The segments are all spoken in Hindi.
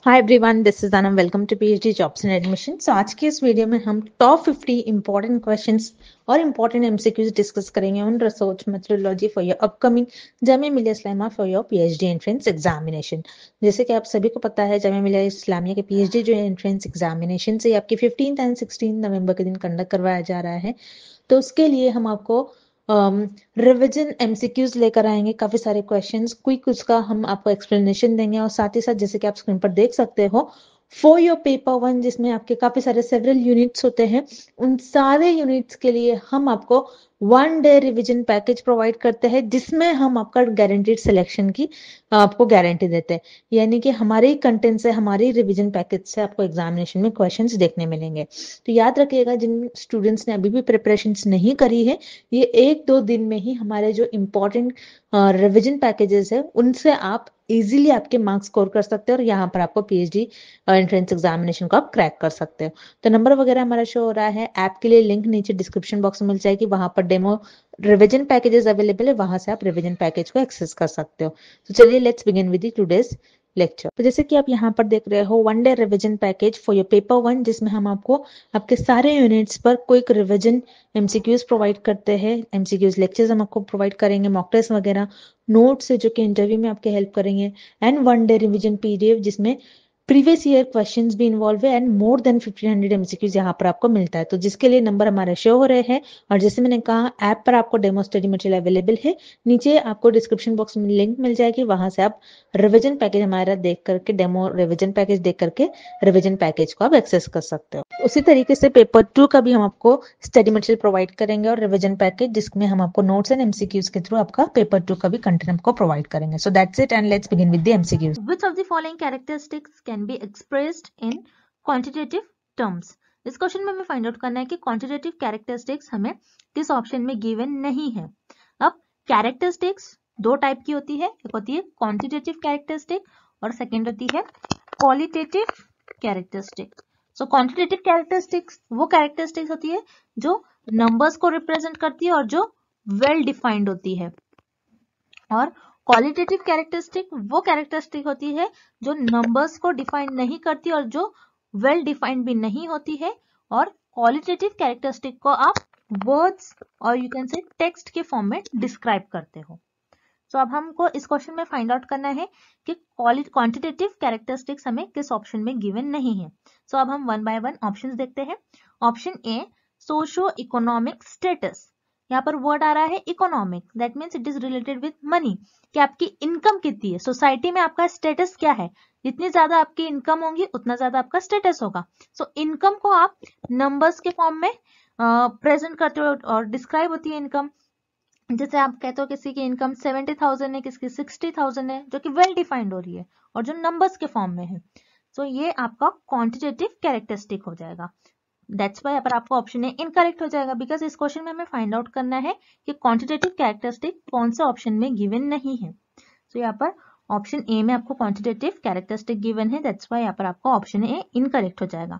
Hi everyone, this is Anam. Welcome to PhD jobs and admission. So आज के इस वीडियो में हम टॉप 50 इंपॉर्टेंट क्वेश्चंस और इंपॉर्टेंट एमसीक्यूज डिस्कस करेंगे on research methodology for your upcoming Jamia Millia Islamia for your PhD entrance examination. जैसे कि आप सभी को पता है, जामिया मिलिया इस्लामिया के पीएचडी जो एंट्रेंस एग्जामिनेशन से आपकी 15 एंड 16 नवंबर के दिन कंडक्ट करवाया जा रहा है। तो उसके लिए हम आपको रिविजन एमसीक्यूज लेकर आएंगे, काफी सारे क्वेश्चंस, क्विक उसका हम आपको एक्सप्लेनेशन देंगे और साथ ही साथ जैसे कि आप स्क्रीन पर देख सकते हो फॉर योर पेपर वन, जिसमें आपके काफी सारे सेवरल यूनिट्स होते हैं, उन सारे यूनिट्स के लिए हम आपको 1 डे रिवीजन पैकेज प्रोवाइड करते हैं, जिसमें हम आपका गारंटीड सिलेक्शन की आपको गारंटी देते हैं। यानी कि हमारे कंटेंट से, हमारी रिवीजन पैकेज से आपको एग्जामिनेशन में क्वेश्चंस देखने मिलेंगे। तो याद रखिएगा, जिन स्टूडेंट्स ने अभी भी प्रिपरेशन नहीं करी है, ये 1-2 दिन में ही हमारे जो इम्पोर्टेंट रिवीजन पैकेजेस है उनसे आप इजीली आपके मार्क्स स्कोर कर सकते हो और यहाँ पर आपको पीएचडी एंट्रेंस एग्जामिनेशन को आप क्रैक कर सकते हो। तो नंबर वगैरह हमारा शो हो रहा है, ऐप के लिए लिंक नीचे डिस्क्रिप्शन बॉक्स में मिल जाएगी, वहां पर डेमो रिवीजन पैकेजेस अवेलेबल है, वहां से आप रिवीजन पैकेज को एक्सेस कर सकते हो। तो चलिए let's begin with today's lecture. तो जैसे कि आप यहाँ पर देख रहे हो, 1 day revision package for your paper one, जिसमें हम आपको आपके सारे यूनिट्स पर क्विक रिवीजन एमसीक्यूज प्रोवाइड करते हैं। एमसीक्यूज लेक्चर्स हम आपको प्रोवाइड करेंगे, मॉक टेस्ट वगैरह, नोट्स जो कि इंटरव्यू में आपके हेल्प करेंगे, एंड 1 डे रिवीजन पीडीएफ जिसमें प्रीवियस ईयर क्वेश्चंस भी इन्वॉल्व है एंड मोर देन 1500 एमसीक्यूज यहाँ पर आपको मिलता है। तो जिसके लिए नंबर हमारे शो हो रहे हैं, और जैसे मैंने कहा ऐप पर आपको डेमो स्टडी मटेरियल अवेलेबल है, नीचे आपको डिस्क्रिप्शन बॉक्स में लिंक मिल जाएगी, वहां से आप रिवीजन पैकेज हमारा देख करके, डेमो रिवीजन पैकेज देख करके रिवीजन पैकेज को आप एक्सेस कर सकते हो। उसी तरीके से पेपर 2 का भी हम आपको स्टडी मटेरियल प्रोवाइड करेंगे और रिवीजन पैकेज, जिसमें हम आपको नोट्स एंड एमसीक्यूज के थ्रू आपका पेपर 2 का भी कंटेंट आपको प्रोवाइड करेंगे। So that's it and let's begin with the MCQs. Which of the following characteristics can be expressed in quantitative terms? इस क्वेश्चन में हमें फाइंड आउट करना है कि क्वांटिटेटिव कैरेक्टरिस्टिक्स हमें किस ऑप्शन में गिवन नहीं है। अब कैरेक्टरिस्टिक्स दो टाइप की होती है, एक होती है क्वांटिटेटिव कैरेक्टरिस्टिक और सेकेंड होती है क्वालिटेटिव कैरेक्टरिस्टिक। सो क्वांटिटेटिव कैरेक्टरिस्टिक्स वो कैरेक्टरिस्टिक्स होती है जो नंबर्स को रिप्रेजेंट करती है और जो वेल डिफाइंड होती है, और क्वालिटेटिव कैरेक्टरिस्टिक वो कैरेक्टरिस्टिक होती है जो नंबर्स को डिफाइन नहीं करती और जो वेल डिफाइंड भी नहीं होती है, और क्वालिटेटिव कैरेक्टरिस्टिक को आप वर्ड्स और यू कैन से टेक्स्ट के फॉर्म में डिस्क्राइब करते हो। सो अब हमको इस क्वेश्चन में फाइंड आउट करना है कि क्वांटिटेटिव कैरेक्टरिस्टिक्स हमें किस ऑप्शन में गिवन नहीं है। सो अब हम वन बाय वन ऑप्शंस देखते हैं। Option A, socio economic status. यहाँ पर वर्ड आ रहा है economic, that means it is related with money, कि आपकी इनकम कितनी है, सोसाइटी में आपका स्टेटस क्या है। जितनी ज्यादा आपकी इनकम होगी उतना ज्यादा आपका स्टेटस होगा। सो इनकम को आप नंबर्स के फॉर्म में प्रेजेंट करते हो और डिस्क्राइब होती है इनकम। जैसे आप कहते हो किसी की इनकम 70,000 है, किसी की 60,000 है, जो कि वेल डिफाइंड हो रही है और जो नंबर्स के फॉर्म में है। सो ये आपका क्वांटिटेटिव कैरेक्टरिस्टिक हो जाएगा। दैट्स वाई यहाँ पर आपका ऑप्शन ए इनकरेक्ट हो जाएगा, बिकॉज इस क्वेश्चन में हमें फाइंड आउट करना है कि क्वांटिटेटिव कैरेक्टरिस्टिक कौन से ऑप्शन में गिवन नहीं है। सो यहाँ पर ऑप्शन ए में आपको क्वांटिटेटिव कैरेक्टरिस्टिक गिवन है, दैट्स वाई यहाँ पर आपका ऑप्शन ए इनकरेक्ट हो जाएगा।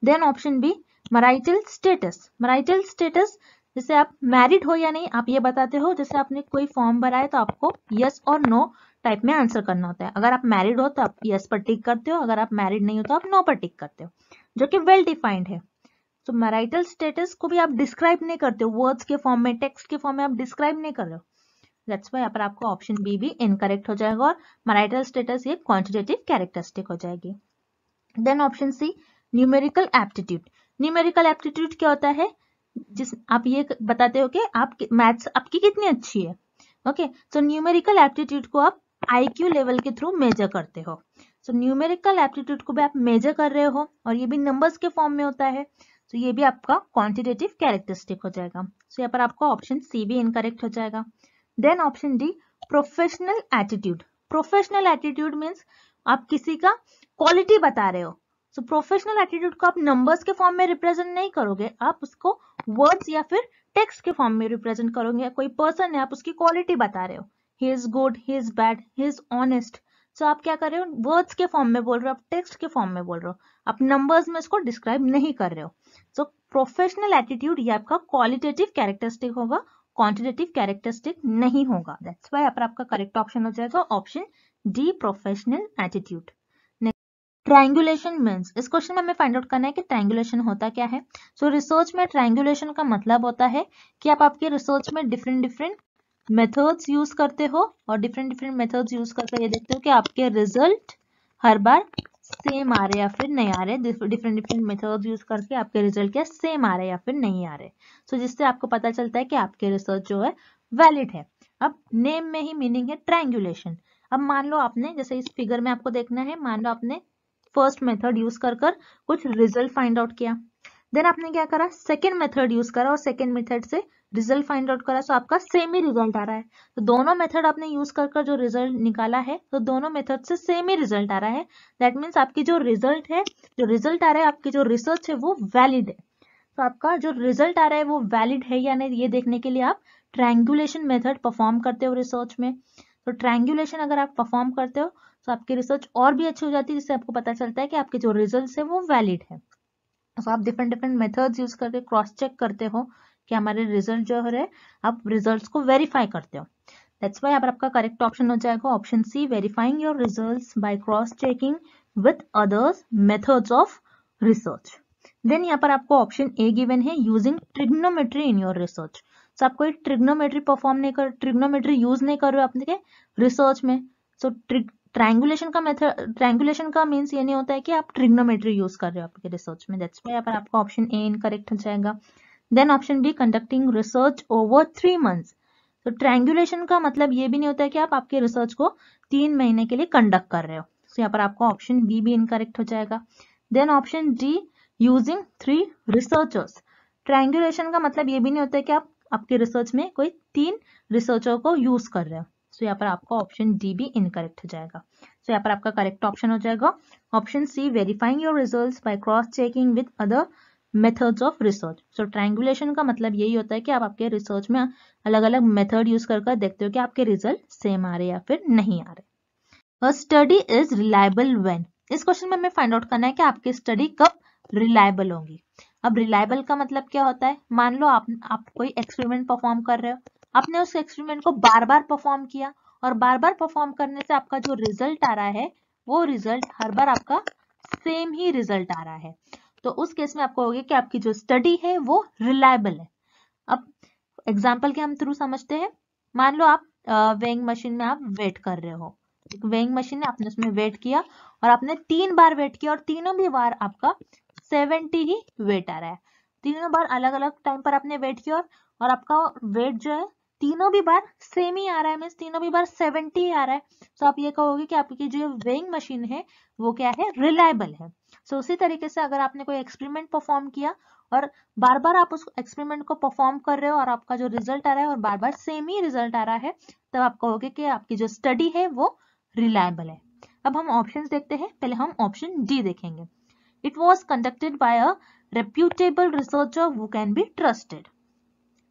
Then option B, marital status. Marital status, जैसे आप मैरिड हो या नहीं आप ये बताते हो। जैसे आपने कोई फॉर्म भरा है तो आपको यस और नो टाइप में आंसर करना होता है। अगर आप मैरिड हो तो आप यस पर टिक करते हो, अगर आप मैरिड नहीं हो तो आप नो पर टिक करते हो, जो कि वेल डिफाइंड है। तो मैरिटल स्टेटस को भी आप डिस्क्राइब नहीं करते हो, वर्ड्स के फॉर्म में, टेक्स्ट के फॉर्म में आप डिस्क्राइब नहीं कर रहे हो। दैट्स वाई यहाँ पर आपको ऑप्शन बी भी इनकरेक्ट हो जाएगा और मैरिटल स्टेटस ये क्वांटिटेटिव कैरेक्टरिस्टिक हो जाएगी। Then option C, numerical aptitude. Numerical aptitude क्या होता है, जिस आप ये बताते हो कि आप मैथ्स आपकी कितनी अच्छी है। ओके, सो न्यूमेरिकल एप्टीट्यूड को आप आईक्यू लेवल के थ्रू मेजर करते हो। सो न्यूमेरिकल एप्टीट्यूड को भी आप मेजर कर रहे हो और ये भी नंबर्स के फॉर्म में होता है, तो ये भी आपका क्वांटिटेटिव कैरेक्टरिस्टिक हो जाएगा। सो यहाँ पर आपका ऑप्शन सी भी इनकरेक्ट हो जाएगा। Then option D, professional attitude. Professional attitude means आप किसी का क्वालिटी बता रहे हो। सो प्रोफेशनल एटीट्यूड को आप नंबर्स के फॉर्म में रिप्रेजेंट नहीं करोगे, आप उसको वर्ड्स या फिर टेक्स्ट के फॉर्म में रिप्रेजेंट करोगे। कोई पर्सन है, आप उसकी क्वालिटी बता रहे हो, he is good, he is bad, he is honest. So आप क्या कर रहे हो, वर्ड्स के फॉर्म में बोल रहे हो, आप टेक्स्ट के फॉर्म में बोल रहे हो, आप नंबर्स में इसको डिस्क्राइब नहीं कर रहे हो। सो प्रोफेशनल एटीट्यूड ये आपका क्वालिटेटिव कैरेक्टरिस्टिक होगा, क्वांटिटेटिव कैरेक्टरिस्टिक नहीं होगा। दैट्स वाई यहाँ पर आपका करेक्ट ऑप्शन हो जाएगा option D, professional attitude. Triangulation means, इस क्वेश्चन में हमें फाइंड आउट करना है कि ट्रायंगुलेशन होता क्या है। सो रिसर्च में ट्रायंगुलेशन का मतलब होता है कि आप आपके रिसर्च में डिफरेंट डिफरेंट मेथड्स यूज करते हो और डिफरेंट डिफरेंट मेथड्स यूज करके ये देखते हो कि आपके रिजल्ट हर बार सेम आ रहे या फिर नहीं आ रहे। डिफरेंट डिफरेंट मेथड्स यूज करके आपके रिजल्ट क्या सेम आ रहे या फिर नहीं आ रहे। सो जिससे आपको पता चलता है कि आपके रिसर्च जो है वैलिड है। अब नेम में ही मीनिंग है ट्रायंगुलेशन। अब मान लो आपने, जैसे इस फिगर में आपको देखना है, मान लो आपने फर्स्ट मेथड यूज कर कुछ रिजल्ट फाइंड आउट किया, देन आपने क्या करा, सेकेंड मेथड यूज करा और सेकेंड मेथड से रिजल्ट फाइंड आउट करा, सो आपका सेम ही रिजल्ट आ रहा है। तो दोनों मेथड आपने यूज कर जो रिजल्ट निकाला है, तो दोनों मेथड से सेम ही रिजल्ट आ रहा है। दैट मीन्स आपकी जो रिजल्ट है, जो रिजल्ट आ रहा है, आपकी जो रिसर्च है वो वैलिड है। तो आपका जो रिजल्ट आ रहा है वो वैलिड है या नहीं, ये देखने के लिए आप ट्रायंगुलेशन मेथड परफॉर्म करते हो रिसर्च में। तो ट्रायंगुलेशन अगर आप परफॉर्म करते हो तो आपकी रिसर्च और भी अच्छी हो जाती है, जिससे आपको पता चलता है कि आपके जो रिजल्ट है वो वैलिड है। तो आप डिफरेंट डिफरेंट मेथड्स यूज करके क्रॉस चेक करते हो कि हमारे रिजल्ट जो है, आप रिजल्ट्स को वेरीफाई करते हो। दैट्स व्हाई आपका करेक्ट ऑप्शन हो जाएगा option C, verifying your results by cross checking with others methods of research. Then यहाँ पर आपको ऑप्शन ए गिवन है, using trigonometry in your research. So आप कोई ट्रिग्नोमेट्री परफॉर्म नहीं कर, ट्रिग्नोमेट्री यूज नहीं कर रहे हो अपने रिसर्च में। सो ट्रायंगुलेशन का मेथड, ट्रायंगुलेशन का मींस ये नहीं होता है कि आप ट्रिग्नोमेट्री यूज कर रहे हो आपके रिसर्च में। दैट्स व्हाई यहाँ पर आपका ऑप्शन ए इनकरेक्ट हो जाएगा। Then option B, conducting research over 3 months. तो ट्रायंगुलेशन का मतलब ये भी नहीं होता है कि आप आपके रिसर्च को 3 महीने के लिए कंडक्ट कर रहे हो। तो यहाँ पर आपका ऑप्शन बी भी इनकरेक्ट हो जाएगा। Then option D, using 3 researchers. Triangulation का मतलब ये भी नहीं होता है कि आप आपके रिसर्च में कोई 3 रिसर्चर को यूज कर रहे हो। सो यहाँ पर आपका ऑप्शन डी भी इनकरेक्ट हो जाएगा। सो यहाँ पर आपका करेक्ट ऑप्शन हो जाएगा option C, verifying your results by cross checking with other methods of research. So triangulation का मतलब यही होता है कि आप आपके रिसर्च में अलग अलग मेथड यूज कर देखते हो कि आपके रिजल्ट सेम आ रहे या फिर नहीं आ रहे। अ स्टडी इज रिलायबल व्हेन, इस क्वेश्चन में हमें फाइंड आउट करना है कि आपकी स्टडी कब रिलायबल होगी। अब रिलायबल का मतलब क्या होता है, मान लो आप कोई एक्सपेरिमेंट परफॉर्म कर रहे हो, आपने उस एक्सपेरिमेंट को बार बार परफॉर्म किया और बार बार परफॉर्म करने से आपका जो रिजल्ट आ रहा है वो रिजल्ट हर बार आपका सेम ही रिजल्ट आ रहा है। तो उस केस में आपको होगा कि आपकी जो स्टडी है वो रिलायबल है। अब एग्जाम्पल के हम थ्रू समझते हैं। मान लो आप वेइंग मशीन में आप वेट कर रहे हो, वेइंग मशीन है, आपने उसमें वेट किया और आपने 3 बार वेट किया और तीनों भी बार आपका 70 ही वेट आ रहा है। तीनों बार अलग अलग टाइम पर आपने वेट किया और आपका वेट जो है तीनों भी बार सेम ही आ रहा है, मीन्स तीनों भी बार 70 ही आ रहा है। तो आप ये कहोगे कि आपकी जो वेइंग मशीन है वो क्या है, रिलायबल है। सो उसी तरीके से अगर आपने कोई एक्सपेरिमेंट परफॉर्म किया और बार बार आप उस एक्सपेरिमेंट को परफॉर्म कर रहे हो और आपका जो रिजल्ट आ रहा है और बार बार सेम ही रिजल्ट आ रहा है, तब आप कहोगे कि आपकी जो स्टडी है वो रिलायबल है। अब हम ऑप्शंस देखते हैं, पहले हम ऑप्शन डी देखेंगे। It was conducted by a reputable researcher who can be trusted.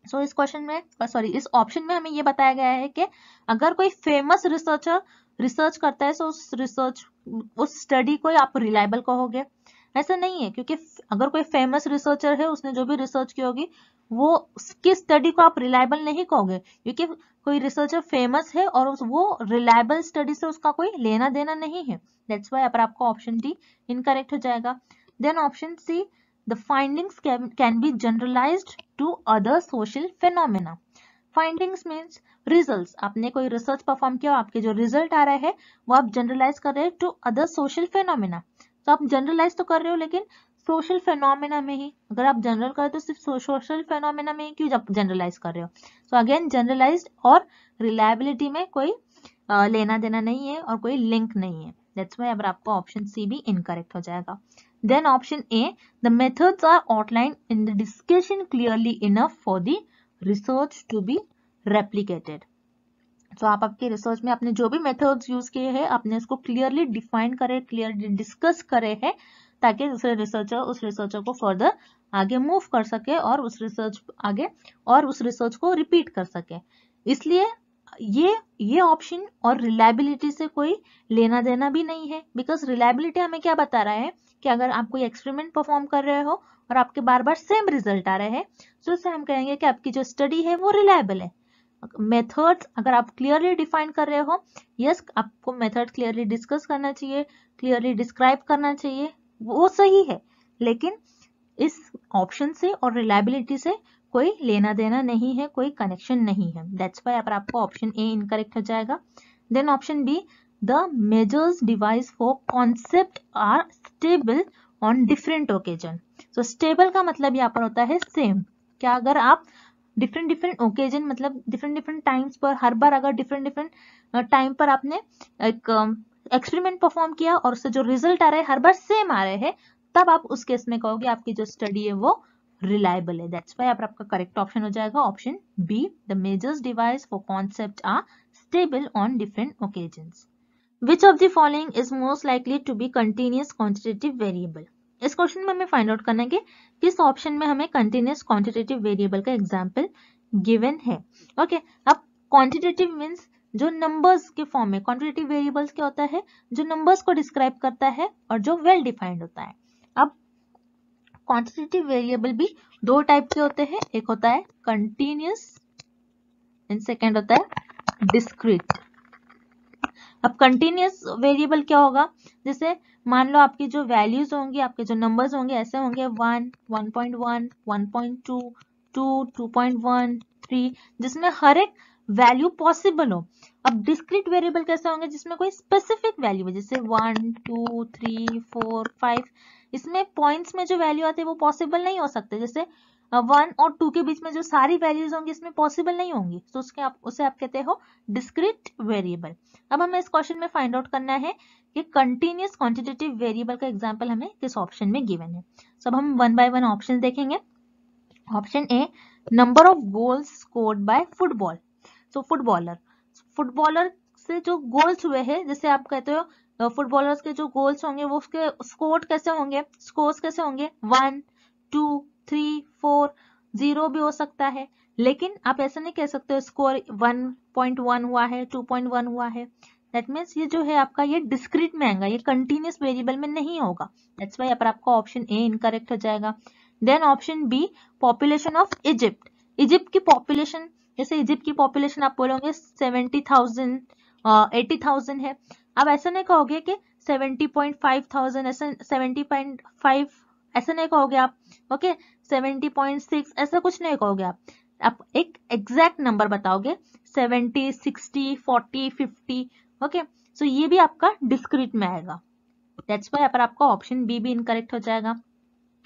So इस क्वेश्चन में, सॉरी इस ऑप्शन में हमें ये बताया गया है कि अगर कोई फेमस रिसर्चर रिसर्च करता है तो उस स्टडी को आप रिलायबल कहोगे। ऐसा नहीं है, क्योंकि अगर कोई फेमस रिसर्चर है, उसने जो भी रिसर्च की होगी वो उसकी स्टडी को आप रिलायबल नहीं कहोगे, क्योंकि कोई रिसर्चर फेमस है और वो रिलायबल स्टडी से उसका कोई लेना देना नहीं है। दैट्स व्हाई पर आपका ऑप्शन डी इनकरेक्ट हो जाएगा। Then option C, the findings can be generalised to other social phenomena. Findings means results, आपने कोई रिसर्च परफॉर्म किया, आपके जो रिजल्ट आ रहे हैं वो आप जनरलाइज कर रहे हैं टू अदर सोशल फेनोमेना। तो आप जनरलाइज तो कर रहे हो लेकिन सोशल फेनोमेना में ही, अगर आप जनरल करें तो सिर्फ सोशल फेनोमेना में ही क्यों जनरलाइज कर रहे हो। सो अगेन जनरलाइज्ड और रिलायबिलिटी में कोई लेना देना नहीं है और कोई लिंक नहीं है। दैट्स व्हाई अब आपको ऑप्शन सी भी इनकरेक्ट हो जाएगा। Then option A, the methods are outline in the discussion clearly enough for the research to be replicated. तो आप आपके रिसर्च में आपने जो भी मेथड्स यूज किए हैं आपने उसको क्लियरली डिफाइन करे, क्लियरली डिस्कस करे हैं, ताकि दूसरे रिसर्चर उस रिसर्चर को फर्दर आगे मूव कर सके और उस रिसर्च को रिपीट कर सके। इसलिए ये ऑप्शन और रिलायबिलिटी से कोई लेना देना भी नहीं है, बिकॉज रिलायबिलिटी हमें क्या बता रहा है कि अगर आप कोई एक्सपेरिमेंट परफॉर्म कर रहे हो और आपके बार बार सेम रिजल्ट आ रहे हैं, तो उससे हम कहेंगे कि आपकी जो स्टडी है वो रिलायबल है। मेथड्स अगर आप क्लियरली डिफाइन कर रहे हो, यस आपको मेथड क्लियरली डिस्कस करना चाहिए, क्लियरली डिस्क्राइब करना चाहिए, वो सही है, लेकिन इस ऑप्शन से और रिलायबिलिटी से कोई लेना देना नहीं है, कोई कनेक्शन नहीं है। दैट्स वाई पर आपको ऑप्शन ए इनकरेक्ट हो जाएगा। Then option B, the measures device for concept are stable on different occasion. तो स्टेबल का मतलब यहाँ पर होता है सेम। क्या अगर आप डिफरेंट डिफरेंट ओकेजन मतलब डिफरेंट डिफरेंट टाइम्स पर, हर बार अगर डिफरेंट डिफरेंट टाइम पर आपने एक एक्सपेरिमेंट परफॉर्म किया और उससे जो रिजल्ट आ रहे हैं हर बार सेम आ रहे हैं, तब आप उस केस में कहोगे आपकी जो स्टडी है वो रिलायबल है। दैट्स वाई आपका करेक्ट ऑप्शन हो जाएगा option B, the measures device for concept are stable on different occasions. Which of the following is most likely to be continuous quantitative variable. इस क्वेश्चन में हमें फाइंड आउट करना है कि किस ऑप्शन में हमें कंटिन्यूअस क्वांटिटेटिव वेरिएबल का एग्जांपल गिवन है। ओके, अब क्वांटिटेटिव मींस जो नंबर्स के फॉर्म में, क्वांटिटेटिव वेरिएबल्स क्या होता है, जो नंबर्स को डिस्क्राइब करता है और जो वेल डिफाइंड होता है। अब क्वांटिटेटिव वेरिएबल भी दो टाइप के होते हैं, एक होता है कंटिन्यूअस एंड सेकेंड होता है डिस्क्रीट। अब कंटिन्यूअस वेरिएबल क्या होगा, जैसे मान लो आपकी जो वैल्यूज होंगी, आपके जो नंबर्स होंगे ऐसे होंगे 1, 1.1, 1.2, 2, 2.1, 3, जिसमें हर एक वैल्यू पॉसिबल हो। अब डिस्क्रीट वेरिएबल कैसे होंगे, जिसमें कोई स्पेसिफिक वैल्यू है, जैसे 1, 2, 3, 4, 5, इसमें पॉइंट्स में जो वैल्यू आती है वो पॉसिबल नहीं हो सकते। जैसे 1 और 2 के बीच में जो सारी वैल्यूज होंगी इसमें पॉसिबल नहीं होंगी, तो उसे आप कहते हो डिस्क्रीट वेरिएबल। अब हमें इस क्वेश्चन में फाइंड आउट करना है कि कंटिन्यूअस क्वांटिटेटिव वेरिएबल का एग्जांपल हमें किस ऑप्शन में गिवन है। सब हम वन बाय वन ऑप्शन देखेंगे। Option A, number of goals scored by football. So footballer से जो गोल्स हुए हैं, जैसे आप कहते हो फुटबॉलर्स के जो गोल्स होंगे वो उसके स्कोर कैसे होंगे, स्कोर्स कैसे होंगे, 1, 2, 3, 4, 0 भी हो सकता है, लेकिन आप ऐसा नहीं कह सकते स्कोर 1.1 हुआ है, 2.1 हुआ है। दैट मीन्स ये जो है आपका ये डिस्क्रीट में आएगा, ये कंटिन्यूअस वेरिएबल में नहीं होगा। दैट्स वाई पर आपका ऑप्शन ए इनकरेक्ट हो जाएगा। Then option B, population of Egypt. Egypt की पॉपुलेशन, जैसे इजिप्ट की पॉपुलेशन आप बोलोगे 70,000, 80,000 है। अब ऐसा नहीं कहोगे कि 70.5,000, ऐसा 70.5 ऐसा नहीं कहोगे आप, ओके 70.6 ऐसा कुछ नहीं कहोगे आप एक एग्जैक्ट नंबर बताओगे, 70, 60, 40, 50, ओके। सो ये भी आपका डिस्क्रीट में आएगा। दैट्स वाई पर आपका ऑप्शन बी भी इनकरेक्ट हो जाएगा।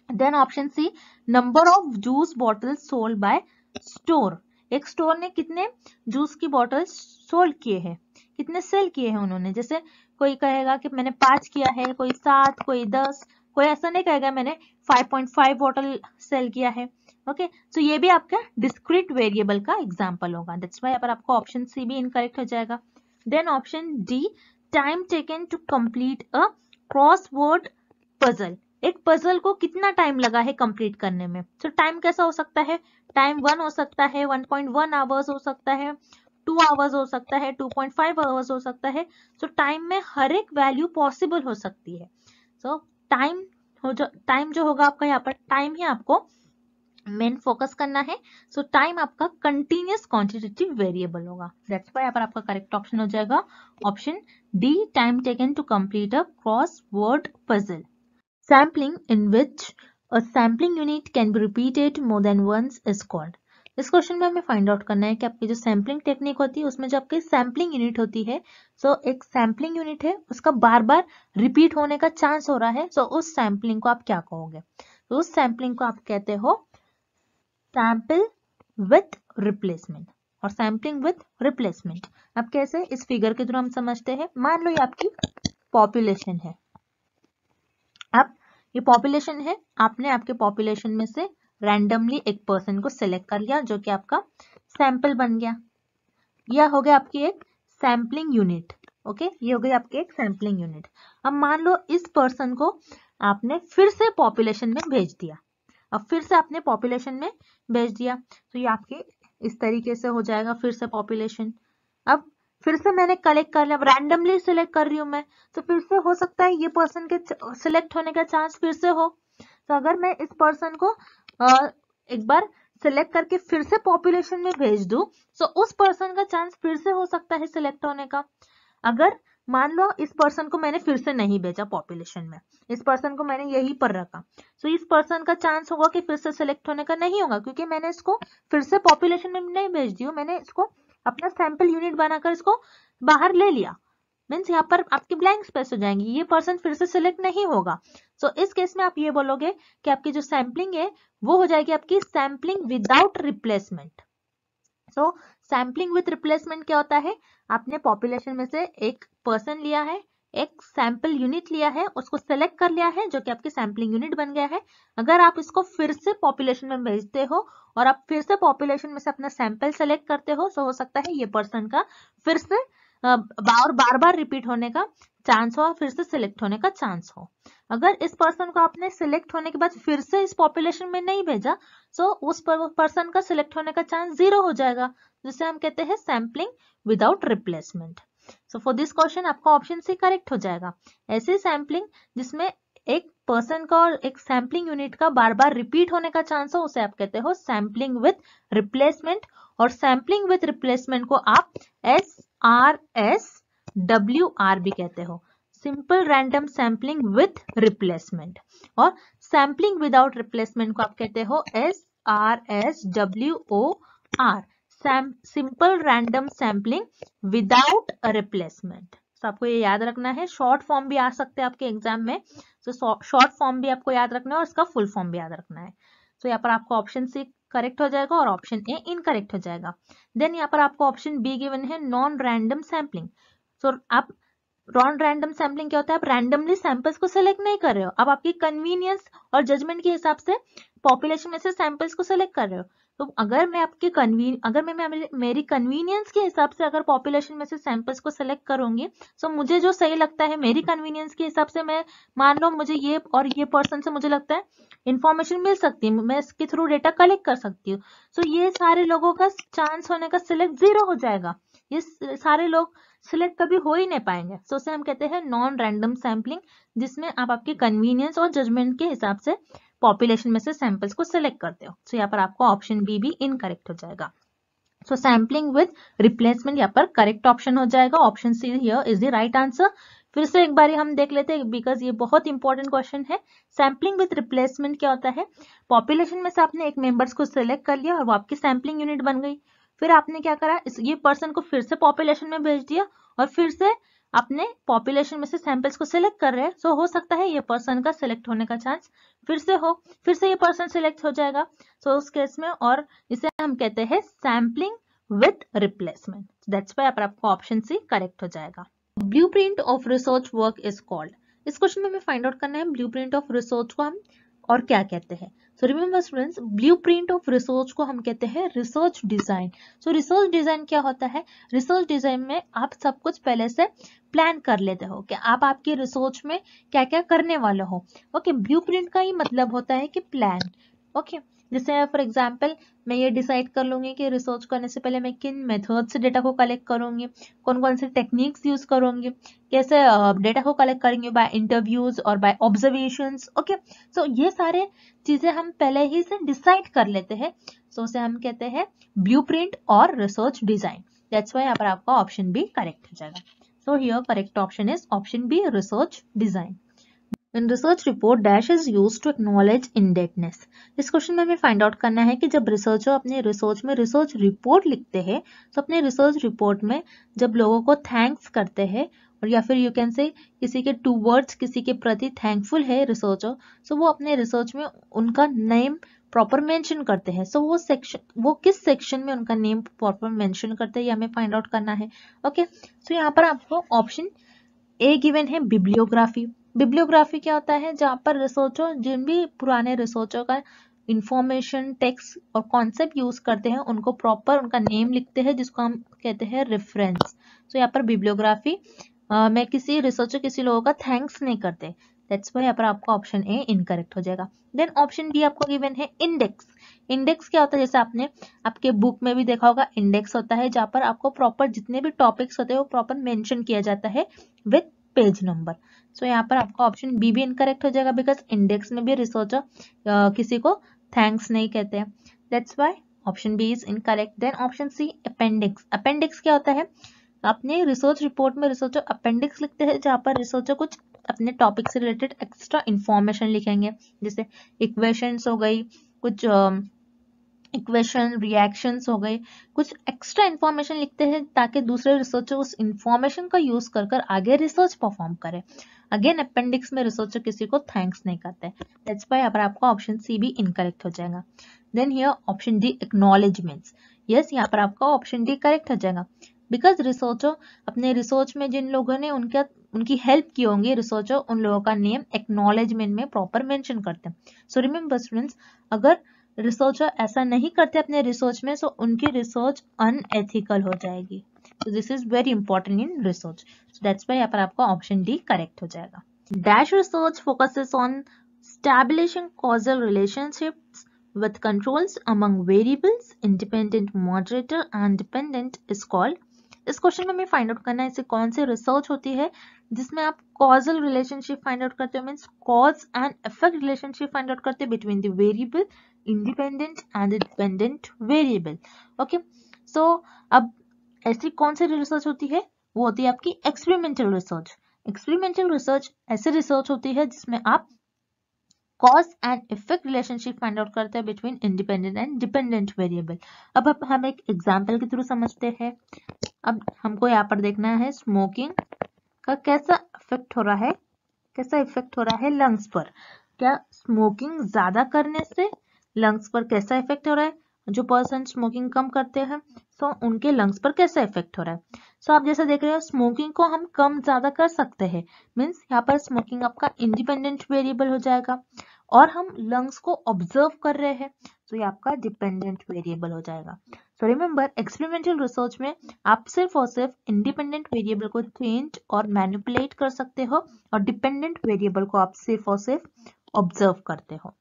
Then option C, number of juice bottles sold by store. एक स्टोर ने कितने जूस की बॉटल्स सोल्ड किए हैं, कितने सेल किए हैं उन्होंने। जैसे कोई कहेगा कि मैंने 5 किया है, कोई 7, कोई 10, कोई ऐसा नहीं कहेगा मैंने 5.5 बॉटल सेल किया है। ओके, सो ये भी आपका डिस्क्रीट वेरिएबल का एग्जांपल होगा। दैट्स वाई पर आपको ऑप्शन सी भी इनकरेक्ट हो जाएगा। Then option D, time taken to complete a crossword puzzle. एक पजल को कितना टाइम लगा है कंप्लीट करने में। तो टाइम कैसा हो सकता है, टाइम 1 हो सकता है, 1.1 आवर्स हो सकता है, 2 आवर्स हो सकता है, 2.5 आवर्स हो सकता है। तो टाइम में हर एक वैल्यू पॉसिबल हो सकती है। तो टाइम जो होगा आपका, यहाँ पर टाइम ही आपको मेन फोकस करना है। सो टाइम आपका कंटिन्यूअस क्वांटिटेटिव वेरिएबल होगा। दैट्स व्हाई यहाँ पर आपका करेक्ट ऑप्शन हो जाएगा option D, time taken to complete a crossword puzzle. Sampling, in which a sampling unit can be repeated more than once, is called। इस क्वेश्चन में हमें फाइंड आउट करना है कि आपकी जो सैम्पलिंग टेक्निक होती है उसमें जो आपकी सैम्पलिंग यूनिट होती है, सो एक सैम्पलिंग यूनिट है उसका बार बार रिपीट होने का चांस हो रहा है, सो उस सैम्पलिंग को आप क्या कहोगे, तो उस सैम्पलिंग को आप कहते हो सैम्पल विथ रिप्लेसमेंट और सैम्पलिंग विथ रिप्लेसमेंट। अब कैसे, इस फिगर के थ्रू हम समझते हैं। मान लो ये आपकी पॉपुलेशन है, अब ये पॉपुलेशन है, आपने आपके पॉपुलेशन में से रैंडमली एक पर्सन को सिलेक्ट कर लिया जो कि आपका सैंपल बन गया। यह हो गया आपकी एक सैम्पलिंग यूनिट। ओके, ये हो गई आपकी एक सैम्पलिंग यूनिट। अब मान लो इस पर्सन को आपने फिर से पॉपुलेशन में भेज दिया, अब फिर से आपने पॉपुलेशन में भेज दिया, तो ये आपके इस तरीके से हो जाएगा फिर से पॉपुलेशन। अब फिर से मैंने कलेक्ट कर लिया, अब रैंडमली सिलेक्ट कर रही हूं मैं, तो फिर से हो सकता है ये पर्सन के सिलेक्ट होने का चांस फिर से हो। तो अगर मैं इस पर्सन को एक बार सिलेक्ट करके फिर से पॉपुलेशन में भेज दूं, तो उस पर्सन का चांस फिर से हो सकता है सिलेक्ट होने का। अगर मान लो इस पर्सन को मैंने फिर से नहीं भेजा पॉपुलेशन में, इस पर्सन को मैंने यहीं पर रखा, तो इस पर्सन का चांस होगा कि फिर से सिलेक्ट होने का नहीं होगा, क्योंकि मैंने इसको फिर से पॉपुलेशन में नहीं भेज दी, मैंने इसको अपना सैंपल यूनिट बनाकर इसको बाहर ले लिया। मीन्स यहाँ पर आपकी ब्लैंक स्पेस हो जाएंगी, ये पर्सन फिर से सिलेक्ट नहीं होगा। सो इस केस में आप ये बोलोगे कि आपकी जो सैंपलिंग है वो हो जाएगी आपकी sampling without replacement. So sampling with replacement क्या होता है, आपने पॉपुलेशन में से एक पर्सन लिया है, एक सैंपल यूनिट लिया है, उसको सेलेक्ट कर लिया है, जो कि आपकी सैंपलिंग यूनिट बन गया है। अगर आप इसको फिर से पॉपुलेशन में भेजते हो और आप फिर से पॉपुलेशन में से अपना सैंपल सेलेक्ट करते हो, तो हो सकता है ये पर्सन का फिर से बार बार रिपीट होने का चांस हो, फिर से सिलेक्ट होने का चांस हो। अगर इस पर्सन को आपने सिलेक्ट होने के बाद फिर से इस पॉपुलेशन में नहीं भेजा, तो उस पर्सन का सिलेक्ट होने का चांस 0 हो जाएगा, जिसे हम कहते हैं sampling without replacement. So for this question आपका ऑप्शन सी करेक्ट हो जाएगा। ऐसी सैंपलिंग जिसमें एक पर्सन का और एक सैंपलिंग यूनिट का बार बार रिपीट होने का चांस हो, उसे आप कहते हो सैंपलिंग विथ रिप्लेसमेंट। और सैंपलिंग विथ रिप्लेसमेंट को आप SRSWR भी कहते हो, simple random sampling with replacement. और सैंपलिंग विदाउट रिप्लेसमेंट को आप कहते हो SRSWOR, simple random sampling without replacement. तो आपको ये याद रखना है, शॉर्ट फॉर्म भी आ सकते हैं आपके एग्जाम में, तो शॉर्ट फॉर्म भी आपको याद रखना है और इसका फुल फॉर्म भी याद रखना है। तो यहाँ पर आपको ऑप्शन सी करेक्ट हो जाएगा और ऑप्शन ए इनकरेक्ट हो जाएगा। देन यहाँ पर आपको ऑप्शन बी गिवन है नॉन रैंडम सैंपलिंग। तो आप नॉन रैंडम सैंपलिंग क्या होता है, आप रैंडमली सैंपल्स को सिलेक्ट नहीं कर रहे हो, आप आपकी कन्वीनियंस और जजमेंट के हिसाब से पॉपुलेशन में से सैंपल्स को सिलेक्ट कर रहे हो। तो अगर मैं मेरी कन्वीनियंस के हिसाब से अगर पॉपुलेशन में से सैंपल्स को सिलेक्ट करूंगी, तो मुझे जो सही लगता है मेरी कन्वीनियंस के हिसाब से, मैं मान लो मुझे ये और ये पर्सन से मुझे लगता है इंफॉर्मेशन मिल सकती है, मैं इसके थ्रू डेटा कलेक्ट कर सकती हूँ, तो ये सारे लोगों का चांस होने का सिलेक्ट 0 हो जाएगा, ये सारे लोग सिलेक्ट कभी हो ही नहीं पाएंगे। तो उसे हम कहते हैं नॉन रैंडम सैंपलिंग, जिसमें आप आपकी कन्वीनियंस और जजमेंट के हिसाब से पॉपुलेशन में से सैंपल्स को सिलेक्ट करते हो। तो यहाँ पर आपको ऑप्शन बी भी इनकरेक्ट हो जाएगा। सो सैंपलिंग विद रिप्लेसमेंट यहाँ पर करेक्ट ऑप्शन हो जाएगा, option see here is the right answer. फिर से एक बार हम देख लेते हैं, बिकॉज ये बहुत इंपॉर्टेंट क्वेश्चन है। सैंपलिंग विद रिप्लेसमेंट क्या होता है, पॉपुलेशन में से आपने एक मेंबर्स को सिलेक्ट कर लिया और वो आपकी सैंपलिंग यूनिट बन गई, फिर आपने क्या करा, ये पर्सन को फिर से पॉपुलेशन में भेज दिया और फिर से अपने पॉपुलेशन में से सैंपल्स को सिलेक्ट कर रहे हैं, सो हो सकता है ये पर्सन का सिलेक्ट होने का चांस फिर से हो, फिर से ये पर्सन सिलेक्ट हो जाएगा, सो उस केस में, और इसे हम कहते हैं sampling with replacement. That's why आपको ऑप्शन सी करेक्ट हो जाएगा। Blueprint of research work is called. इस क्वेश्चन में हमें फाइंड आउट करना है ब्लूप्रिंट ऑफ रिसर्च को हम और क्या कहते हैं। So remember students, blueprint of research को हम कहते हैं रिसर्च डिजाइन। सो रिसर्च डिजाइन क्या होता है, रिसर्च डिजाइन में आप सब कुछ पहले से प्लान कर लेते हो कि आप आपकी रिसर्च में क्या क्या करने वाले हो। ओके, ब्लूप्रिंट का ही मतलब होता है कि प्लान। ओके, जैसे फॉर एग्जांपल मैं ये डिसाइड कर लूंगी कि रिसर्च करने से पहले मैं किन मेथड से डेटा को कलेक्ट करूंगी, कौन कौन से टेक्निक्स यूज करूंगी, कैसे डेटा को कलेक्ट करेंगे, बाय इंटरव्यूज और बाय ऑब्जर्वेशंस। ओके, सो ये सारे चीजें हम पहले ही से डिसाइड कर लेते हैं, सो उसे हम कहते हैं ब्लूप्रिंट और रिसर्च डिजाइन। दैट्स व्हाई यहाँ पर आपका ऑप्शन बी करेक्ट हो जाएगा। So here correct option is option B, research design. When research report dash is used to acknowledge indebtedness. इस क्वेश्चन में हमें फाइंड आउट करना है कि जब रिसर्चर अपने रिसर्च में रिसर्च रिपोर्ट लिखते हैं, तो अपने रिसर्च रिपोर्ट में जब लोगों को थैंक्स करते हैं, और या फिर यू कैन से किसी के टूवर्ड्स किसी के प्रति थैंकफुल है रिसर्चर, सो वो अपने रिसर्च में उनका नेम प्रॉपर मेंशन करते हैं। सो वो किस सेक्शन में उनका नेम प्रॉपर मेंशन करते हैं, ये हमें फाइंड आउट करना है। ओके, सो यहाँ पर आपको ऑप्शन ए गिवन है बिब्लियोग्राफी। बिब्लियोग्राफी क्या होता है, जहां पर रिसर्चर जिन भी पुराने रिसर्चर का इंफॉर्मेशन, टेक्स्ट और कॉन्सेप्ट यूज करते हैं, उनको प्रॉपर उनका नेम लिखते हैं, जिसको हम कहते हैं रेफरेंस। तो यहाँ पर बिब्लियोग्राफी में किसी रिसर्चर किसी लोगों का थैंक्स नहीं करते, दैट्स व्हाई यहाँ पर आपका ऑप्शन ए इनकरेक्ट हो जाएगा। देन ऑप्शन डी आपको गिवन है इंडेक्स। इंडेक्स क्या होता है, जैसे आपने आपके बुक में भी देखा होगा, इंडेक्स होता है जहां पर आपको प्रॉपर जितने भी टॉपिक्स होते हैं वो प्रॉपर मेंशन किया जाता है विद पेज नंबर। सो यहाँ पर आपका ऑप्शन बी भी इनकरेक्ट हो जाएगा, बिकॉज इंडेक्स में भी रिसर्चर किसी को थैंक्स नहीं कहते हैं। That's why option B is incorrect. Then option C appendix. Appendix क्या होता है? अपने रिसर्च रिपोर्ट में रिसर्चर अपेंडिक्स लिखते हैं जहां पर रिसर्चर कुछ अपने टॉपिक से रिलेटेड एक्स्ट्रा इंफॉर्मेशन लिखेंगे, जैसे इक्वेशंस हो गई, कुछ इक्वेशन रिएक्शंस हो गए, कुछ एक्स्ट्रा इंफॉर्मेशन लिखते हैं ताकि दूसरे रिसर्चर उस इंफॉर्मेशन का यूज कर कर आगे रिसर्च परफॉर्म करे। अगेन अपेंडिक्स में रिसर्चर किसी को थैंक्स नहीं करते। दैट्स व्हाई यहाँ पर आपका ऑप्शन सी भी इनकरेक्ट हो जाएगा। Then here option D acknowledgements. Yes, यहाँ पर आपका ऑप्शन डी करेक्ट हो जाएगा बिकॉज रिसर्चर अपने रिसर्च में जिन लोगों ने उनकी हेल्प की होंगी, रिसर्चर उन लोगों का नेम एक्नॉलेजमेंट में प्रॉपर मेंशन करते हैं। सो रिमेंबर स्टूडेंट्स, अगर रिसर्चर ऐसा नहीं करते अपने रिसर्च में, सो उनकी रिसर्च अनएथिकल हो जाएगी। So this is very important in research. So that's why यहाँ पर आपका ऑप्शन डी करेक्ट हो जाएगा। Dash research focuses on establishing causal relationships with controls among variables, independent moderator and dependent is called। इस क्वेश्चन में हमें फाइंड आउट करना है इसे कौन सी रिसर्च होती है जिसमें आप कॉजल रिलेशनशिप फाइंड आउट करते हो, means cause and effect relationship find out करते हैं between the variable, independent and dependent variable. Okay, so अब ऐसी कौन सी रिसर्च होती है? वो होती है आपकी एक्सपेरिमेंटल रिसर्च। एक्सपेरिमेंटल रिसर्च ऐसी रिसर्च होती है जिसमें आप cause and effect relationship find out करते हैं between independent and dependent variable. अब हम एक एग्जांपल के थ्रू समझते हैं। अब हमको यहाँ पर देखना है स्मोकिंग का कैसा इफेक्ट हो रहा है, कैसा इफेक्ट हो रहा है लंग्स पर। क्या स्मोकिंग ज्यादा करने से लंग्स पर कैसा इफेक्ट हो रहा है? जो पर्सन स्मोकिंग कम करते हैं तो उनके लंग्स पर कैसा इफेक्ट हो रहा है? सो आप जैसा देख रहे हो स्मोकिंग को हम कम ज्यादा कर सकते हैं, मीन्स यहाँ पर स्मोकिंग आपका इंडिपेंडेंट वेरिएबल हो जाएगा और हम लंग्स को ऑब्जर्व कर रहे हैं तो ये आपका डिपेंडेंट वेरिएबल हो जाएगा। सो रिमेंबर एक्सपेरिमेंटल रिसर्च में आप सिर्फ और सिर्फ इंडिपेंडेंट वेरिएबल को चेंज और मैनिपुलेट कर सकते हो और डिपेंडेंट वेरिएबल को आप सिर्फ और सिर्फ ऑब्जर्व करते हो।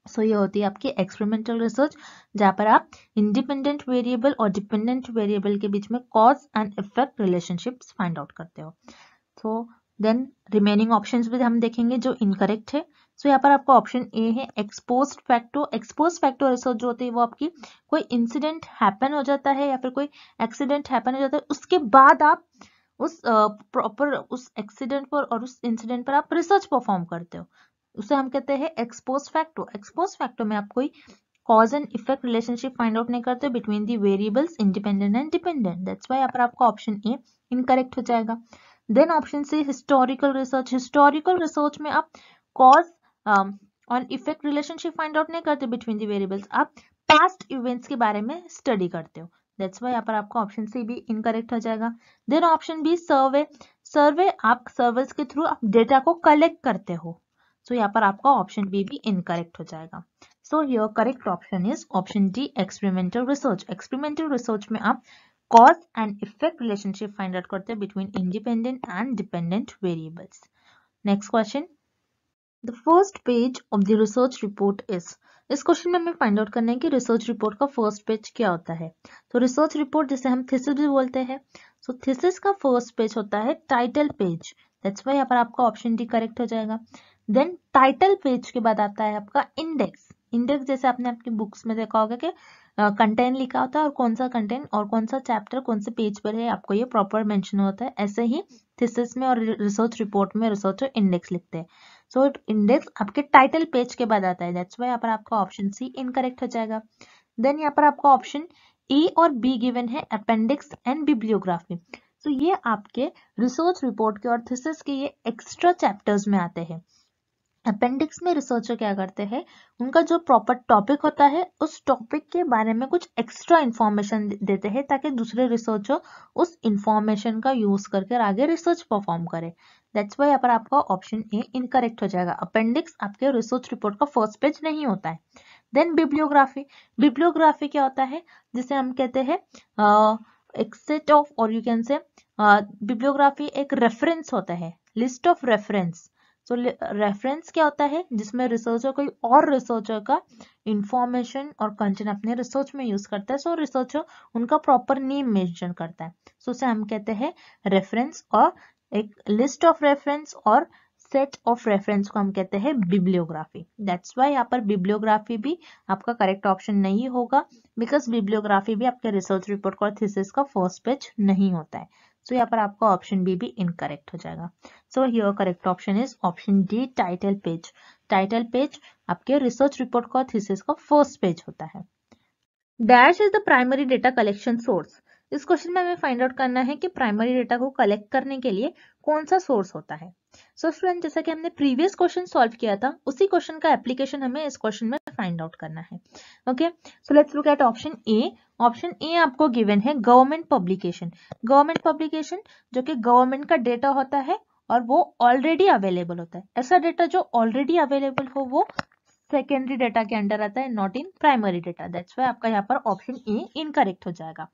सो ये होती है आपकी एक्सपेरिमेंटल रिसर्च जहां पर आप इंडिपेंडेंट वेरिएबल और डिपेंडेंट वेरिएबल के बीच में cause and effect relationships find out करते हो। सो देन रिमेनिंग ऑप्शंस भी हम देखेंगे जो इनकरेक्ट है। सो यहाँ पर आपका ऑप्शन ए है exposed facto. Exposed facto research जो होती है वो आपकी कोई इंसिडेंट हैपन हो जाता है या फिर कोई एक्सीडेंट हैपन हो जाता है, उसके बाद आप उस प्रॉपर उस एक्सीडेंट पर और उस इंसिडेंट पर आप रिसर्च परफॉर्म करते हो, उसे हम कहते हैं एक्सपोज्ड फैक्टो। एक्सपोज्ड फैक्टो में आप कोई cause and effect relationship find out नहीं करते between the variables independent and dependent. That's why यहाँ पर आपका ऑप्शन ए इनकरेक्ट हो जाएगा। Then option C historical research. Historical research में आप कॉज और इफेक्ट रिलेशनशिप फाइंड आउट नहीं करते बिटवीन द वेरिएबल्स, आप पास्ट इवेंट्स के बारे में स्टडी करते हो। दैट्स व्हाई यहाँ पर आपका ऑप्शन सी भी इनकरेक्ट हो जाएगा। देन ऑप्शन बी सर्वे। सर्वे आप सर्वेस के थ्रू आप डेटा को कलेक्ट करते हो, सो यहाँ पर आपका ऑप्शन बी भी इनकरेक्ट हो जाएगा। So your correct option is option D experimental research. Experimental research में आप cause and effect relationship find out करते हैं between independent and dependent variables. Next question, the first page of the research report is. इस क्वेश्चन में हमें फाइंड आउट करना है कि रिसर्च रिपोर्ट का फर्स्ट पेज क्या होता है। तो रिसर्च रिपोर्ट जिसे हम थीसिस भी बोलते हैं, सो थीसिस का फर्स्ट पेज होता है टाइटल पेज। दैट्स व्हाई यहाँ पर आपका ऑप्शन डी करेक्ट हो जाएगा। देन टाइटल पेज के बाद आता है आपका इंडेक्स। इंडेक्स जैसे आपने आपकी बुक्स में देखा होगा कि कंटेंट लिखा होता है और कौन सा कंटेंट और कौन सा चैप्टर कौन से पेज पर है आपको ये प्रॉपर मेंशन होता है, ऐसे ही थीसिस में और रिसर्च रिपोर्ट में रिसर्चर इंडेक्स लिखते हैं। सो इंडेक्स आपके टाइटल पेज के बाद आता है। दैट्स व्हाई यहाँ पर आपका ऑप्शन सी इनकरेक्ट हो जाएगा। देन यहाँ पर आपका ऑप्शन ए और बी गिवन है अपेंडिक्स एंड बिब्लियोग्राफी। तो ये आपके रिसर्च रिपोर्ट के और थीसिस के ये एक्स्ट्रा चैप्टर्स में आते हैं। अपेंडिक्स में रिसर्चर क्या करते हैं, उनका जो प्रॉपर टॉपिक होता है उस टॉपिक के बारे में कुछ एक्स्ट्रा इंफॉर्मेशन देते हैं ताकि दूसरे रिसर्चर उस इंफॉर्मेशन का यूज करके आगे रिसर्च परफॉर्म करे। दैट्स व्हाई यहाँ पर आपका ऑप्शन ए इनकरेक्ट हो जाएगा। अपेंडिक्स आपके रिसर्च रिपोर्ट का फर्स्ट पेज नहीं होता है। Then bibliography. बिब्लियोग्राफी क्या होता है, जिसे हम कहते हैं एक सेट ऑफ, और यू कैन से बिब्लियोग्राफी एक रेफरेंस होता है, लिस्ट ऑफ रेफरेंस। तो रेफरेंस क्या होता है, जिसमें रिसर्चर कोई और रिसर्चर का इंफॉर्मेशन और कंटेंट अपने रिसर्च में यूज करता है, सो रिसर्चर उनका प्रॉपर नेम मेंशन करता है, सो उसे हम कहते हैं रेफरेंस और एक लिस्ट ऑफ रेफरेंस और सेट ऑफ रेफरेंस को हम कहते हैं बिब्लियोग्राफी। दैट्स वाई यहाँ पर बिब्लियोग्राफी भी आपका करेक्ट ऑप्शन नहीं होगा, बिकॉज बिब्लियोग्राफी भी आपके रिसर्च रिपोर्ट का और थीसिस का फर्स्ट पेज नहीं होता है। सो यहाँ पर आपका ऑप्शन बी भी इनकरेक्ट हो जाएगा। So here correct option is option D, title page. Title page आपके रिसर्च रिपोर्ट का और थीसिस का फर्स्ट पेज होता है। Dash is the primary data collection source. इस क्वेश्चन में हमें फाइंड आउट करना है कि प्राइमरी डेटा को कलेक्ट करने के लिए कौन सा सोर्स होता है। सो स्टूडेंट, जैसा कि हमने प्रीवियस क्वेश्चन सॉल्व किया था, उसी क्वेश्चन का एप्लीकेशन हमें इस क्वेश्चन में फाइंड आउट करना है। Okay, so let's look at option A. Option A आपको गिवन है गवर्नमेंट पब्लिकेशन। गवर्नमेंट पब्लिकेशन जो कि गवर्नमेंट का डेटा होता है और वो ऑलरेडी अवेलेबल होता है। ऐसा डेटा जो ऑलरेडी अवेलेबल हो वो सेकेंडरी डेटा के अंडर आता है, not in primary data. That's why आपका यहाँ पर ऑप्शन ए इनकरेक्ट हो जाएगा।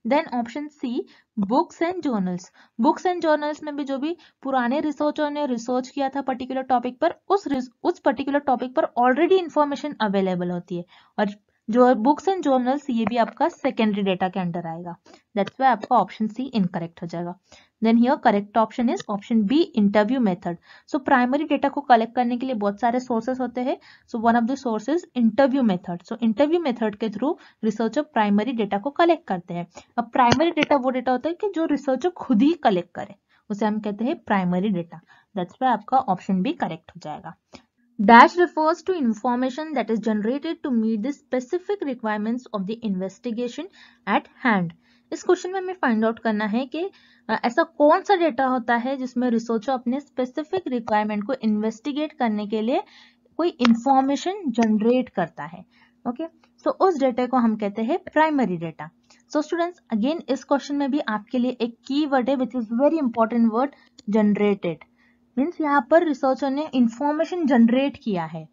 Then option C, books and journals. Books and journals में भी जो भी पुराने रिसर्चर ने रिसर्च किया था पर्टिकुलर टॉपिक पर, उस पर्टिकुलर टॉपिक पर ऑलरेडी इंफॉर्मेशन अवेलेबल होती है, और जो बुक्स एंड जर्नल्स ये भी आपका सेकेंडरी डेटा के अंडर आएगा। दैट्स वाई आपका ऑप्शन सी इनकरेक्ट हो जाएगा। Then here correct option is option B, interview method. So primary data को कलेक्ट करने के लिए बहुत सारे सोर्सेस होते हैं। So one of the sources interview method. So interview method के थ्रू रिसर्चर प्राइमरी डेटा को कलेक्ट करते हैं। अब प्राइमरी डेटा वो डेटा होता है कि जो रिसर्चर खुद ही कलेक्ट करे, उसे हम कहते हैं प्राइमरी डेटा। दैट्स वाई आपका ऑप्शन बी करेक्ट हो जाएगा। Dash refers to information that is generated to meet the specific requirements of the investigation at hand. इस क्वेश्चन में हमें फाइंड आउट करना है कि ऐसा कौन सा डेटा होता है जिसमें रिसर्चर अपने स्पेसिफिक रिक्वायरमेंट को इन्वेस्टिगेट करने के लिए कोई इंफॉर्मेशन जनरेट करता है। ओके, सो उस डेटा को हम कहते हैं primary data. So students, again इस क्वेश्चन में भी आपके लिए एक की वर्ड है which is very important word, generated. Means यहाँ पर रिसर्चर ने इंफॉर्मेशन जनरेट किया है।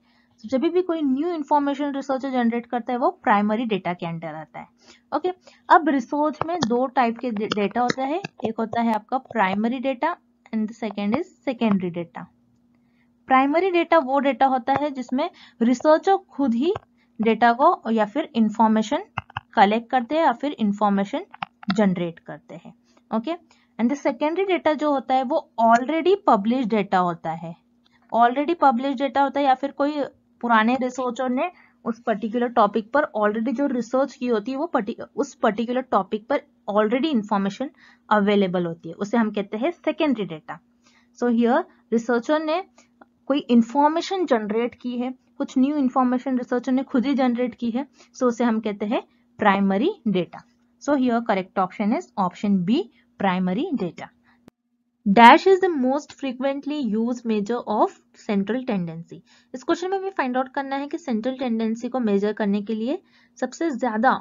so, जब भी कोई न्यू इंफॉर्मेशन रिसर्चर जनरेट करता है वो प्राइमरी डेटा के अंडर आता है। ओके, अब रिसर्च में दो टाइप के डेटा होता है, एक होता है आपका primary data and the second is secondary data. Primary data वो डेटा होता है जिसमें रिसर्चर खुद ही डेटा को या फिर इंफॉर्मेशन कलेक्ट करते हैं या फिर इंफॉर्मेशन जनरेट करते हैं। Okay, and the secondary data जो होता है वो ऑलरेडी पब्लिश डेटा होता है। ऑलरेडी पब्लिश डेटा होता है या फिर कोई पुराने रिसर्चर ने उस पर्टिकुलर टॉपिक पर ऑलरेडी जो रिसर्च की होती है वो उस पर्टिकुलर टॉपिक पर ऑलरेडी इंफॉर्मेशन अवेलेबल होती है, उसे हम कहते हैं secondary data. So here researcher ने कोई इंफॉर्मेशन जनरेट की है, कुछ न्यू इंफॉर्मेशन रिसर्चर ने खुद ही जनरेट की है, सो उसे हम कहते हैं primary data. So here correct option is option B, primary data. Dash is the most frequently use measure of central tendency. इस क्वेश्चन में हमें फाइंड आउट करना है कि सेंट्रल टेंडेंसी को मेजर करने के लिए सबसे ज्यादा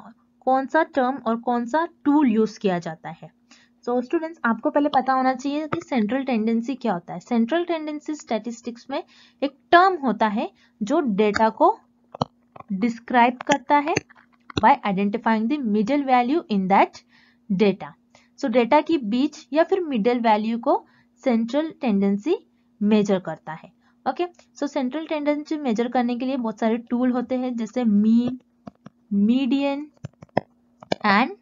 कौन सा टर्म और कौन सा टूल यूज किया जाता है। सो स्टूडेंट्स, आपको पहले पता होना चाहिए कि सेंट्रल टेंडेंसी क्या होता है। सेंट्रल टेंडेंसी स्टैटिस्टिक्स में एक टर्म होता है जो डेटा को डिस्क्राइब करता है by identifying the middle value in that data. So data की बीच या फिर मिडिल वैल्यू को सेंट्रल टेंडेंसी मेजर करता है। Okay, so central tendency measure करने के लिए बहुत सारे टूल होते हैं जैसे मीन, मीडियन एंड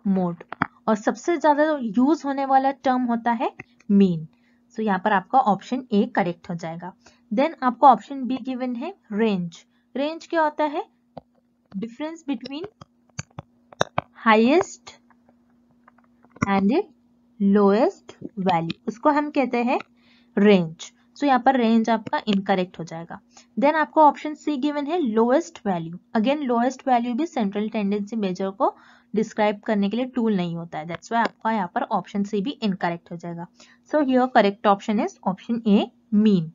मोड, और सबसे ज्यादा यूज होने वाला टर्म होता है मीन। सो यहाँ पर आपका ऑप्शन ए करेक्ट हो जाएगा। देन आपको ऑप्शन बी गिवन है रेंज। रेंज क्या होता है? Difference between highest and lowest value, उसको हम कहते हैं रेंज। सो यहाँ पर रेंज आपका इनकरेक्ट हो जाएगा। देन आपको ऑप्शन सी गिवन है lowest value. Again lowest value भी सेंट्रल टेंडेंसी मेजर को डिस्क्राइब करने के लिए टूल नहीं होता है। दैट्स व्हाई आपका यहाँ पर ऑप्शन सी भी इनकरेक्ट हो जाएगा। So here correct option is option A, mean.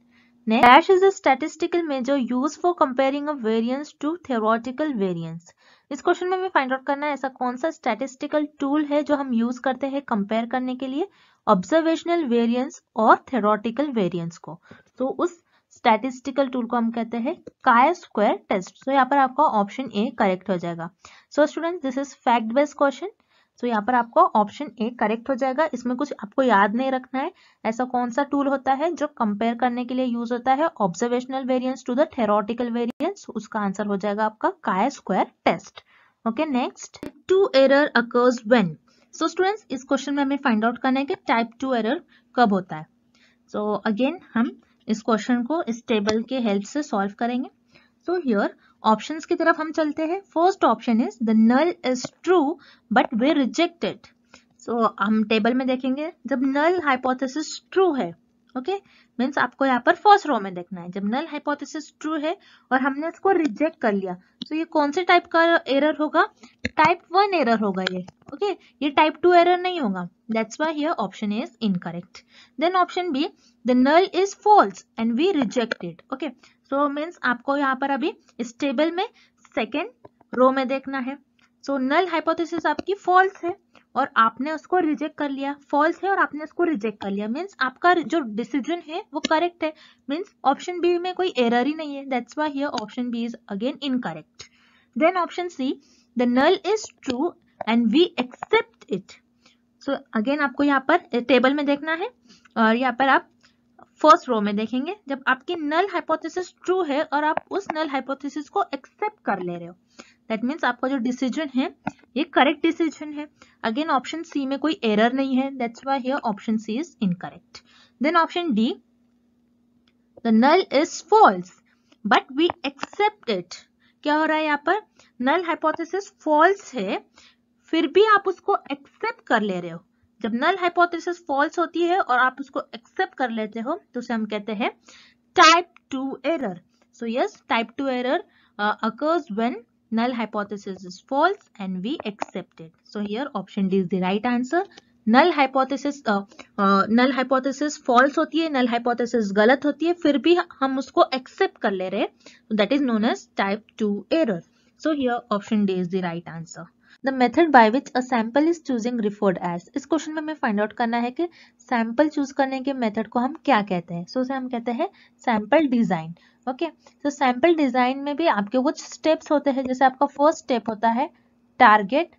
Dash is a statistical measure used for comparing a variance to theoretical variance. इस क्वेश्चन में हमें फाइंड आउट करना है ऐसा कौन सा स्टैटिस्टिकल टूल है जो हम यूज करते हैं कंपेयर करने के लिए ऑब्जर्वेशनल वेरिएंस और थ्योरेटिकल वेरिएंस को। तो उस स्टैटिस्टिकल टूल को हम कहते हैं chi-square टेस्ट। सो यहाँ पर आपका ऑप्शन ए करेक्ट हो जाएगा। सो students, this is fact based question. तो यहाँ पर आपको ऑप्शन ए करेक्ट हो जाएगा। इसमें कुछ आपको याद नहीं रखना है, ऐसा कौन सा टूल होता है जो कंपेयर करने के लिए यूज होता है observational variance to the theoretical variance. उसका आंसर हो जाएगा आपका chi-square test. Okay, next, type 2 error occurs when. So students, इस क्वेश्चन में हमें फाइंड आउट करना है कि टाइप 2 एरर कब होता है। सो अगेन हम इस क्वेश्चन को इस टेबल के हेल्प से सॉल्व करेंगे। सो हियर ऑप्शंस की तरफ हम चलते हैं। First option is the null is true but we reject it. So हम टेबल में देखेंगे, जब नल हाइपोथेसिस ट्रू है, ओके, मीन्स आपको यहाँ पर फर्स्ट रो में देखना है। जब नल हाइपोथेसिस ट्रू है और हमने इसको रिजेक्ट कर लिया, तो ये कौन से टाइप का एरर होगा? टाइप 1 एरर होगा ये, ओके, ये टाइप 2 एरर नहीं होगा। That's why here option is incorrect. Then option B, the null is false and we reject it. Okay, so means आपको यहाँ पर अभी इस टेबल में सेकेंड रो में देखना है। सो नल हाइपोथेसिस आपकी फॉल्स है और आपने उसको रिजेक्ट कर लिया, फॉल्स है और आपने उसको रिजेक्ट कर लिया, मीन्स आपका जो डिसीजन है वो करेक्ट है, मीन्स ऑप्शन बी में कोई एरर ही नहीं है। That's why here option B is again incorrect. Then option C, the null is true and we accept it. So again आपको यहाँ पर टेबल में देखना है और यहाँ पर आप फर्स्ट रो में देखेंगे, जब आपकी नल हाइपोथेसिस ट्रू है और आप उस नल हाइपोथेसिस को एक्सेप्ट कर ले रहे हो, दैट मीन्स आपका जो डिसीजन है ये करेक्ट डिसीजन है। अगेन ऑप्शन सी में कोई एरर नहीं है, that's why here option C is incorrect. Then option D, the null is false but we accept it. क्या हो रहा है यहाँ पर? नल हाइपोथेसिस फॉल्स है फिर भी आप उसको एक्सेप्ट कर ले रहे हो। जब नल हाइपोथेसिस फॉल्स होती है और आप उसको एक्सेप्ट कर लेते हो तो उसे हम कहते हैं type 2 error. So yes, type 2 error occurs when null hypothesis is false and we accept it. So here option D is the right answer. null hypothesis false होती है, null hypothesis गलत होती है, फिर भी हम उसको accept कर ले रहे हैं, that is known as type 2 error. So here option D is the right answer. The method by which a sample is choosing referred as. इस क्वेश्चन में हमें फाइंड आउट करना है कि सैंपल चूज करने के मेथड को हम क्या कहते हैं। सो उसे हम कहते हैं सैंपल डिजाइन। ओके, तो सैंपल डिजाइन में भी आपके कुछ स्टेप्स होते हैं। जैसे आपका फर्स्ट स्टेप होता है टारगेट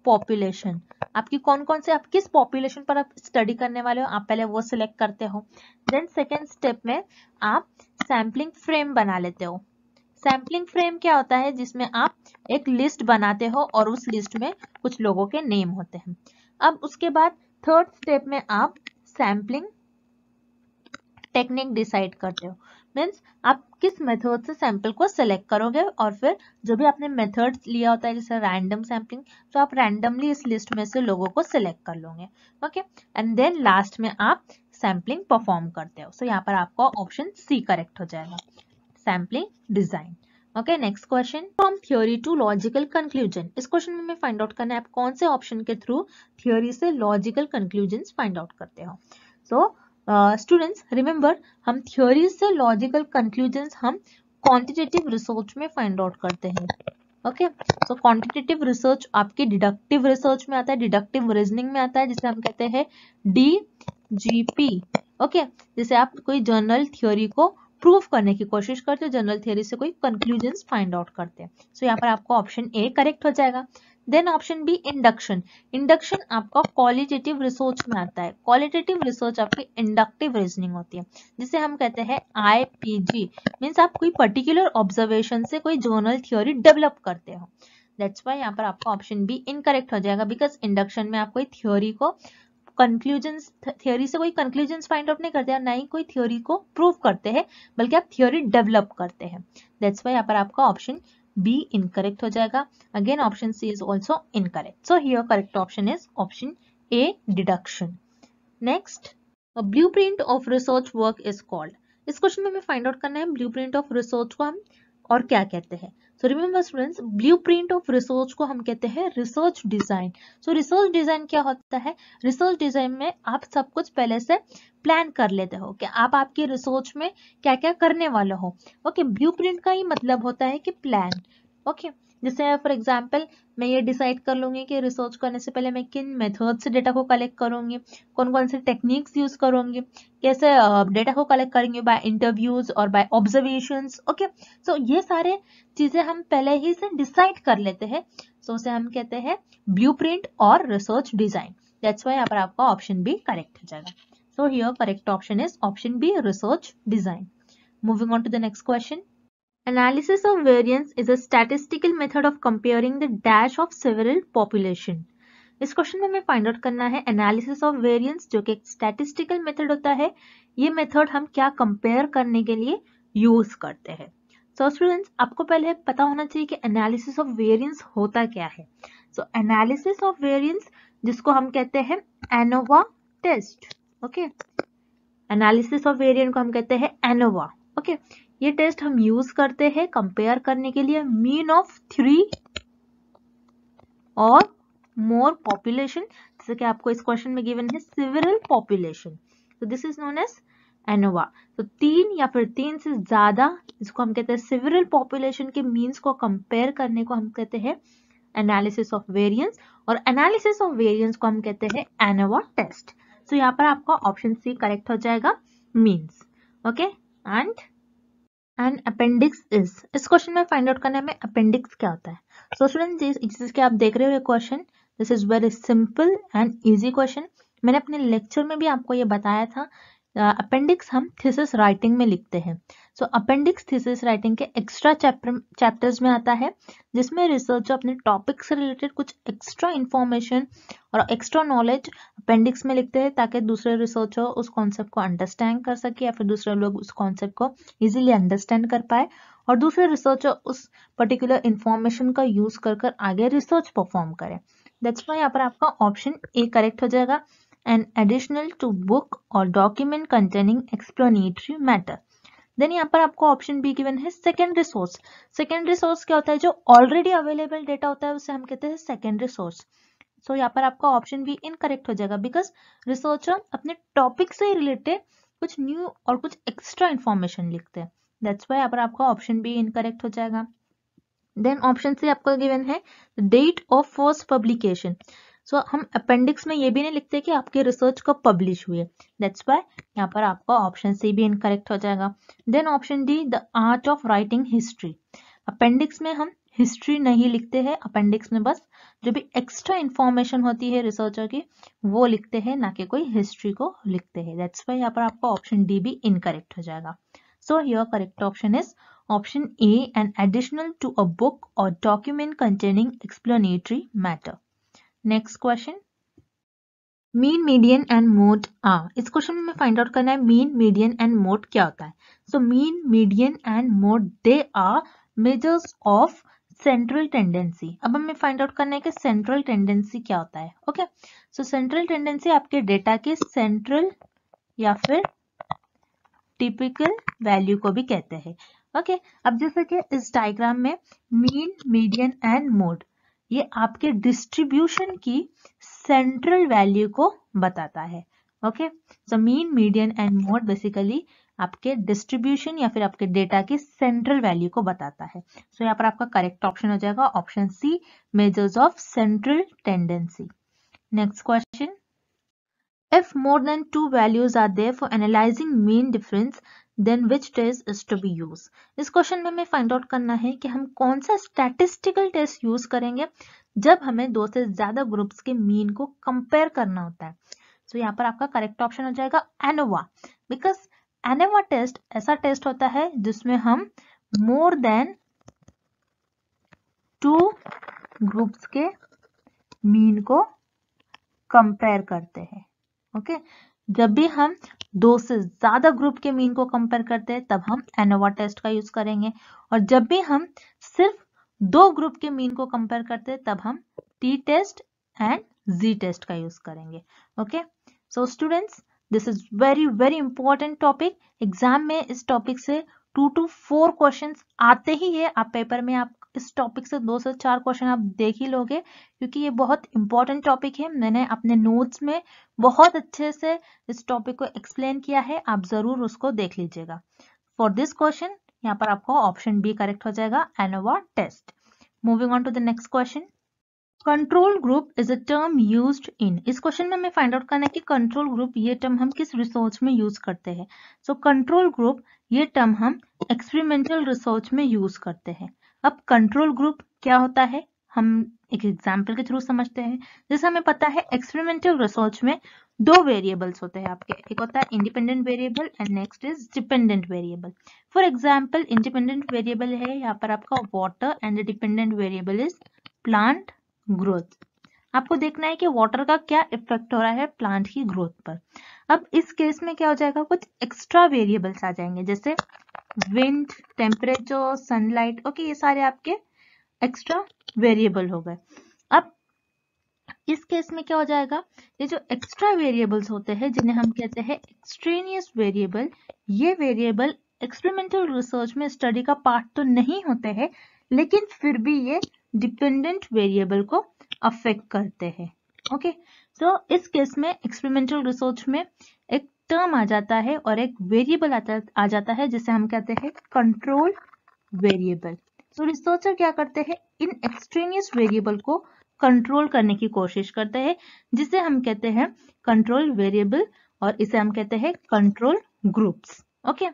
पॉपुलेशन। आपकी कौन कौन से, आप किस पॉपुलेशन पर आप स्टडी करने वाले हो, आप पहले वो सिलेक्ट करते हो। देन सेकेंड स्टेप में आप सैम्पलिंग फ्रेम बना लेते हो। सैम्पलिंग फ्रेम क्या होता है? जिसमें आप एक लिस्ट बनाते हो और उस लिस्ट में कुछ लोगों के नेम होते हैं। अब उसके बाद थर्ड स्टेप में आप सैम्पलिंग टेक्निक डिसाइड करते हो, मीन्स आप किस मेथड से सैंपल को सिलेक्ट करोगे और फिर जो भी आपने मेथड लिया होता है जैसे रैंडम सैम्पलिंग, तो आप रैंडमली इस लिस्ट में से लोगों को सिलेक्ट कर लोगे। ओके, एंड देन लास्ट में आप सैम्पलिंग परफॉर्म करते हो। सो यहाँ पर आपका ऑप्शन सी करेक्ट हो जाएगा, sampling design. Okay, next question, from theory to logical conclusion. इस क्वेश्चन में हमें फाइंड आउट करना है आप कौन से ऑप्शन के थ्रू थ्योरी से लॉजिकल कंक्लूजन्स फाइंड आउट करते हो। सो स्टूडेंट्स रिमेंबर, हम थ्योरी से लॉजिकल कंक्लूजन्स हम क्वांटिटेटिव रिसर्च में फाइंड आउट करते हैं। ओके, सो क्वांटिटेटिव रिसर्च आपके डिडक्टिव रिसर्च में आता है, डिडक्टिव रीजनिंग में आता है, जिसे हम कहते हैं DGP। ओके, जैसे आप कोई जनरल थ्योरी को प्रूव करने की कोशिश करते हो, जनरल थ्योरी से कोई कंक्लूजन्स फाइंड आउट करते हैं। सो यहाँ पर आपका ऑप्शन ए करेक्ट हो जाएगा। Then option B induction. Induction आपका क्वालिटेटिव रिसर्च में आता है। क्वालिटेटिव रिसर्च आपकी इंडक्टिव रीजनिंग होती है, जिसे हम कहते हैं IPG, मीन्स आप कोई पर्टिकुलर ऑब्जर्वेशन से कोई जनरल थ्योरी डेवलप करते हो। दैट्स व्हाई यहाँ पर आपका ऑप्शन बी इनकरेक्ट हो जाएगा, बिकॉज इंडक्शन में आप कोई थ्योरी को कंक्लूजन्स, थ्योरी से कोई कंक्लूजन्स फाइंड आउट नहीं करते और ना ही कोई थ्योरी को प्रूव करते हैं, बल्कि आप थ्योरी डेवलप करते हैं। दैट्स व्हाई यहाँ पर आपका ऑप्शन बी इनकरेक्ट हो जाएगा। Again option C is also incorrect. So here correct option is option A, deduction. Next, a blueprint of research work is called. इस क्वेश्चन में हमें फाइंड आउट करना है ब्लूप्रिंट ऑफ रिसर्च को हम और क्या कहते हैं। So remember students, blueprint of research को हम कहते हैं रिसर्च डिजाइन। सो रिसर्च डिजाइन क्या होता है? रिसर्च डिजाइन में आप सब कुछ पहले से प्लान कर लेते हो कि आप आपकी रिसर्च में क्या क्या करने वाले हो। ओके, ब्लूप्रिंट का ही मतलब होता है कि प्लान। ओके, जैसे फॉर एग्जांपल मैं ये डिसाइड कर लूंगी कि रिसर्च करने से पहले मैं किन मेथड से डेटा को कलेक्ट करूंगी, कौन कौन से टेक्निक्स यूज करूंगी, कैसे डेटा को कलेक्ट करेंगे, बाय इंटरव्यूज और बाय ऑब्जर्वेशंस। ओके, सो ये सारे चीजें हम पहले ही से डिसाइड कर लेते हैं। सो उसे हम कहते हैं ब्लूप्रिंट और रिसर्च डिजाइन। दैट्स व्हाई यहाँ पर आपका ऑप्शन बी करेक्ट हो जाएगा। So here correct option is option B, research design. Moving on to the next question, Analysis of variance is a statistical method of comparing the dash of several population. इस क्वेश्चन में हमें फाइंड आउट करना है एनालिसिस ऑफ वेरिएंस, जो कि एक स्टैटिस्टिकल मेथड होता है ये मेथड हम क्या कंपेयर करने के लिए यूज करते हैं। सो स्टूडेंट्स, आपको पहले पता होना चाहिए कि एनालिसिस ऑफ वेरिएंस होता क्या है। सो एनालिसिस ऑफ वेरिएंस, जिसको हम कहते हैं ANOVA test. Okay, analysis of variant को हम कहते हैं एनोवा। ओके, ये टेस्ट हम यूज करते हैं कंपेयर करने के लिए मीन ऑफ 3 और मोर पॉपुलेशन, जैसे कि आपको इस क्वेश्चन में गिवन है सिविरल पॉपुलेशन, तो this is known as ANOVA. तो 3 या फिर 3 से ज्यादा, इसको हम कहते हैं सिविरल पॉपुलेशन के मीन्स को कंपेयर करने को हम कहते हैं एनालिसिस ऑफ वेरिएंस, और एनालिसिस ऑफ वेरिएंस को हम कहते हैं एनोवा टेस्ट। सो यहाँ पर आपका ऑप्शन सी करेक्ट हो जाएगा, means. Okay, and appendix is, इस क्वेश्चन में फाइंड आउट करना है हमें अपेंडिक्स क्या होता है। सो स्टूडेंट, जिसके आप देख रहे हो question, this is very simple and easy question. मैंने अपने लेक्चर में भी आपको ये बताया था। अपेंडिक्स हम थीसिस राइटिंग में लिखते हैं। सो अपेंडिक्स थीसिस राइटिंग के एक्स्ट्रा चैप्टर्स में आता है, जिसमें रिसर्चर अपने टॉपिक से रिलेटेड कुछ एक्स्ट्रा इंफॉर्मेशन और एक्स्ट्रा नॉलेज अपेंडिक्स में लिखते हैं, ताकि दूसरे रिसर्चर उस कॉन्सेप्ट को अंडरस्टैंड कर सके या फिर दूसरे लोग उस कॉन्सेप्ट को इजीली अंडरस्टैंड कर पाए, और दूसरे रिसर्चर उस पर्टिकुलर इंफॉर्मेशन का यूज कर आगे रिसर्च परफॉर्म करें। दैट्स व्हाई यहाँ पर आपका ऑप्शन ए करेक्ट हो जाएगा, एंड एडिशनल टू बुक और document containing explanatory matter. Then यहाँ पर आपको ऑप्शन बी गिवन है सेकेंडरी सोर्स। सेकेंडरी सोर्स क्या होता है? जो ऑलरेडी अवेलेबल डेटा होता है उसे हम कहते हैं सेकेंडरी सोर्स। सो यहाँ पर आपका ऑप्शन बी इनकरेक्ट हो जाएगा, बिकॉज रिसर्चर अपने टॉपिक से रिलेटेड कुछ न्यू और कुछ एक्स्ट्रा इंफॉर्मेशन लिखते हैं। दैट्स वाई यहाँ पर आपका ऑप्शन बी इनकरेक्ट हो जाएगा। देन ऑप्शन सी आपको गिवन है डेट ऑफ फर्स्ट पब्लिकेशन। सो हम अपेंडिक्स में ये भी नहीं लिखते कि आपके रिसर्च कब पब्लिश हुई है। दैट्स वाई यहाँ पर आपका ऑप्शन सी भी इनकरेक्ट हो जाएगा। Then option D the art of writing history. Appendix में हम हिस्ट्री नहीं लिखते हैं, अपेंडिक्स में बस जो भी एक्स्ट्रा इंफॉर्मेशन होती है रिसर्चर की वो लिखते हैं, ना कि कोई हिस्ट्री को लिखते हैं। दैट्स वाई यहाँ पर आपका ऑप्शन डी भी इनकरेक्ट हो जाएगा। So your correct option is option A, an additional to a book or document containing explanatory matter. Next question. Mean, median and mode are. इस क्वेश्चन में फाइंड आउट करना है mean, median and mode क्या होता है। So mean, median and mode they are measures of central tendency। अब हमें फाइंड आउट करना है कि central tendency क्या होता है। ओके, so central tendency आपके डेटा के central या फिर टिपिकल वैल्यू को भी कहते हैं। ओके, अब जैसे कि इस डायग्राम में मीन, मीडियन एंड मोड ये आपके डिस्ट्रीब्यूशन की सेंट्रल वैल्यू को बताता है। Okay, so mean, median and mode basically आपके डिस्ट्रीब्यूशन या फिर आपके डेटा की सेंट्रल वैल्यू को बताता है। सो यहाँ पर आपका करेक्ट ऑप्शन हो जाएगा option C, measures of central tendency. Next question. If more than two values are there for analyzing mean difference, then which test is to be used? इस क्वेश्चन में हमें फाइंड आउट करना है कि हम कौन सा स्टैटिस्टिकल टेस्ट यूज करेंगे जब हमें दो से ज्यादा ग्रुप्स के मीन को कंपेयर करना होता है। तो यहाँ पर आपका करेक्ट ऑप्शन हो जाएगा एनोवा, बिकॉज एनोवा टेस्ट ऐसा टेस्ट होता है जिसमें हम मोर देन 2 ग्रुप्स के मीन को कंपेयर करते हैं। ओके, जब भी हम 2 से ज्यादा ग्रुप के मीन को कंपेयर करते हैं तब हम एनोवा टेस्ट का यूज करेंगे, और जब भी हम सिर्फ 2 ग्रुप के मीन को कंपेयर करते हैं तब हम T test and G test का यूज करेंगे। Okay, so students, this is very very important topic. Exam में इस टॉपिक से 2 to 4 क्वेश्चंस आते ही है। आप पेपर में आप इस टॉपिक से 2 से 4 क्वेश्चन आप देख ही लोगे, क्योंकि ये बहुत इंपॉर्टेंट टॉपिक है। मैंने अपने नोट्स में बहुत अच्छे से इस टॉपिक को एक्सप्लेन किया है, आप जरूर उसको देख लीजिएगा। फॉर दिस क्वेश्चन यहाँ पर आपको ऑप्शन बी करेक्ट हो जाएगा, ANOVA test. Moving on to the next question. Control group is a term used in. इस क्वेश्चन में हमें फाइंड आउट करना है कि कंट्रोल ग्रुप ये टर्म हम किस रिसर्च में यूज करते हैं। सो कंट्रोल ग्रुप ये टर्म हम एक्सपेरिमेंटल रिसर्च में यूज करते हैं। अब कंट्रोल ग्रुप क्या होता है हम एक एग्जाम्पल के थ्रू समझते हैं। जैसे हमें पता है एक्सपेरिमेंटल रिसर्च में 2 वेरिएबल्स होते हैं आपके, एक होता है independent variable and next is dependent variable. For example independent variable है यहाँ पर आपका water and dependent variable is plant growth. आपको देखना है कि वाटर का क्या इफेक्ट हो रहा है प्लांट की ग्रोथ पर। अब इस केस में क्या हो जाएगा, कुछ एक्स्ट्रा वेरिएबल्स आ जाएंगे, जैसे विंड, टेम्परेचर, सनलाइट। ओके, ये सारे आपके एक्स्ट्रा वेरिएबल हो गए। अब इस केस में क्या हो जाएगा, ये जो एक्स्ट्रा वेरिएबल्स होते हैं जिन्हें हम कहते हैं एक्सट्रेनियस वेरिएबल, ये वेरिएबल एक्सपेरिमेंटल रिसर्च में स्टडी का पार्ट तो नहीं होते हैं, लेकिन फिर भी ये डिपेंडेंट वेरिएबल को अफेक्ट करते हैं। ओके, तो इस केस में एक्सपेरिमेंटल रिसर्च में एक टर्म आ जाता है और एक वेरिएबल आ जाता है जिसे हम कहते हैं कंट्रोल वेरिएबल। तो रिसर्चर क्या करते हैं, इन एक्सट्रेनियस वेरिएबल को कंट्रोल करने की कोशिश करते हैं, जिसे हम कहते हैं कंट्रोल वेरिएबल, और इसे हम कहते हैं कंट्रोल ग्रुप्स। ओके,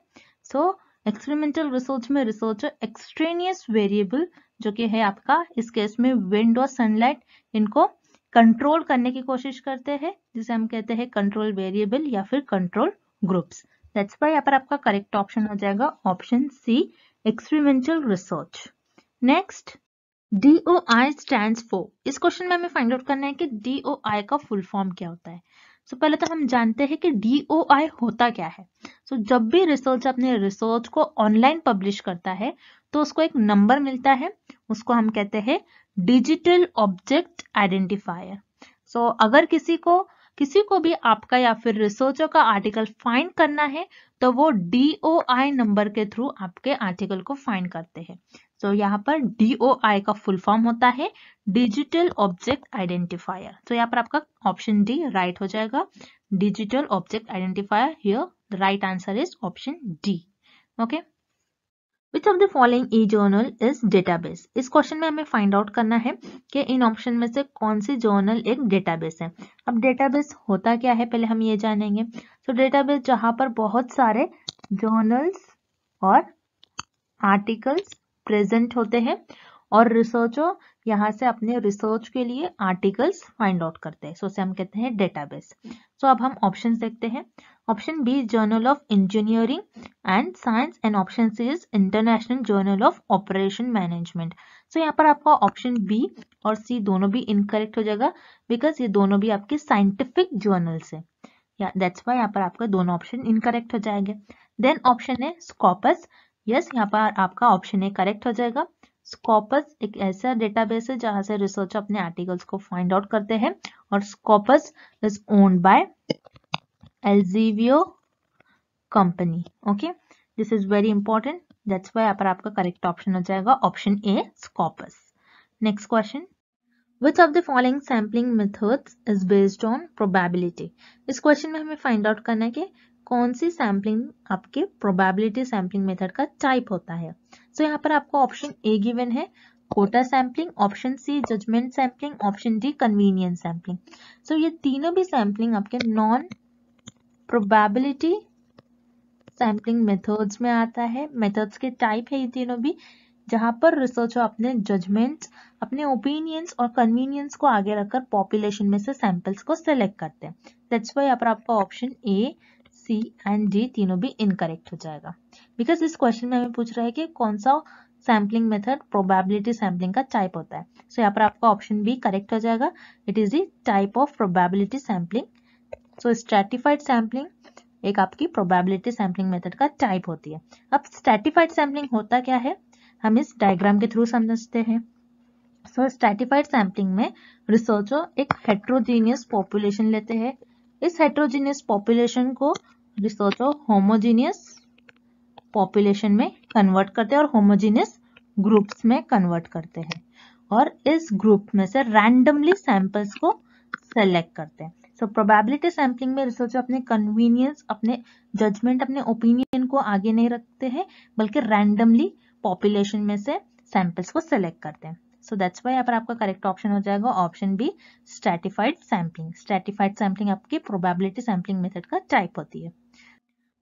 सो एक्सपेरिमेंटल रिसर्च में रिसर्चर एक्सट्रेनियस वेरिएबल जो कि है आपका इस केस में विंड और सनलाइट, इनको कंट्रोल करने की कोशिश करते हैं, जिसे हम कहते हैं कंट्रोल वेरिएबल या फिर कंट्रोल ग्रुप्स। दैट्स व्हाई यहाँ पर आपका करेक्ट ऑप्शन हो जाएगा option C, experimental research. Next, DOI stands for, इस क्वेश्चन में हमें फाइंड आउट करना है कि DOI का फुल फॉर्म क्या होता है। सो पहले तो हम जानते हैं कि DOI होता क्या है। सो जब भी रिसर्च अपने रिसर्च को ऑनलाइन पब्लिश करता है तो उसको एक नंबर मिलता है, उसको हम कहते हैं डिजिटल ऑब्जेक्ट आइडेंटिफायर। सो अगर किसी को भी आपका या फिर रिसर्चर का आर्टिकल फाइंड करना है तो वो DOI नंबर के थ्रू आपके आर्टिकल को फाइंड करते हैं। तो यहाँ पर DOI का फुल फॉर्म होता है डिजिटल ऑब्जेक्ट आइडेंटिफायर। तो यहाँ पर आपका ऑप्शन डी राइट हो जाएगा, digital object identifier. Here the right answer is option D. Okay, which of the following E journal is database. इस क्वेश्चन में हमें फाइंड आउट करना है कि इन ऑप्शन में से कौन सी जर्नल एक डेटाबेस है। अब डेटाबेस होता क्या है पहले हम ये जानेंगे। तो डेटाबेस जहां पर बहुत सारे जर्नल्स और आर्टिकल्स प्रेजेंट होते हैं और रिसर्चर यहाँ से अपने रिसर्च के लिए आर्टिकल्स फाइंड आउट करते हैं, सो उसे हम कहते हैं डेटाबेस। सो अब हम ऑप्शन देखते हैं। Option B journal of engineering and science, and option C is international journal of operation management. So यहाँ पर आपका ऑप्शन बी और सी दोनों भी इनकरेक्ट हो जाएगा, बिकॉज ये दोनों भी आपके साइंटिफिक जर्नल्स है, दैट्स वाई यहाँ पर आपका दोनों ऑप्शन इनकरेक्ट हो जाएंगे। देन ऑप्शन है स्कॉपस। यस, यहाँ पर आपका ऑप्शन ए करेक्ट हो जाएगा। स्कॉपस एक ऐसा डेटाबेस है जहां से रिसर्चर अपने आर्टिकल्स को फाइंड आउट करते हैं, और Scopus is owned by Elsevier company. Okay, this is very important, that's why यहाँ पर आपका करेक्ट ऑप्शन हो जाएगा option A Scopus. Next question, Which of the following sampling methods is based on probability? इस क्वेश्चन में हमें फाइंड आउट करना है कि कौन सी सैम्पलिंग आपके प्रोबेबिलिटी सैम्पलिंग मेथड का टाइप होता है। सो यहाँ पर आपको ऑप्शन ए गिवन है quota sampling, option C judgement sampling, option D convenience sampling. So ये तीनों भी सैम्पलिंग आपके नॉन प्रोबेबिलिटी सैम्पलिंग मेथड्स में आता है। मेथड्स के टाइप है ये तीनों भी, जहां पर रिसर्चर अपने जजमेंट्स, अपने ओपिनियंस और कन्वीनियंस को आगे रखकर पॉपुलेशन में से सैंपल्स को सिलेक्ट करते हैं। दैट्स व्हाई यहाँ पर आपका option A, C and D तीनों भी इनकरेक्ट हो जाएगा, बिकॉज इस क्वेश्चन में हमें पूछ रहा है कि कौन सा सैम्पलिंग मेथड प्रोबेबिलिटी सैम्पलिंग का टाइप होता है। सो यहाँ पर आपका ऑप्शन बी करेक्ट हो जाएगा, it is the type of probability sampling. So stratified sampling एक आपकी प्रोबेबिलिटी सैम्पलिंग मेथड का टाइप होती है। अब स्ट्रैटिफाइड सैम्पलिंग होता क्या है हम इस डायग्राम के थ्रू समझते हैं। सो स्ट्रैटिफाइड सैम्पलिंग में रिसर्चर एक हेट्रोजीनियस पॉपुलेशन लेते हैं, इस हेट्रोजीनियस पॉपुलेशन को रिसर्चर होमोजीनियस पॉपुलेशन में कन्वर्ट करते हैं और होमोजीनियस ग्रुप्स में कन्वर्ट करते हैं, और इस ग्रुप में से रैंडमली सैंपल्स को सेलेक्ट करते हैं। सो प्रोबेबिलिटी सैम्पलिंग में रिसर्चर अपने कन्वीनियंस, अपने जजमेंट, अपने ओपिनियन को आगे नहीं रखते हैं, बल्कि रैंडमली पॉपुलेशन में से सैंपल्स को सिलेक्ट करते हैं। सो दैट्स व्हाई यहाँ पर आपका करेक्ट ऑप्शन हो जाएगा option B stratified sampling. Stratified sampling आपकी प्रोबेबिलिटी सैम्पलिंग मेथड का टाइप होती है।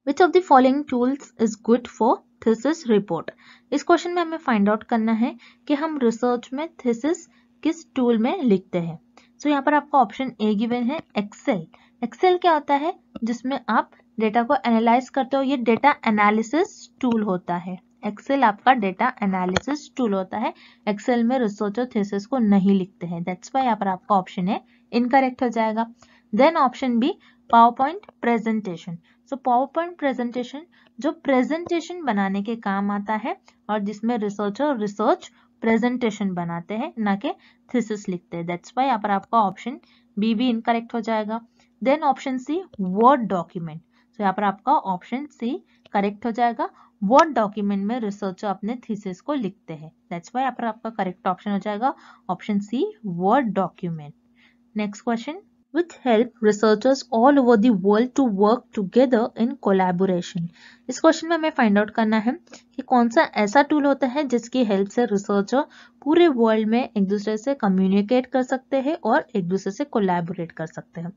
Which of the following tools is good for thesis report? इस क्वेश्चन में हमें फाइंड आउट करना है कि हम रिसर्च में थीसिस किस टूल में लिखते हैं। सो यहाँ पर आपका ऑप्शन ए गिवन है एक्सेल। एक्सेल क्या होता है, जिसमें आप डेटा को एनालाइज करते हो, ये डेटा एनालिसिस टूल होता है। एक्सेल आपका डेटा एनालिसिस टूल होता है, एक्सेल में रिसर्च और थीसिस को नहीं लिखते हैं, दैट्स वाई यहाँ पर आपका ऑप्शन ए इनकरेक्ट हो जाएगा। Then option B PowerPoint presentation. So PowerPoint presentation जो प्रेजेंटेशन बनाने के काम आता है और जिसमें रिसर्चर रिसर्च प्रेजेंटेशन बनाते हैं, ना कि थीसिस लिखते हैं, दैट्स वाई यहाँ पर आपका ऑप्शन बी भी इनकरेक्ट हो जाएगा। Then option C word document. तो यहाँ पर आपका ऑप्शन सी करेक्ट हो जाएगा। वर्ड डॉक्यूमेंट में रिसर्चर अपने थीसिस को लिखते हैं, दैट्स वाई यहाँ पर आपका करेक्ट ऑप्शन हो जाएगा option C word document. Next question, which help researchers all over the world to work together in collaboration। इस क्वेश्चन में हमें फाइंड आउट करना है कि कौन सा ऐसा टूल होता है जिसकी हेल्प से रिसर्चर पूरे वर्ल्ड में एक दूसरे से कम्युनिकेट कर सकते हैं और एक दूसरे से कोलैबोरेट कर सकते हैं।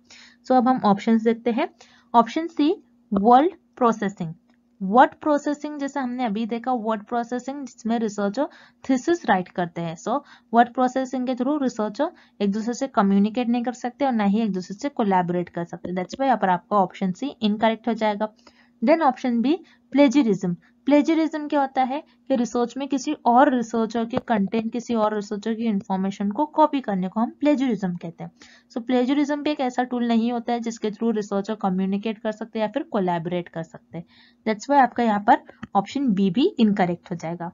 सो अब हम ऑप्शंस देखते हैं। Option C word processing. Word processing जैसे हमने अभी देखा, वर्ड प्रोसेसिंग जिसमें रिसर्चर थीसिस राइट करते हैं। सो वर्ड प्रोसेसिंग के थ्रू रिसर्चर एक दूसरे से कम्युनिकेट नहीं कर सकते और ना ही एक दूसरे से कोलैबोरेट कर सकते, दैट्स वाई यहाँ पर आपका ऑप्शन सी इनकरेक्ट हो जाएगा। Then option B plagiarism. Plagiarism क्या होता है कि रिसर्च में किसी और रिसर्चर के कंटेंट, किसी और रिसर्चर की इंफॉर्मेशन को कॉपी करने को हम प्लेजरिज्म कहते हैं। सो प्लेजरिज्म भी एक ऐसा टूल नहीं होता है जिसके थ्रू रिसर्चर कम्युनिकेट कर सकते हैं या फिर कोलैबोरेट कर सकते हैं, दैट्स वाई आपका यहाँ पर ऑप्शन बी भी इनकरेक्ट हो जाएगा।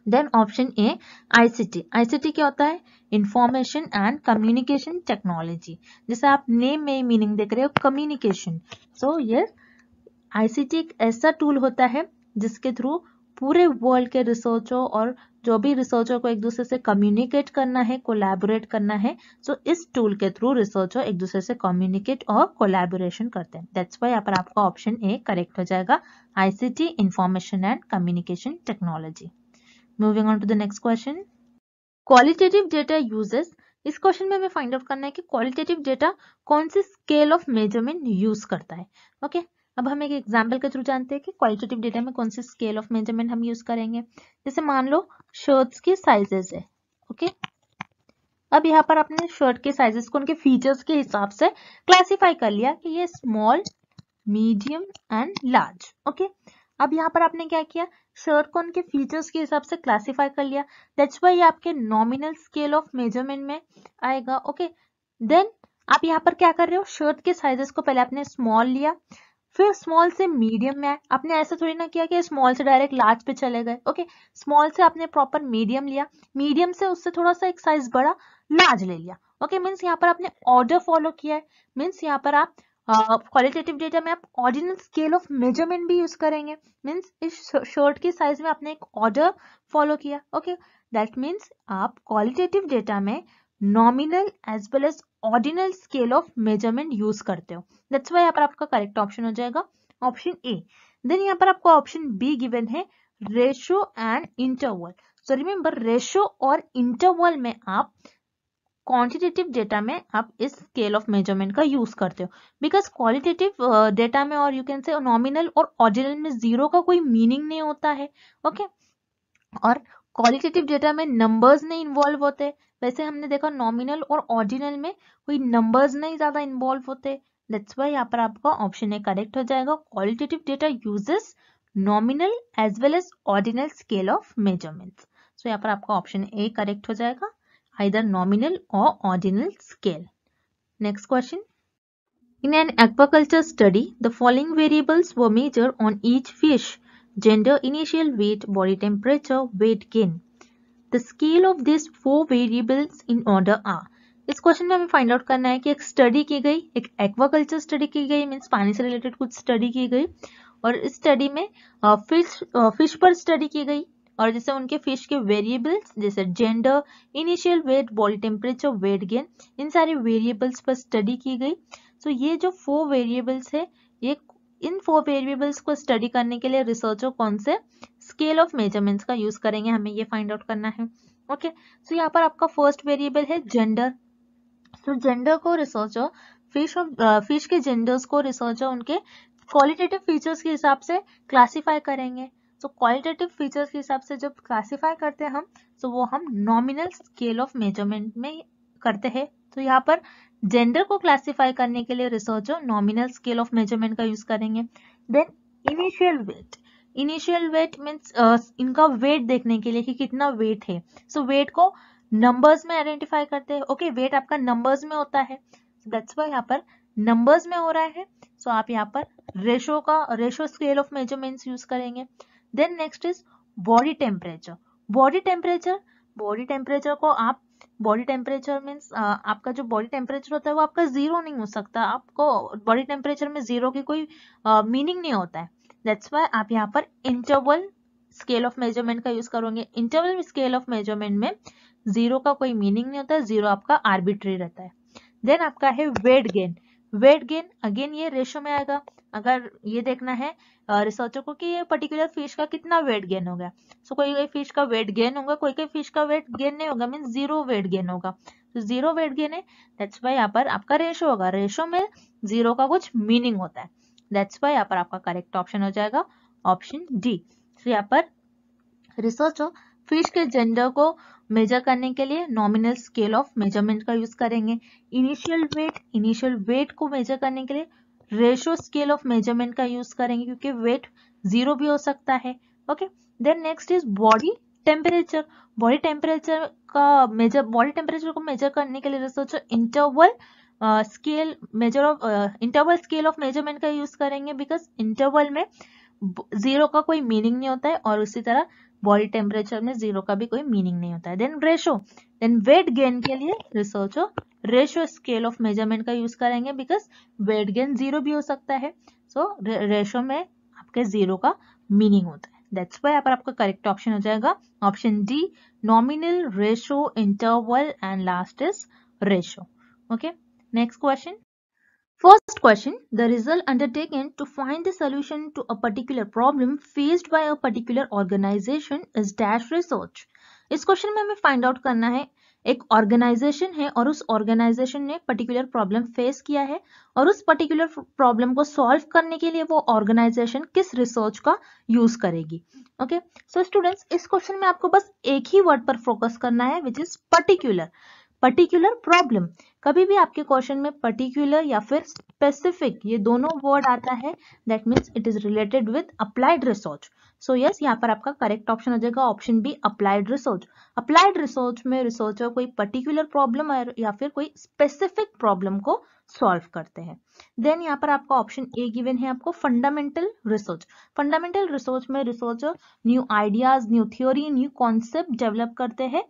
Then option A ICT. ICT क्या होता है? Information and communication technology. जैसे आप नेम में मीनिंग देख रहे हो कम्युनिकेशन, सो ये आईसीटी एक ऐसा टूल होता है जिसके थ्रू पूरे वर्ल्ड के रिसर्चर और जो भी रिसर्चर को एक दूसरे से कम्युनिकेट करना है, कोलैबोरेट करना है, सो इस टूल के थ्रू रिसर्चर एक दूसरे से कम्युनिकेट और कोलैबोरेशन करते हैं, दैट्स वाई यहाँ पर आपका ऑप्शन ए करेक्ट हो जाएगा, ICT information and communication technology. Moving on to the next question, qualitative data uses. इस क्वेश्चन में हमें फाइंड आउट करना है कि क्वालिटेटिव डेटा कौन सी स्केल ऑफ मेजरमेंट यूज करता है। ओके अब हम एक एग्जाम्पल के थ्रू जानते हैं कि क्वालिटेटिव डेटा में कौन सी स्केल ऑफ मेजरमेंट हम यूज करेंगे। जैसे मान लो शर्ट्स की साइजेस है। ओके अब यहाँ पर आपने शर्ट के साइजेस को उनके फीचर्स के हिसाब से क्लासिफाई कर लिया कि ये small, medium and large. Okay अब यहाँ पर आपने क्या किया, शर्ट को उनके फीचर्स के हिसाब से क्लासिफाई कर लिया, दैट्स वाई ये आपके नॉमिनल स्केल ऑफ मेजरमेंट में आएगा। ओके देन आप यहाँ पर क्या कर रहे हो, शर्ट के साइजेस को पहले आपने स्मॉल लिया, फिर स्मॉल से मीडियम में आए। आपने ऐसा थोड़ी ना किया कि स्मॉल से डायरेक्ट लार्ज पे चले गए। ओके स्मॉल से आपने प्रॉपर मीडियम लिया, मीडियम से उससे थोड़ा सा एक साइज बड़ा लार्ज ले लिया। ओके मीन्स यहाँ पर आपने ऑर्डर फॉलो किया है, मीन्स यहाँ पर आप क्वालिटेटिव डेटा में आप ऑर्डिनल स्केल ऑफ मेजरमेंट भी यूज करेंगे, मीन्स इस शर्ट की साइज में आपने एक ऑर्डर फॉलो किया। ओके दैट मीन्स आप क्वालिटेटिव डेटा में nominal as well as ordinal scale of measurement use करते हो, दैट्स वाई यहाँ पर आपका करेक्ट ऑप्शन हो जाएगा ऑप्शन ए। देन यहाँ पर आपको ऑप्शन बी गिवन है ratio and interval. So remember ratio और इंटरवल में आप क्वांटिटेटिव डेटा में आप इस स्केल ऑफ मेजरमेंट का यूज करते हो, बिकॉज क्वालिटेटिव डेटा में और यू कैन से नॉमिनल और ऑर्डिनल में जीरो का कोई मीनिंग नहीं होता है। ओके और क्वालिटेटिव डेटा में नंबर्स नहीं इन्वॉल्व होते, वैसे हमने देखा नॉमिनल और ऑर्डिनल में कोई नंबर्स नहीं ज्यादा इन्वॉल्व होते, दैट्स वाई यहाँ पर आपका ऑप्शन ए करेक्ट हो जाएगा, qualitative data uses nominal as well as ordinal scale of measurements. So यहाँ पर आपका ऑप्शन ए करेक्ट हो जाएगा, either nominal or ordinal scale. Next question. In an aquaculture study, the following variables were measured on each fish: gender, initial weight, body temperature, weight gain. The scale of these four variables in order are. इस क्वेश्चन में हमें फाइंड आउट करना है कि एक स्टडी की गई, एक एक्वाकल्चर स्टडी की गई, मीन्स पानी से रिलेटेड कुछ स्टडी की गई, और इस स्टडी में फिश पर स्टडी की गई, और जैसे उनके फिश के वेरिएबल्स जैसे gender, initial weight, body temperature, weight gain, इन सारे वेरिएबल्स पर स्टडी की गई। तो ये जो 4 वेरिएबल्स है, ये इन 4 वेरिएबल्स को स्टडी करने के लिए रिसर्चर कौन से स्केल ऑफ मेजरमेंट्स का यूज करेंगे, हमें ये फाइंड आउट करना है। ओके सो यहाँ पर आपका फर्स्ट वेरिएबल है जेंडर। तो जेंडर को रिसर्चर फिश के जेंडर्स को रिसर्चर उनके क्वालिटेटिव फीचर्स के हिसाब से क्लासिफाई करेंगे। तो क्वालिटेटिव फीचर्स के हिसाब से जब क्लासिफाई करते हैं हम, तो वो हम नॉमिनल स्केल ऑफ मेजरमेंट में करते हैं। तो यहाँ पर जेंडर को क्लासिफाई करने के लिए researcher nominal scale of measurement का यूज करेंगे। Then initial weight, initial weight means इनका वेट देखने के लिए कि कितना वेट है। सो वेट को नंबर्स में आइडेंटिफाई करते हैं। ओके, वेट आपका नंबर्स में होता है, दैट्स वाई यहाँ पर नंबर्स में हो रहा है। सो आप यहाँ पर ratio scale of measurements use करेंगे। Then next is body temperature. Body temperature को आप बॉडी टेम्परेचर मीन्स आपका जो बॉडी टेम्परेचर होता है वो आपका जीरो नहीं हो सकता। आपको बॉडी टेम्परेचर में जीरो की कोई मीनिंग नहीं होता है। दैट्स वाई आप यहाँ पर इंटरवल स्केल ऑफ मेजरमेंट का यूज करोगे। इंटरवल स्केल ऑफ मेजरमेंट में जीरो का कोई मीनिंग नहीं होता है, जीरो आपका आर्बिट्री रहता है। देन आपका है weight gain. Weight gain again ये रेशो में आएगा। अगर ये देखना है रिसर्चर को कि ये पर्टिकुलर फिश का कितना वेट गेन हो गया, सो कोई फिश का वेट गेन होगा, कोई फिश का वेट गेन नहीं होगा, मीन जीरो वेट गेन होगा। तो जीरो वेट गेन है, दैट्स वाई यहाँ पर आपका रेशो होगा। रेशो में जीरो का कुछ मीनिंग होता है, दैट्स वाई यहाँ पर आपका करेक्ट ऑप्शन हो जाएगा ऑप्शन डी। तो यहाँ पर रिसर्चर फिश के जेंडर को मेजर करने के लिए नॉमिनल स्केल ऑफ मेजरमेंट का यूज करेंगे। इनिशियल वेट को मेजर करने के लिए रेशो स्केल ऑफ मेजरमेंट का यूज करेंगे, क्योंकि वेट जीरो भी हो सकता है। Okay, then next is body temperature. Body temperature को मेजर करने के लिए researcher interval scale of measurement का यूज करेंगे, बिकॉज इंटरवल में जीरो का कोई मीनिंग नहीं होता है, और उसी तरह बॉडी टेम्परेचर में जीरो का भी कोई मीनिंग नहीं होता है। देन वेट गेन के लिए researcher ratio scale of measurement का यूज करेंगे, बिकॉज वेट गेन जीरो भी हो सकता है। सो रेशो में आपके जीरो का मीनिंग होता है, दैट्स वाई यहाँ पर आपका करेक्ट ऑप्शन हो जाएगा option D, nominal, ratio, interval and last is ratio. Okay, next question. First question, the result undertaken to find the solution to a particular problem faced by a particular organization is dash research. इस क्वेश्चन में हमें फाइंड आउट करना है, एक ऑर्गेनाइजेशन है और उस ऑर्गेनाइजेशन ने पर्टिकुलर प्रॉब्लम फेस किया है, और उस पर्टिकुलर प्रॉब्लम को सॉल्व करने के लिए वो ऑर्गेनाइजेशन किस रिसर्च का यूज करेगी। ओके, सो स्टूडेंट्स, इस क्वेश्चन में आपको बस एक ही वर्ड पर फोकस करना है, which is particular. Particular problem, कभी भी आपके क्वेश्चन में पर्टिकुलर या फिर स्पेसिफिक ये दोनों वर्ड आता है, that means it is related with applied research. So yes, यहाँ पर आपका करेक्ट ऑप्शन हो जाएगा option B, applied research. Applied research में रिसर्चर कोई पर्टिकुलर प्रॉब्लम या फिर कोई स्पेसिफिक प्रॉब्लम को सॉल्व करते हैं। देन यहाँ पर आपका ऑप्शन ए गिवन है आपको फंडामेंटल रिसर्च। फंडामेंटल रिसर्च में researcher new ideas, new theory, new concept develop करते हैं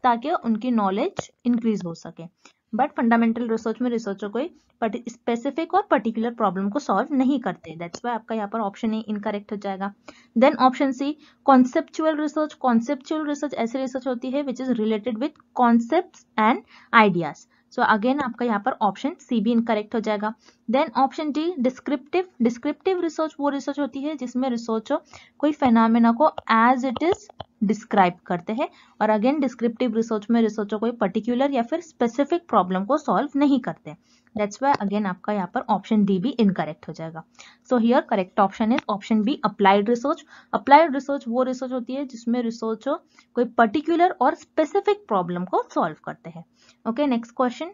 ताकि उनकी नॉलेज इंक्रीज हो सके। बट फंडामेंटल रिसर्च में रिसर्चर कोई स्पेसिफिक और पर्टिकुलर प्रॉब्लम को सॉल्व नहीं करते, दैट्स वाई आपका यहाँ पर ऑप्शन ए इनकरेक्ट हो जाएगा। Then option C, conceptual research. Conceptual research ऐसी रिसर्च होती है which is related with concepts and ideas. So again आपका यहाँ पर ऑप्शन सी भी इनकरेक्ट हो जाएगा। Then option D, descriptive. Descriptive research वो रिसर्च होती है जिसमें रिसर्चर कोई फेनोमेना को एज इट इज डिस्क्राइब करते हैं, और अगेन डिस्क्रिप्टिव रिसर्च में रिसर्चर कोई पर्टिकुलर या फिर स्पेसिफिक प्रॉब्लम को सॉल्व नहीं करते, दैट्स वाई अगेन आपका यहाँ पर ऑप्शन डी भी इनकरेक्ट हो जाएगा। So here correct option is option B, applied research. Applied research वो रिसर्च होती है जिसमें रिसर्चर कोई पर्टिकुलर और स्पेसिफिक प्रॉब्लम को सॉल्व करते हैं। Okay, next question,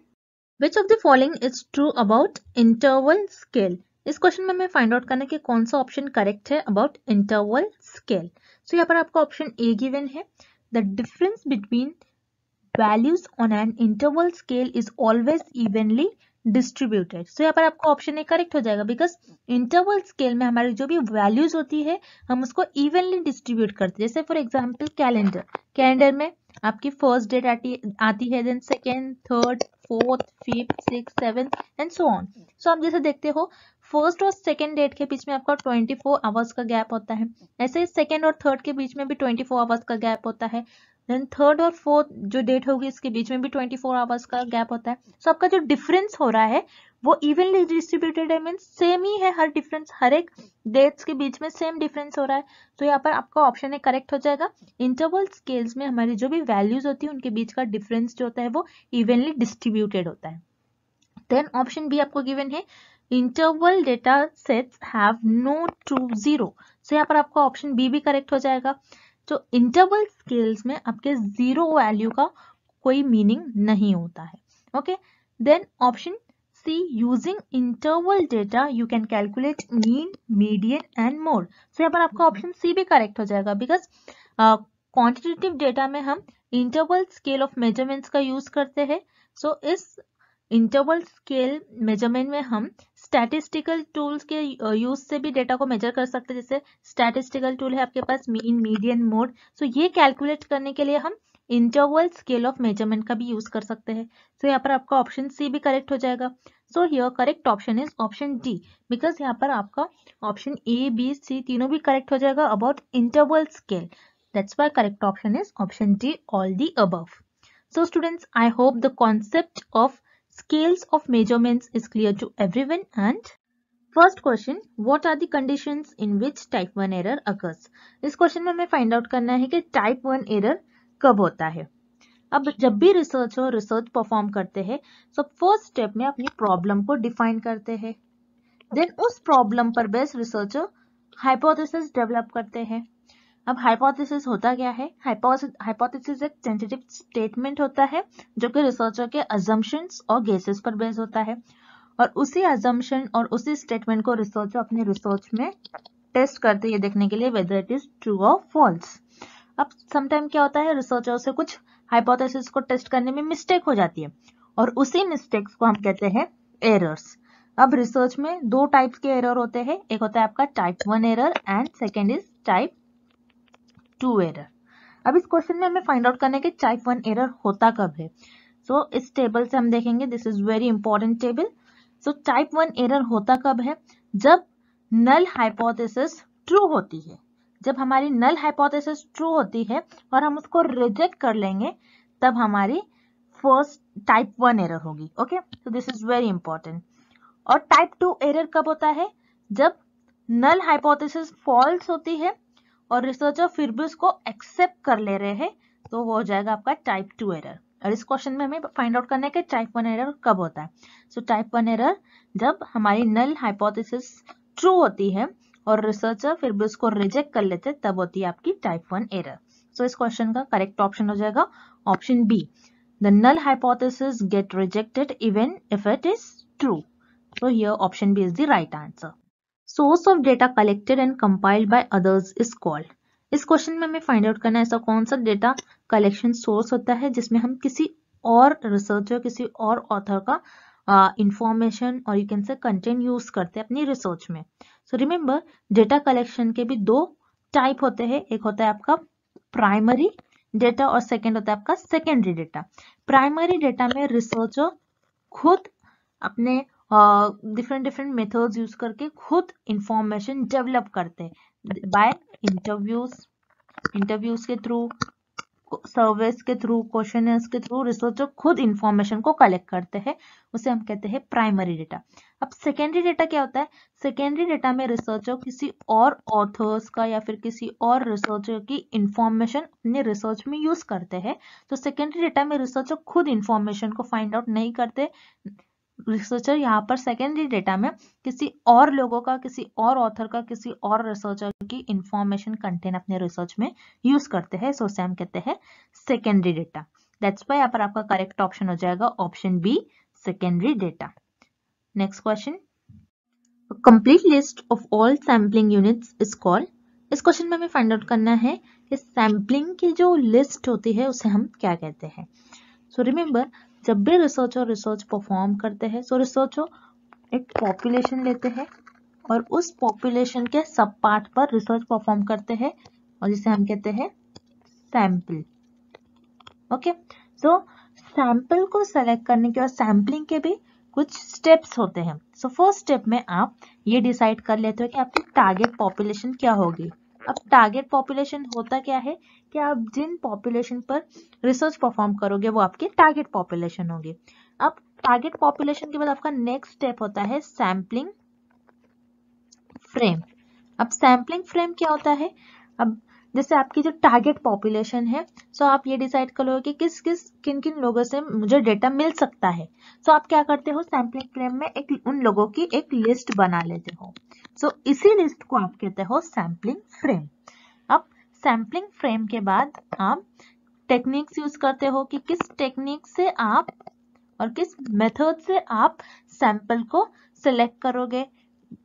which of the following is true about interval scale. इस क्वेश्चन में हमें फाइंड आउट करना है कि कौन सा ऑप्शन करेक्ट है अबाउट इंटरवल स्केल। सो यहाँ पर आपका ऑप्शन ए गिवन है, the difference between values on an interval scale is always evenly distributed. So यहाँ पर आपका ऑप्शन ए करेक्ट हो जाएगा, बिकॉज इंटरवल स्केल में हमारी जो भी वैल्यूज होती है हम उसको इवनली डिस्ट्रीब्यूट करते हैं। जैसे फॉर एग्जाम्पल कैलेंडर में आपकी फर्स्ट डेट आती है, then second, third, fourth, fifth, six, seventh and so on. So आप जैसे देखते हो फर्स्ट और सेकेंड डेट के बीच में आपका 24 आवर्स का गैप होता है, ऐसे ही सेकेंड और थर्ड के बीच में भी 24 आवर्स का गैप होता है, देन थर्ड और फोर्थ जो डेट होगी इसके बीच में भी 24 आवर्स का गैप होता है। सो आपका जो डिफरेंस हो रहा है वो इवनली डिस्ट्रीब्यूटेड है, मीन्स सेम ही है, हर डिफरेंस हर एक डेट्स के बीच में सेम डिफरेंस हो रहा है। तो यहाँ पर आपका ऑप्शन है करेक्ट हो जाएगा, इंटरवल स्केल्स में हमारी जो भी वैल्यूज होती है उनके बीच का डिफरेंस जो होता है वो इवनली डिस्ट्रीब्यूटेड होता है। देन ऑप्शन बी आपको गिवन है, interval data sets have no true zero. So यहाँ पर आपका ऑप्शन बी भी करेक्ट हो जाएगा। तो इंटरवल स्केल्स में आपके जीरो वैल्यू का कोई मीनिंग नहीं होता है। Okay, then option C, using interval data you can calculate mean, median and mode. So यहाँ पर आपका ऑप्शन सी भी करेक्ट हो जाएगा, बिकॉज क्वांटिटेटिव डेटा में हम इंटरवल स्केल ऑफ मेजरमेंट्स का यूज करते हैं. सो इस इंटरवल स्केल मेजरमेंट में हम स्टैटिस्टिकल टूल्स के यूज से भी डेटा को मेजर कर सकते हैं. जैसे स्टैटिस्टिकल टूल है आपके पास मीन, मीडियन, मोड. सो ये कैलकुलेट करने के लिए हम इंटरवल स्केल ऑफ मेजरमेंट का भी यूज कर सकते हैं. सो यहाँ पर आपका ऑप्शन सी भी करेक्ट हो जाएगा. So here correct option is option D, because यहाँ पर आपका ऑप्शन ए, बी, सी तीनों भी करेक्ट हो जाएगा about interval scale. That's why correct option is option D, all the above. So students, I hope the concept of scales of measurements is clear to everyone. And first question, what are the conditions in which type 1 error occurs? इस क्वेश्चन में हमें फाइंड आउट करना है कि टाइप 1 एरर कब होता है. अब जब भी रिसर्चर रिसर्च परफॉर्म करते हैं, सो फर्स्ट स्टेप में अपनी प्रॉब्लम को डिफाइन करते हैं. देन उस प्रॉब्लम पर बेस्ड रिसर्चर हाइपोथेसिस डेवलप करते हैं. अब हाइपोथेसिस होता क्या है? हाइपोथेसिस एक टेंटेटिव स्टेटमेंट होता है जो कि रिसर्चर के अजम्पशंस और गेसेस पर बेस्ड होता है, और उसी अजम्पशन और उसी स्टेटमेंट को रिसर्चर अपने रिसर्च में टेस्ट करते हैं देखने के लिए वेदर इट इज ट्रू और फॉल्स. अब समटाइम क्या होता है, रिसर्चर से कुछ हाइपोथेसिस को टेस्ट करने में मिस्टेक हो जाती है, और उसी मिस्टेक्स को हम कहते हैं एरर्स. अब रिसर्च में दो टाइप्स के एरर होते हैं, एक होता है आपका type 1 error and second is type 2 error. अब इस क्वेश्चन में हमें फाइंड आउट करना है कि टाइप 1 एरर होता कब है. सो इस टेबल से हम देखेंगे, this is very important table. So type 1 error होता कब है? जब नल हाइपोथेसिस ट्रू होती है. जब हमारी नल हाइपोथेसिस ट्रू होती है और हम उसको रिजेक्ट कर लेंगे, तब हमारी फर्स्ट टाइप 1 एरर होगी. Okay, so this is very important. और टाइप 2 एरर कब होता है? जब नल हाइपोथेसिस फॉल्स होती है और रिसर्चर फिर भी उसको एक्सेप्ट कर ले रहे हैं, तो वो हो जाएगा आपका टाइप 2 एरर. और इस क्वेश्चन में हमें फाइंड आउट करना है कि टाइप 1 एरर कब होता है. सो टाइप 1 एरर जब हमारी नल हाइपोथेसिस ट्रू होती है और रिसर्चर फिर भी उसको रिजेक्ट कर लेते, तब होती है आपकी टाइप 1 एरर. सो इस क्वेश्चन का करेक्ट ऑप्शन हो जाएगा option B, the null hypothesis get rejected even if it is true. So here option B is the right answer. Source of data collected and compiled by others is called. इस क्वेश्चन में हमें फाइंड आउट करना है ऐसा कौन सा डेटा कलेक्शन सोर्स होता है जिसमें हम किसी और रिसर्चर, किसी और ऑथर का इंफॉर्मेशन और यू कैन से कंटेंट यूज करते हैं अपनी रिसर्च में. सो रिमेंबर, डेटा कलेक्शन के भी दो टाइप होते हैं, एक होता है आपका प्राइमरी डेटा और सेकेंड होता है आपका सेकेंडरी डेटा. प्राइमरी डेटा में रिसर्चर खुद अपने डिफरेंट मेथड्स यूज करके खुद इंफॉर्मेशन डेवलप करते हैं बाय इंटरव्यूज के थ्रू, सर्वेस के थ्रू, क्वेश्चनर्स के थ्रू रिसर्चर खुद इंफॉर्मेशन को कलेक्ट करते हैं, उसे हम कहते हैं प्राइमरी डेटा. अब सेकेंडरी डेटा क्या होता है? सेकेंडरी डेटा में रिसर्चर किसी और ऑथर्स का या फिर किसी और रिसर्चर की इंफॉर्मेशन अपने रिसर्च में यूज करते हैं. तो सेकेंडरी डेटा में रिसर्चर खुद इंफॉर्मेशन को फाइंड आउट नहीं करते. रिसर्चर यहाँ पर सेकेंडरी डेटा में किसी और लोगों का, किसी और ऑथर का, किसी और रिसर्चर की इंफॉर्मेशन कंटेंट अपने रिसर्च में यूज करते हैं. सो उसे हम कहते हैं सेकेंडरी डेटा. दैट्स व्हाई यहाँ पर आपका करेक्ट ऑप्शन हो जाएगा option B, secondary data. Next question, complete list of all sampling units is called. इस क्वेश्चन में हमें फाइंड आउट करना है कि सैम्पलिंग की जो लिस्ट होती है उसे हम क्या कहते हैं. सो रिमेंबर, जब भी रिसर्चर रिसर्च परफॉर्म करते हैं, सो रिसर्चर एक पॉपुलेशन लेते हैं और उस पॉपुलेशन के सब पार्ट पर रिसर्च परफॉर्म करते हैं और जिसे हम कहते हैं सैंपल. ओके, सो सैंपल को सेलेक्ट करने के बाद सैम्पलिंग के भी कुछ स्टेप्स होते हैं. सो फर्स्ट स्टेप में आप ये डिसाइड कर लेते हो कि आपकी टारगेट पॉपुलेशन क्या होगी. अब टारगेट पॉपुलेशन होता क्या है कि आप जिन पॉपुलेशन पर रिसर्च परफॉर्म करोगे वो आपकी टारगेट पॉपुलेशन होगी. अब टारगेट पॉपुलेशन के बाद आपका नेक्स्ट स्टेप होता है सैम्पलिंग फ्रेम. अब सैम्पलिंग फ्रेम क्या होता है? अब जैसे आपकी जो टारगेट पॉपुलेशन है, सो आप ये डिसाइड करोगे कि किन किन लोगों से मुझे डेटा मिल सकता है. सो आप क्या करते हो, सैम्पलिंग फ्रेम में उन लोगों की एक लिस्ट बना लेते हो. सो इसी लिस्ट को आप कहते हो सैम्पलिंग फ्रेम. अब सैम्पलिंग फ्रेम के बाद आप टेक्निक्स यूज करते हो कि किस टेक्निक से आप और किस मेथड से आप सैंपल को सिलेक्ट करोगे,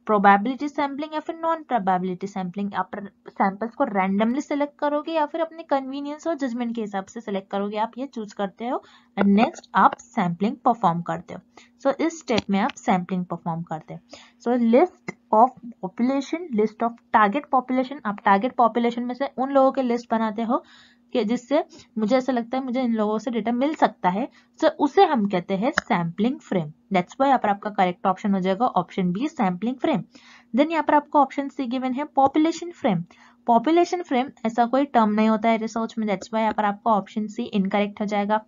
प्रोबेबिलिटी सैम्पलिंग या फिर नॉन प्रोबेबिलिटी सैम्पलिंग। आप सैंपल्स को रैंडमली सिलेक्ट करोगे या फिर अपने कन्वीनियंस और जजमेंट के हिसाब से सिलेक्ट करोगे, आप ये चूज करते हो एंड नेक्स्ट आप सैम्पलिंग परफॉर्म करते हो। सो इस स्टेप में आप सैम्पलिंग परफॉर्म करते हो। So list of population, list of target population, आप टारगेट पॉपुलेशन में से उन लोगों के लिस्ट बनाते हो कि जिससे मुझे ऐसा लगता है मुझे इन लोगों से डेटा मिल सकता है, तो उसे हम कहते हैं सैम्पलिंग फ्रेम। दैट्स व्हाई यहाँ पर आपका करेक्ट ऑप्शन हो जाएगा option B, sampling frame. Then यहाँ पर आपको ऑप्शन सी गिवन है पॉपुलेशन फ्रेम। पॉपुलेशन फ्रेम ऐसा कोई टर्म नहीं होता है रिसर्च में, दैट्स व्हाई यहाँ पर आपका ऑप्शन सी इनकरेक्ट हो जाएगा।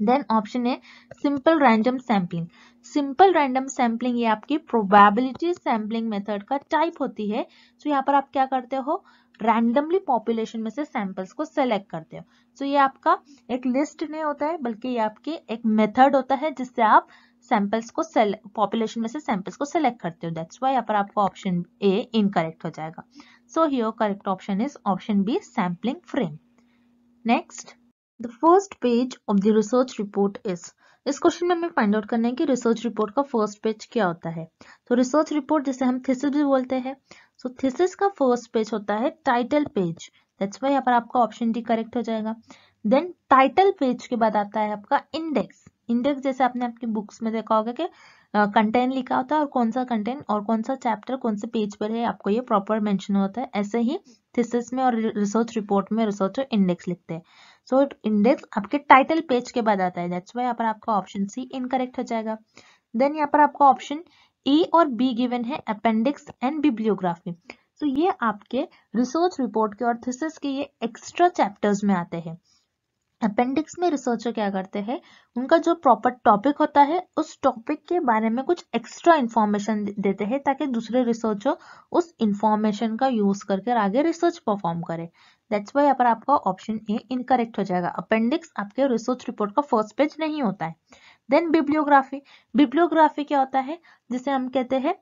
Then option A, simple random sampling. Simple random sampling ये आपकी प्रोबेबिलिटी सैम्पलिंग मेथड का टाइप होती है। तो यहाँ पर आप क्या करते हो, रैंडमली पॉपुलेशन में से सैंपल्स को सेलेक्ट करते हो। तो ये आपका एक लिस्ट नहीं होता है, बल्कि ये आपकी एक मेथड होता है जिससे आप सैंपल्स को पॉपुलेशन में से सैंपल्स को सेलेक्ट करते हो। दैट्स व्हाई यहाँ पर आपका ऑप्शन ए इनकरेक्ट हो जाएगा। So here correct option is option B, sampling frame. Next, the first page of the research report is. इस क्वेश्चन में हमें फाइंड आउट करना है कि रिसर्च रिपोर्ट का फर्स्ट पेज क्या होता है। तो रिसर्च रिपोर्ट जिसे हम थीसिस भी बोलते हैं, सो थीसिस का फर्स्ट पेज होता है टाइटल पेज। दैट्स व्हाई यहाँ पर आपका ऑप्शन डी करेक्ट हो जाएगा। देन टाइटल पेज के बाद आता है आपका इंडेक्स। इंडेक्स जैसे आपने आपकी बुक्स में देखा होगा कि कंटेंट लिखा होता है और कौन सा कंटेंट और कौन सा चैप्टर कौन से पेज पर है, आपको ये प्रॉपर मेंशन होता है। ऐसे ही थीसिस में और रिसर्च रिपोर्ट में रिसर्चर इंडेक्स लिखते हैं। सो इंडेक्स आपके टाइटल पेज के बाद आता है। दैट्स व्हाई यहाँ पर आपका ऑप्शन सी इनकरेक्ट हो जाएगा। देन यहाँ पर आपका ऑप्शन ई और बी गिवन है अपेंडिक्स एंड बिब्लियोग्राफी। तो ये आपके रिसर्च रिपोर्ट के और थीसिस के ये एक्स्ट्रा चैप्टर्स में आते हैं। अपेंडिक्स में रिसर्चर क्या करते हैं, उनका जो प्रॉपर टॉपिक होता है उस टॉपिक के बारे में कुछ एक्स्ट्रा इंफॉर्मेशन देते हैं ताकि दूसरे रिसर्चर उस इंफॉर्मेशन का यूज करके आगे रिसर्च परफॉर्म करे। दैट्स व्हाई यहाँ पर आपका ऑप्शन ए इनकरेक्ट हो जाएगा। अपेंडिक्स आपके रिसर्च रिपोर्ट का फर्स्ट पेज नहीं होता है। देन बिब्लियोग्राफी, बिब्लियोग्राफी क्या होता है, जिसे हम कहते हैं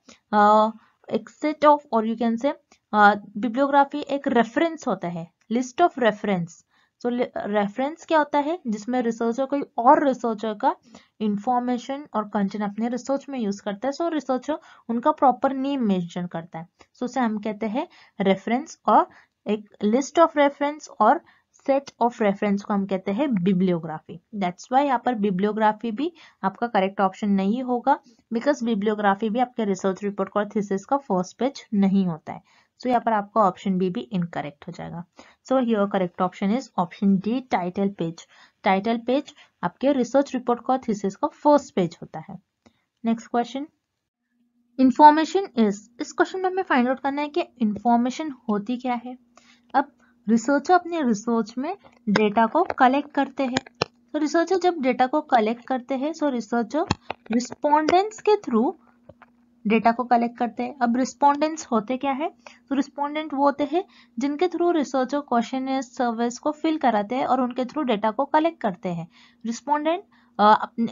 एक सेट ऑफ, और यू कैन से बिब्लियोग्राफी एक रेफरेंस होता है, लिस्ट ऑफ रेफरेंस। तो रेफरेंस क्या होता है, जिसमें रिसर्चर कोई और रिसर्चर का इंफॉर्मेशन और कंटेंट अपने रिसर्च में यूज करता है। सो रिसर्चर उनका प्रॉपर नेम मेंशन करता है, सो उसे हम कहते हैं रेफरेंस। और एक लिस्ट ऑफ रेफरेंस और सेट ऑफ रेफरेंस को हम कहते हैं बिब्लियोग्राफी। दैट्स व्हाई यहाँ पर बिब्लियोग्राफी भी आपका करेक्ट ऑप्शन नहीं होगा, बिकॉज बिब्लियोग्राफी भी आपके रिसर्च रिपोर्ट और थीसिस का फर्स्ट पेज नहीं होता है। सो यहाँ पर आपका ऑप्शन बी भी इनकरेक्ट हो जाएगा। So here correct option is option D, title page. Title page आपके रिसर्च रिपोर्ट का थीसिस का फर्स्ट पेज होता है। Next question, information is. इस क्वेश्चन में हमें फाइंड आउट करना है कि इंफॉर्मेशन होती क्या है। अब रिसर्चर अपने रिसर्च में डेटा को कलेक्ट करते हैं। तो रिसर्चर जब डेटा को कलेक्ट करते हैं, सो रिसर्चर रिस्पोंडेंट्स के थ्रू डेटा को कलेक्ट करते हैं। अब रिस्पोंडेंट्स होते क्या है, तो रिस्पोंडेंट वो होते हैं जिनके थ्रू रिसर्चर क्वेश्चन सर्विस को फिल कराते हैं और उनके थ्रू डेटा को कलेक्ट करते हैं। रिस्पोंडेंट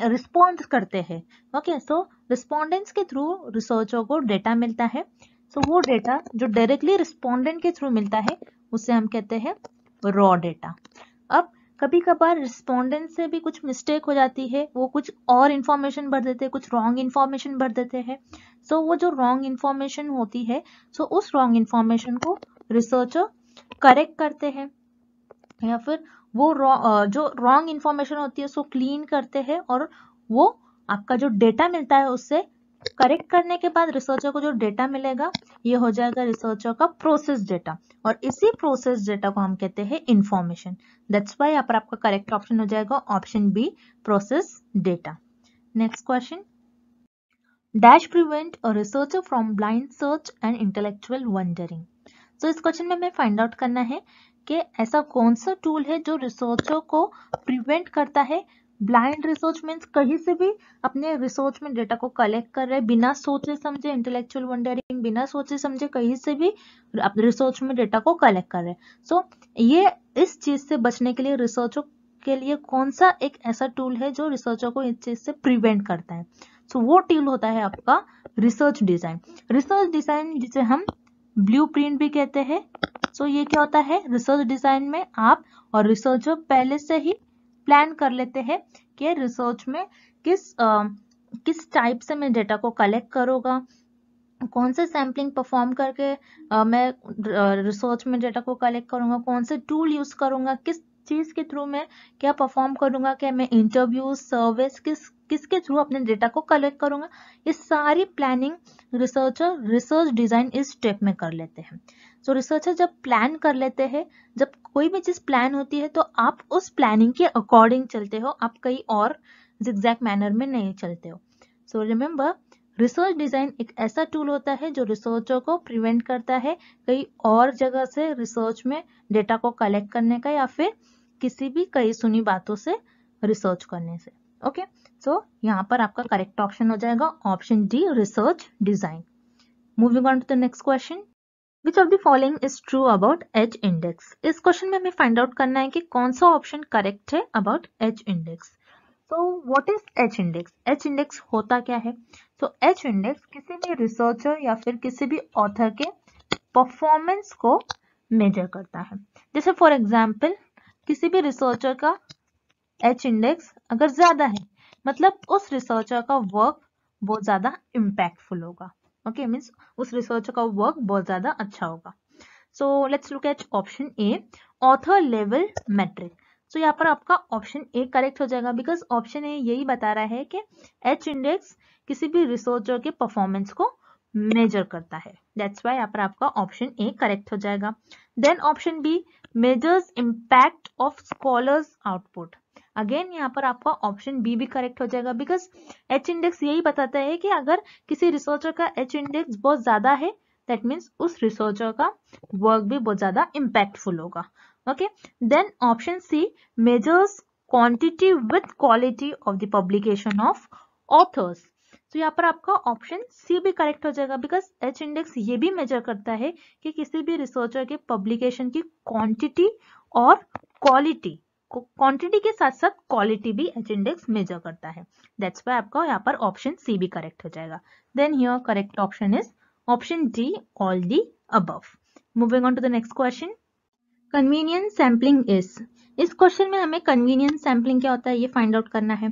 रिस्पॉन्ड करते हैं। ओके, सो रिस्पोंडेंट्स के थ्रू रिसर्चर को डेटा मिलता है। सो वो डेटा जो डायरेक्टली रिस्पोंडेंट के थ्रू मिलता है उसे हम कहते हैं रॉ डेटा। अब कभी कभार रिस्पोंडेंट से भी कुछ मिस्टेक हो जाती है, वो कुछ और इंफॉर्मेशन भर देते हैं, कुछ रॉन्ग इंफॉर्मेशन भर देते हैं। सो वो जो रॉन्ग इंफॉर्मेशन होती है, सो उस रॉन्ग इंफॉर्मेशन को रिसर्चर करेक्ट करते हैं, या फिर वो जो रॉन्ग इंफॉर्मेशन होती है उसको क्लीन करते हैं, और वो आपका जो डेटा मिलता है उससे करेक्ट करने के बाद रिसर्चर को जो डेटा मिलेगा ये हो जाएगा रिसर्चर का प्रोसेस डेटा, और इसी प्रोसेस डेटा को हम कहते हैं इंफॉर्मेशन। दैट्स व्हाई यहाँ पर आपका करेक्ट ऑप्शन हो जाएगा option B, process data. Next question, dash prevent a researcher from blind search and intellectual wandering. तो इस क्वेश्चन में हमें फाइंड आउट करना है कि ऐसा कौन सा टूल है जो रिसर्चर को प्रिवेंट करता है। ब्लाइंड रिसर्च मीन्स कहीं से भी अपने रिसर्च में डेटा को कलेक्ट कर रहे बिना सोचे समझे, इंटेलेक्चुअल वंडरिंग बिना सोचे समझे कहीं से भी अपने रिसर्च में डेटा को कलेक्ट कर रहे। सो ये इस चीज से बचने के लिए रिसर्चर के लिए कौन सा एक ऐसा टूल है जो रिसर्चर को इस चीज से प्रिवेंट करता है। सो वो टूल होता है आपका रिसर्च डिजाइन। रिसर्च डिजाइन जिसे हम ब्लूप्रिंट भी कहते हैं। सो ये क्या होता है, रिसर्च डिजाइन में आप और रिसर्चर पहले से ही प्लान कर लेते हैं कि रिसर्च में किस टाइप से मैं डेटा को कलेक्ट करूँगा, कौन से सैम्पलिंग परफॉर्म करके मैं रिसर्च में डेटा को कलेक्ट करूंगा, कौन से टूल यूज करूंगा, किस चीज के थ्रू मैं क्या परफॉर्म करूंगा, क्या मैं इंटरव्यू सर्विस किसके थ्रू अपने डेटा को कलेक्ट करूंगा, ये सारी प्लानिंग रिसर्चर रिसर्च डिजाइन इस स्टेप में कर लेते हैं। सो रिसर्चर जब प्लान कर लेते हैं, जब कोई भी चीज प्लान होती है तो आप उस प्लानिंग के अकॉर्डिंग चलते हो, आप कहीं और जिगजैग मैनर में नहीं चलते हो। सो रिमेम्बर, रिसर्च डिजाइन एक ऐसा टूल होता है जो रिसर्चर को प्रिवेंट करता है कहीं और जगह से रिसर्च में डेटा को कलेक्ट करने का, या फिर किसी भी कई सुनी बातों से रिसर्च करने से। ओके, सो यहाँ पर आपका करेक्ट ऑप्शन हो जाएगा option D, research design. Moving on to the next question, which of the following is true about H index. इस क्वेश्चन में हमें फाइंड आउट करना है कि कौन सा ऑप्शन करेक्ट है अबाउट एच इंडेक्स। तो what is H index? H index होता क्या है? तो एच इंडेक्स किसी भी रिसर्चर या फिर किसी भी ऑथर के परफॉर्मेंस को मेजर करता है। जैसे फॉर एग्जांपल, किसी भी रिसर्चर का एच इंडेक्स अगर ज्यादा है, मतलब उस रिसर्चर का वर्क बहुत ज्यादा इम्पैक्टफुल होगा। ओके, मीन्स उस रिसर्चर का वर्क बहुत ज्यादा अच्छा होगा। So let's look at option A, author level metric. तो यहाँ पर आपका ऑप्शन ए करेक्ट हो जाएगा, बिकॉज ऑप्शन ए यही बता रहा है कि एच इंडेक्स किसी भी रिसर्चर के परफॉर्मेंस को मेजर करता है। दैट्स वाई यहाँ पर आपका ऑप्शन ए करेक्ट हो जाएगा। Then option B, measures impact of scholars output. Again यहाँ पर आपका ऑप्शन बी भी करेक्ट हो जाएगा, बिकॉज एच इंडेक्स यही बताता है कि अगर किसी रिसर्चर का एच इंडेक्स बहुत ज्यादा है, दैट मीन्स उस रिसर्चर का वर्क भी बहुत ज्यादा इम्पैक्टफुल होगा। Okay, then option C, measures quantity with quality of the publication of authors. तो यहाँ पर आपका ऑप्शन सी भी करेक्ट हो जाएगा, बिकॉज एच इंडेक्स ये भी मेजर करता है कि किसी भी रिसर्चर के पब्लिकेशन की क्वांटिटी और क्वालिटी, क्वांटिटी के साथ साथ क्वालिटी भी एच इंडेक्स मेजर करता है। दैट्स वाई आपका यहाँ पर ऑप्शन सी भी करेक्ट हो जाएगा। Then here correct option is option D, all the above. Moving on to the next question, convenience sampling is. इस क्वेश्चन में हमें कन्वीनियंस सैम्पलिंग क्या होता है ये फाइंड आउट करना है।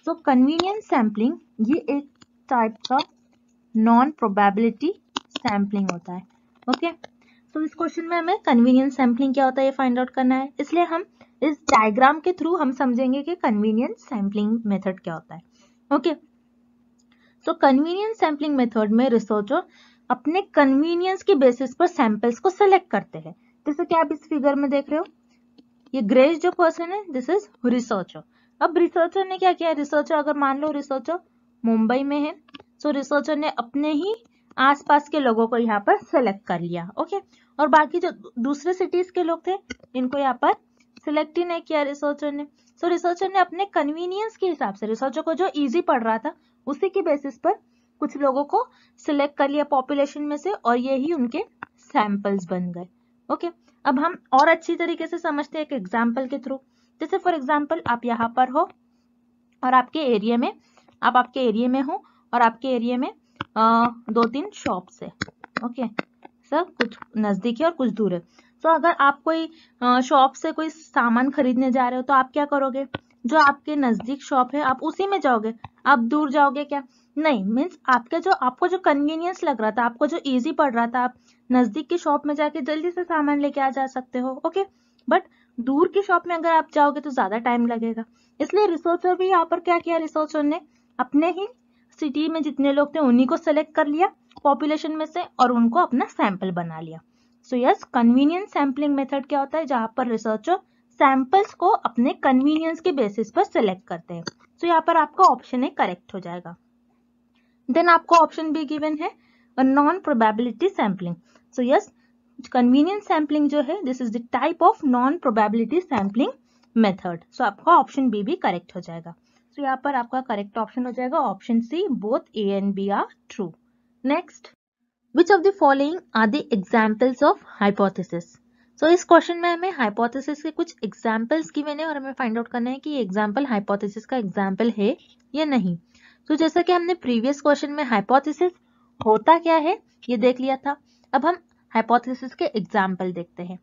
सो कन्वीनियंस सैम्पलिंग ये एक टाइप का नॉन प्रोबेबिलिटी सैम्पलिंग होता है। ओके, तो इस क्वेश्चन में हमें कन्वीनियंस सैम्पलिंग क्या होता है ये फाइंड आउट करना है, इसलिए हम इस डायग्राम के थ्रू हम समझेंगे कि कन्वीनियंस सैम्पलिंग मेथड क्या होता है। ओके, सो कन्वीनियंस सैम्पलिंग मेथड में रिसर्चर अपने कन्वीनियंस के बेसिस पर सैंपल्स को सेलेक्ट करते हैं। जैसे कि आप इस फिगर में देख रहे हो, ये ग्रेज जो पर्सन है दिस इज रिसर्चर। अब रिसर्चर ने क्या किया, रिसर्चर अगर मान लो रिसर्चर मुंबई में है, तो रिसर्चर ने अपने ही आसपास के लोगों को यहाँ पर सेलेक्ट कर लिया। ओके, और बाकी जो दूसरे सिटीज के लोग थे इनको यहाँ पर सिलेक्ट ही नहीं किया रिसर्चर ने। सो रिसर्चर ने अपने कन्वीनियंस के हिसाब से, रिसर्चर को जो इजी पड़ रहा था उसी के बेसिस पर कुछ लोगों को सिलेक्ट कर लिया पॉपुलेशन में से, और यही उनके सैंपल्स बन गए। ओके, अब हम और अच्छी तरीके से समझते हैं एक एग्जाम्पल के थ्रू। जैसे फॉर एग्जाम्पल, आप यहाँ पर हो और आपके एरिया में हो और आपके एरिया में 2-3 शॉप्स है। ओके, सब कुछ नजदीक है और कुछ दूर है। तो अगर आप कोई शॉप से कोई सामान खरीदने जा रहे हो तो आप क्या करोगे, जो आपके नजदीक शॉप है आप उसी में जाओगे, आप दूर जाओगे क्या? नहीं, मीन्स आपको जो कन्वीनियंस लग रहा था, आपको जो इजी पड़ रहा था, आप नजदीक की शॉप में जाके जल्दी से सामान लेके आ जा सकते हो। ओके, बट दूर की शॉप में अगर आप जाओगे तो ज्यादा टाइम लगेगा। इसलिए रिसर्चर भी यहाँ पर क्या किया, रिसर्चर ने अपने ही सिटी में जितने लोग थे उन्हीं को सेलेक्ट कर लिया पॉपुलेशन में से और उनको अपना सैंपल बना लिया। सो यस, कन्वीनियंस सैम्पलिंग मेथड क्या होता है, जहां पर रिसर्चर सैंपल्स को अपने कन्वीनियंस के बेसिस पर सिलेक्ट करते हैं। सो यहाँ पर आपका ऑप्शन ए करेक्ट हो जाएगा। देन आपको ऑप्शन बी गिवन है non probability sampling. So yes, convenience sampling जो है this is the type of non probability sampling method. So आपका ऑप्शन बी भी करेक्ट हो जाएगा। सो यहाँ पर आपका करेक्ट ऑप्शन हो जाएगा option C, both A and B are true. Next, which of the following are the examples of hypothesis. So इस क्वेश्चन में हमें हाइपोथेसिस के कुछ एग्जाम्पल्स गिवन है और हमें फाइंड आउट करना है कि ये एग्जाम्पल हाइपोथेसिस का एग्जाम्पल है या नहीं। तो जैसा कि हमने प्रीवियस क्वेश्चन में हाइपोथेसिस होता क्या है ये देख लिया था, अब हम हाइपोथेसिस के एग्जाम्पल देखते हैं।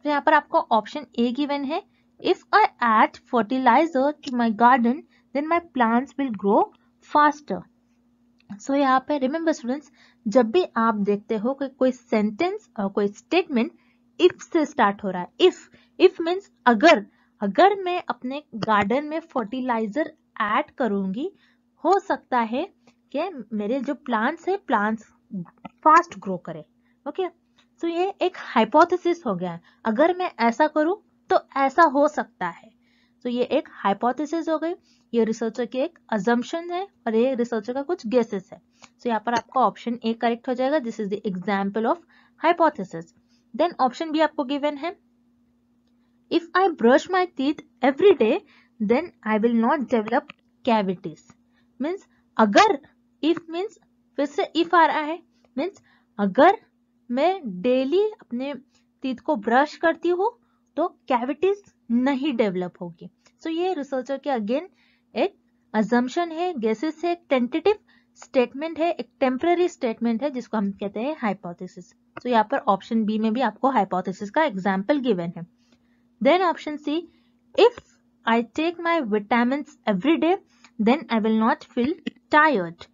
तो यहाँ पर आपको ऑप्शन ए गिवन है, if I add fertilizer to my garden then my plants will grow faster. So यहाँ पे रिमेंबर स्टूडेंट्स, जब भी आप देखते हो कि कोई सेंटेंस और कोई स्टेटमेंट इफ से स्टार्ट हो रहा है, इफ मीन्स अगर मैं अपने गार्डन में फर्टिलाइजर ऐड करूंगी, हो सकता है कि मेरे जो प्लांट्स है प्लांट्स फास्ट ग्रो करे. ओके, सो ये एक हाइपोथेसिस हो गया है. अगर मैं ऐसा करूं तो ऐसा हो सकता है. तो ये एक हाइपोथेसिस हो गई, ये रिसर्चर की एक अजम्पशन है और ये रिसर्चर का कुछ गेसेस है. सो यहाँ पर आपका ऑप्शन ए करेक्ट हो जाएगा. This is the example of hypothesis. Then option B आपको गिवन है, if I brush my teeth every day then I will not develop cavities. Means अगर, इफ मीन्स फिर से इफ आ रहा है, मीन्स अगर मैं डेली अपने टीथ को ब्रश करती हूँ तो कैविटीज नहीं डेवलप होगी. सो ये रिसर्चर के अगेन एक अजम्पशन है, गेसेस है, टेंटेटिव स्टेटमेंट है, एक टेम्पररी स्टेटमेंट है जिसको हम कहते हैं हाइपोथेसिस. तो यहाँ पर ऑप्शन बी में भी आपको हाइपोथेसिस का एग्जाम्पल गिवन है. Then option C, if I take my vitamin every day then I will not feel tired.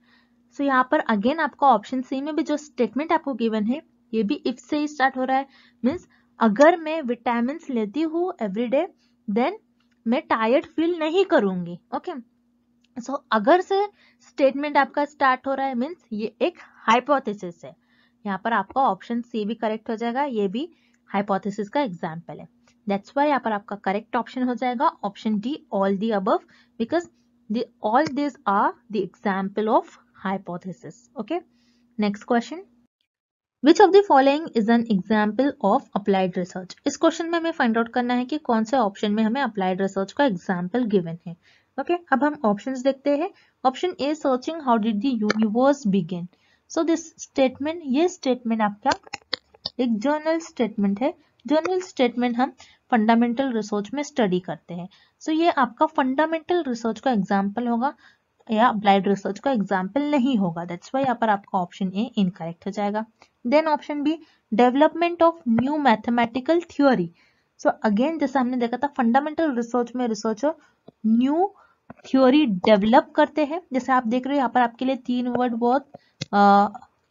So यहाँ पर अगेन आपको ऑप्शन सी में भी जो स्टेटमेंट आपको गिवन है ये भी इफ से ही स्टार्ट हो रहा है. मीन्स अगर मैं विटामिन लेती हूँ एवरी डे देन मैं टायर्ड फील नहीं करूंगी. ओके, सो अगर से स्टेटमेंट आपका स्टार्ट हो रहा है मीन्स ये एक हाइपोथेसिस है. यहाँ पर आपका ऑप्शन सी भी करेक्ट हो जाएगा, ये भी हाइपोथेसिस का एग्जाम्पल है. दैट्स वाई यहाँ पर आपका करेक्ट ऑप्शन हो जाएगा option D, all the above, because all this are the example of hypothesis. Okay, next question, Which of the following is an example of applied research? इस क्वेश्चन में हमें फाइंड आउट करना है कि कौन से ऑप्शन में हमें अप्लाइड रिसर्च का एग्जाम्पल गिवन है. ओके, अब हम ऑप्शंस देखते हैं. Option A, searching how did the universe begin. So this statement, ये स्टेटमेंट आपका एक जर्नल स्टेटमेंट है. जर्नल स्टेटमेंट हम फंडामेंटल रिसर्च में स्टडी करते हैं. सो ये आपका फंडामेंटल रिसर्च का एग्जाम्पल होगा या अप्लाइड रिसर्च का एग्जाम्पल नहीं होगा. दैट्स वाई यहाँ पर आपका ऑप्शन ए इनकरेक्ट हो जाएगा. Then option B, development of new mathematical theory. So again जैसा हमने देखा था फंडामेंटल रिसर्च में रिसर्चर न्यू थ्योरी डेवलप करते हैं. जैसे आप देख रहे हो यहाँ पर आपके लिए 3 वर्ड बहुत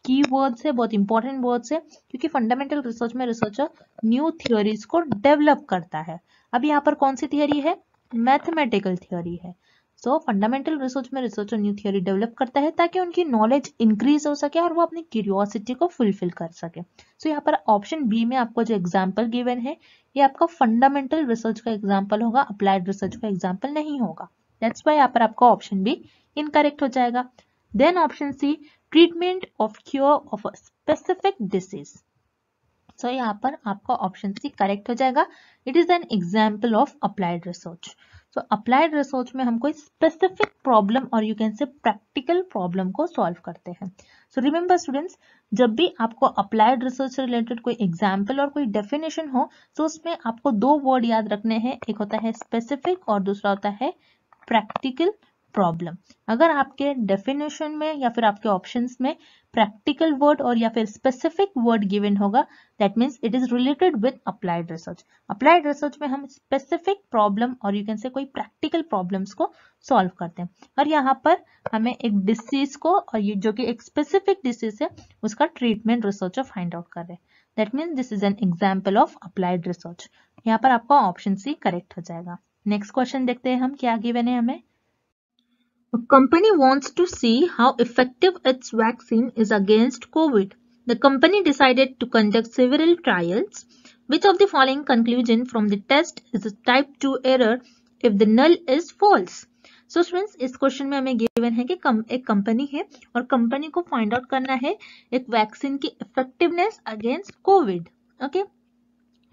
की वर्ड्स है, बहुत इंपॉर्टेंट वर्ड्स है, क्योंकि फंडामेंटल रिसर्च में रिसर्चर न्यू थ्योरीज को डेवलप करता है. अब यहाँ पर कौन सी थ्योरी है? मैथमेटिकल थ्योरी है. सो फंडामेंटल रिसर्च में रिसर्चर न्यू थ्योरी डेवलप करता है ताकि उनकी नॉलेज इंक्रीज हो सके और वो अपनी क्यूरियोसिटी को फुलफिल कर सके. सो यहाँ पर ऑप्शन बी में आपको जो एग्जाम्पल गिवन है ये आपका फंडामेंटल रिसर्च का एग्जाम्पल होगा, अप्लाइड रिसर्च का एग्जाम्पल नहीं होगा. दैट्स वाई यहाँ पर आपका ऑप्शन बी इनकरेक्ट हो जाएगा. Then option C, treatment of cure of a specific disease. So यहाँ पर आपका ऑप्शन सी करेक्ट हो जाएगा. It is an example of applied research. तो अप्लाइड रिसर्च में हम कोई स्पेसिफिक प्रॉब्लम और you can say practical problem को सॉल्व करते हैं. सो रिमेंबर स्टूडेंट्स, जब भी आपको अप्लाइड रिसर्च से रिलेटेड कोई एग्जाम्पल और कोई डेफिनेशन हो तो उसमें आपको 2 वर्ड याद रखने हैं. एक होता है स्पेसिफिक और दूसरा होता है प्रैक्टिकल प्रॉब्लम. अगर आपके डेफिनेशन में या फिर आपके ऑप्शंस में प्रैक्टिकल वर्ड और या फिर स्पेसिफिक वर्ड गिवन होगा, that means it is related with applied research. Applied research में हम स्पेसिफिक प्रॉब्लम और यू कैन से कोई प्रैक्टिकल प्रॉब्लम्स को सॉल्व करते हैं. और यहाँ पर हमें एक डिसीज को और ये जो कि एक स्पेसिफिक डिसीज है उसका ट्रीटमेंट रिसर्चर फाइंड आउट कर रहे हैं. That means this is an example of applied research. यहाँ पर आपका ऑप्शन सी करेक्ट हो जाएगा. नेक्स्ट क्वेश्चन देखते हैं हम क्या गिवन है हमें. A company wants to see how effective its vaccine is against COVID. The company decided to conduct several trials. Which of the following conclusion from the test is a type 2 error if the null is false? So friends, इस क्वेश्चन में हमें गिवन है कि एक कंपनी है और कंपनी को फाइंड आउट करना है एक वैक्सीन की इफेक्टिवनेस अगेंस्ट कोविड. ओके,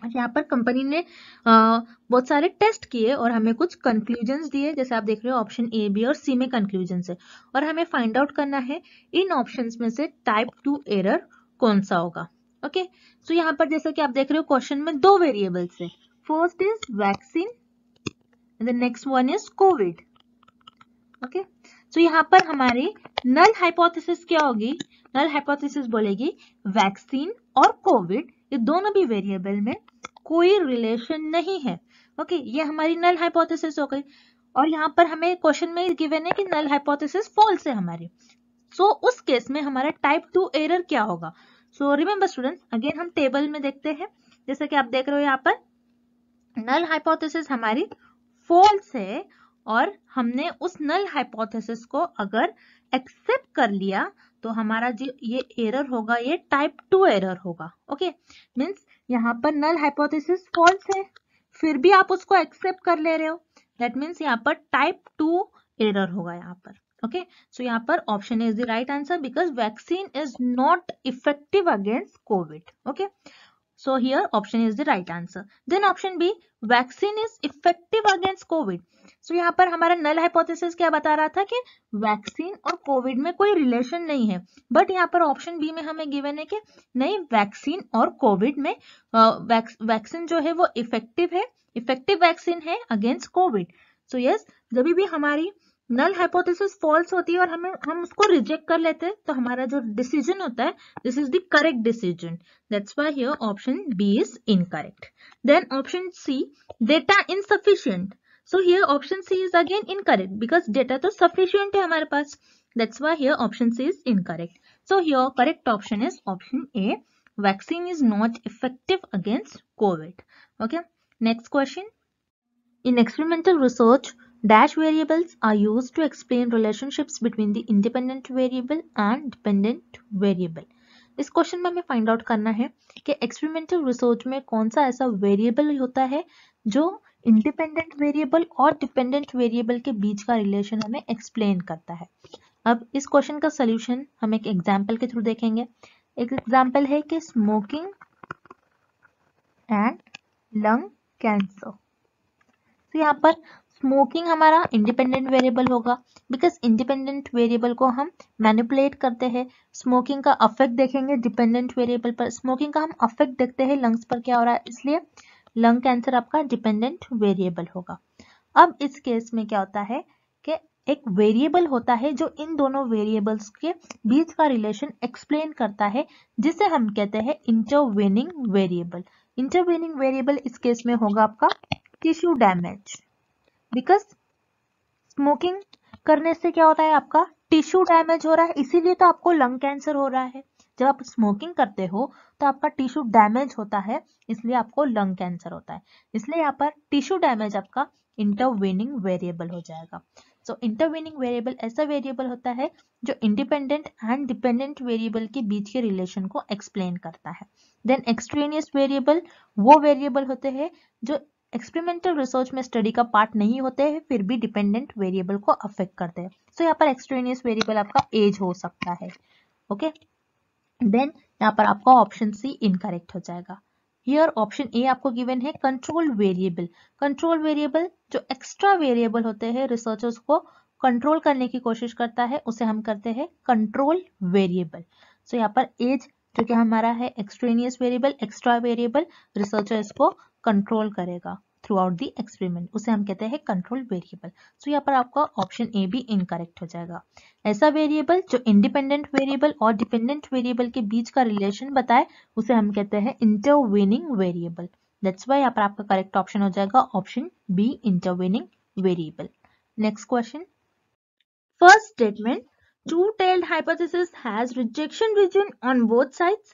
यहाँ पर कंपनी ने बहुत सारे टेस्ट किए और हमें कुछ कंक्लूजन्स दिए. जैसे आप देख रहे हो ऑप्शन ए, बी और सी में कंक्लूजन्स है और हमें फाइंड आउट करना है इन ऑप्शंस में से टाइप 2 एरर कौन सा होगा. ओके, सो यहाँ पर जैसे कि आप देख रहे हो क्वेश्चन में 2 वेरिएबल्स है. First is vaccine and the next one is COVID. Okay, so यहाँ पर हमारी नल हाइपोथेसिस क्या होगी? नल हाइपोथेसिस बोलेगी वैक्सीन और कोविड ये दोनों भी वेरिएबल में कोई रिलेशन नहीं है. ओके, ये हमारी नल हाइपोथेसिस हो गई. और यहाँ पर हमें क्वेश्चन में गिवन है कि नल हाइपोथेसिस फॉल्स है हमारी। सो उस केस में हमारा टाइप 2 एरर क्या होगा? सो रिमेंबर स्टूडेंट्स, अगेन हम टेबल में देखते हैं। जैसे कि आप देख रहे हो यहाँ पर नल हाइपोथेसिस हमारी फॉल्स है और हमने उस नल हाइपोथेसिस को अगर एक्सेप्ट कर लिया तो हमारा जो ये एरर होगा ये टाइप 2 एरर होगा। ओके, मींस यहाँ पर नल हाइपोथेसिस फॉल्स है फिर भी आप उसको एक्सेप्ट कर ले रहे हो, दैट मीन्स यहाँ पर टाइप 2 एरर होगा यहाँ पर। ओके, सो यहाँ पर option is the right answer because vaccine is not effective against COVID. Okay, so here option is the right answer. Then option B, vaccine is effective against COVID. So यहाँ पर हमारा null hypothesis क्या बता रहा था कि वैक्सीन और कोविड में कोई रिलेशन नहीं है, बट यहाँ पर ऑप्शन बी में हमें गिवन है कि नहीं, वैक्सीन और कोविड में वैक्सीन जो है वो इफेक्टिव है, इफेक्टिव वैक्सीन है अगेंस्ट कोविड। सो यस, जब भी हमारी नल हाइपोथेसिस फॉल्स होती है और हम उसको रिजेक्ट कर लेते हैं तो हमारा जो डिसीजन होता है this is the correct decision. That's why here option B is incorrect. Then option C, data insufficient. So here option C is again incorrect because data तो सफिशिएंट है हमारे पास। That's why here option C is incorrect. So here correct option is option A, vaccine is not effective against COVID. Okay, next question. In experimental research, dash variables are used to explain relationships between the independent variable and dependent variable. इस क्वेश्चन में हमें फाइंड आउट करना है कि एक्सपेरिमेंटल रिसर्च में कौन सा ऐसा वेरिएबल होता है जो इंडिपेंडेंट वेरिएबल और डिपेंडेंट वेरिएबल के बीच का रिलेशन हमें एक्सप्लेन करता है। अब इस क्वेश्चन का सोल्यूशन हम एक एग्जाम्पल के थ्रू देखेंगे। एक एग्जाम्पल है कि स्मोकिंग एंड लंग कैंसर। तो यहाँ पर स्मोकिंग हमारा इंडिपेंडेंट वेरिएबल होगा बिकॉज इंडिपेंडेंट वेरिएबल को हम मैनिपुलेट करते हैं। स्मोकिंग का अफेक्ट देखेंगे डिपेंडेंट वेरिएबल पर, स्मोकिंग का हम अफेक्ट देखते हैं लंग्स पर क्या हो रहा है, इसलिए लंग कैंसर आपका डिपेंडेंट वेरिएबल होगा। अब इस केस में क्या होता है कि एक वेरिएबल होता है जो इन दोनों वेरिएबल्स के बीच का रिलेशन एक्सप्लेन करता है जिसे हम कहते हैं इंटरवेनिंग वेरिएबल। इंटरवेनिंग वेरिएबल इस केस में होगा आपका टिश्यू डैमेज, बिकॉज स्मोकिंग करने से क्या होता है आपका टिश्यू डैमेज हो रहा है, इसीलिए तो आपको लंग कैंसर हो रहा है। जब आप स्मोकिंग करते हो तो आपका टिश्यू डैमेज होता है, इसलिए आपको लंग कैंसर होता है। इसलिए यहाँ पर टिश्यू डैमेज आपका इंटरवेनिंग वेरिएबल हो जाएगा। सो इंटरवेनिंग वेरिएबल ऐसा वेरिएबल होता है जो इंडिपेंडेंट एंड डिपेंडेंट वेरिएबल के बीच के रिलेशन को एक्सप्लेन करता है। देन एक्सट्रेनियस वेरिएबल वो वेरिएबल होते हैं जो एक्सपेरिमेंटल रिसर्च में स्टडी का पार्ट नहीं होते हैं फिर भी डिपेंडेंट वेरिएबल को अफेक्ट करते हैं। सो यहाँ पर एक्सट्रेनियस वेरिएबल आपका एज हो सकता है। ओके, देन यहाँ पर आपका ऑप्शन सी इनकरेक्ट हो जाएगा। हियर ऑप्शन ए आपको गिवन है कंट्रोल वेरिएबल। कंट्रोल वेरिएबल जो एक्स्ट्रा वेरिएबल होते हैं रिसर्चर्स को कंट्रोल करने की कोशिश करता है उसे हम करते हैं कंट्रोल वेरिएबल। सो यहाँ पर एज जो कि हमारा है extraneous variable, extra variable, researcher इसको कंट्रोल करेगा थ्रू आउट दी एक्सपेरिमेंट, उसे हम कहते हैं कंट्रोल वेरिएबल। सो यहाँ पर आपका ऑप्शन ए भी इनकरेक्ट हो जाएगा। ऐसा वेरिएबल जो इंडिपेंडेंट वेरिएबल और डिपेंडेंट वेरिएबल के बीच का रिलेशन बताए उसे हम कहते हैं इंटरवेनिंग वेरिएबल। दैट्स व्हाई यहाँ पर आपका करेक्ट ऑप्शन हो जाएगा option B, intervening variable. Next question. First statement, two-tailed hypothesis has rejection region on both sides.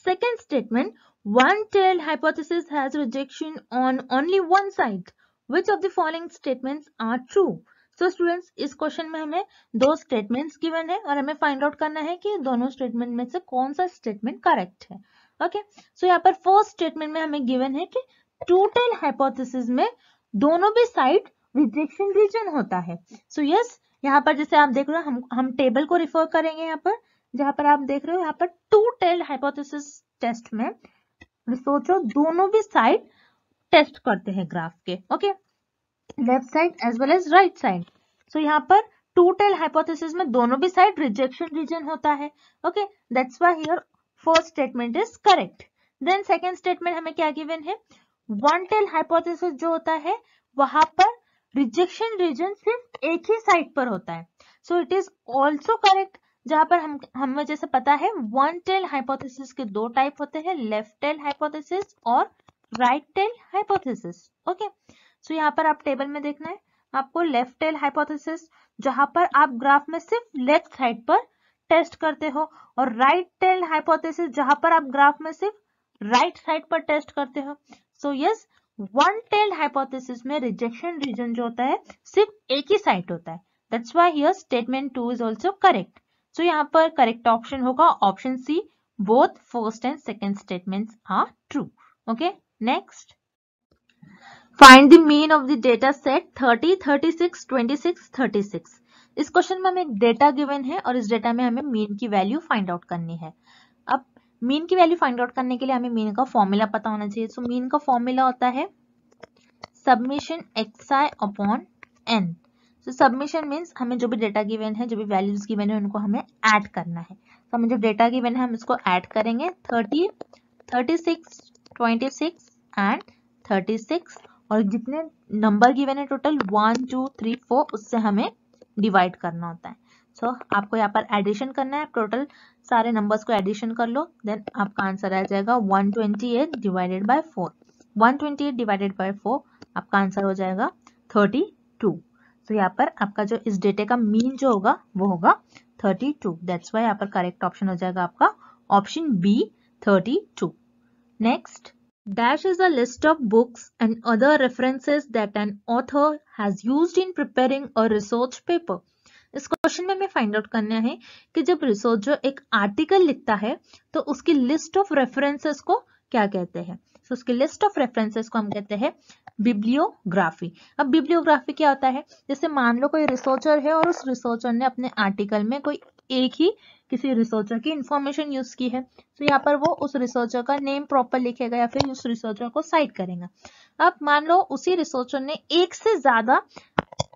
Second statement, one-tailed hypothesis has rejection on only one side. Which of the following statements are true? So students, इस क्वेश्चन में हमें दो स्टेटमेंट्स गिवन है और हमें फाइंड आउट करना है कि दोनों स्टेटमेंट में से कौन सा स्टेटमेंट करेक्ट है। ओके, सो यहाँ पर फर्स्ट स्टेटमेंट में हमें गिवन है कि टू-टेल्ड हाइपोथेसिस में दोनों भी साइड रिजेक्शन रीजन होता है। सो यस, यहाँ पर जैसे आप देख रहे हो हम टेबल को रिफर करेंगे यहाँ पर, जहां पर आप देख रहे हो यहाँ पर टू-टेल्ड हाइपोथेसिस टेस्ट में रिसर्चर दोनों भी साइड टेस्ट करते हैं ग्राफ के। Okay, left side as well as right side. So यहाँ पर टू-टेल्ड हाइपोथेसिस में दोनों भी साइड रिजेक्शन रीजन होता है। Okay, that's why here first statement is correct. Then second statement हमें क्या गिवन है, वन-टेल्ड हाइपोथेसिस जो होता है वहां पर रिजेक्शन रीजन सिर्फ एक ही साइड पर होता है। So it is also correct, जहां पर हमें जैसे पता है वन टेल हाइपोथेसिस के दो टाइप होते हैं, लेफ्ट टेल हाइपोथेसिस और right tell hypothesis. Okay, so यहाँ पर आप टेबल में देखना है, आपको लेफ्ट टेल हाइपोथेसिस, जहां पर आप ग्राफ में सिर्फ लेफ्ट साइड पर टेस्ट करते हो, और राइट टेल हाइपोथेसिस जहां पर आप ग्राफ में सिर्फ राइट साइड पर टेस्ट करते हो। So yes, one tail hypothesis में रिजेक्शन रीजन जो होता है सिर्फ एक ही साइड होता है। That's why here statement 2 is also correct. So यहाँ पर करेक्ट ऑप्शन होगा option C, both first and second statements are true. Okay, next, find the mean of the data set 30, 36, 26, 36। इस क्वेश्चन में हमें एक डेटा गिवन है और इस डेटा में हमें मीन की वैल्यू फाइंड आउट करनी है। अब मीन की वैल्यू फाइंड आउट करने के लिए हमें मीन का फॉर्मूला पता होना चाहिए। सो मीन का फॉर्मूला होता है सबमिशन xi अपॉन n। सो सबमिशन मीन्स हमें जो भी डेटा गिवन है, जो भी वैल्यूज गिवन है, उनको हमें ऐड करना है। तो हमें जो डेटा गिवन है हम इसको ऐड करेंगे 30, 36, 26 एंड 36, और जितने नंबर गिवन है टोटल 1, 2, 3, 4, उससे हमें डिवाइड करना होता है। सो आपको यहाँ पर एडिशन करना है, टोटल सारे नंबर्स को एडिशन कर लो, देन आपका आंसर आ जाएगा 128 डिवाइडेड बाय 4। 128 डिवाइडेड बाय 4 आपका आंसर हो जाएगा 32। तो यहाँ पर आपका जो इस डेटे का मीन जो होगा वो होगा 32। दैट्स वाई यहाँ पर करेक्ट ऑप्शन हो जाएगा आपका option B, 32। Next, dash is a list of books and other references that an author has used in preparing a research paper। इस क्वेश्चन में हमें फाइंड आउट करना है कि जब रिसर्चर एक आर्टिकल लिखता है तो उसकी लिस्ट ऑफ रेफरेंसेस को क्या कहते हैं। तो उसकी लिस्ट ऑफ रेफरेंसेस को हम कहते हैं बिब्लियोग्राफी। अब बिब्लियोग्राफी क्या होता है, जैसे मान लो कोई रिसर्चर है और उस रिसर्चर ने अपने आर्टिकल में कोई एक ही किसी रिसर्चर की इंफॉर्मेशन यूज की है, तो यहाँ पर वो उस रिसर्चर का नेम प्रॉपर लिखेगा या फिर उस रिसर्चर को साइट करेगा। अब मान लो उसी रिसर्चर ने एक से ज्यादा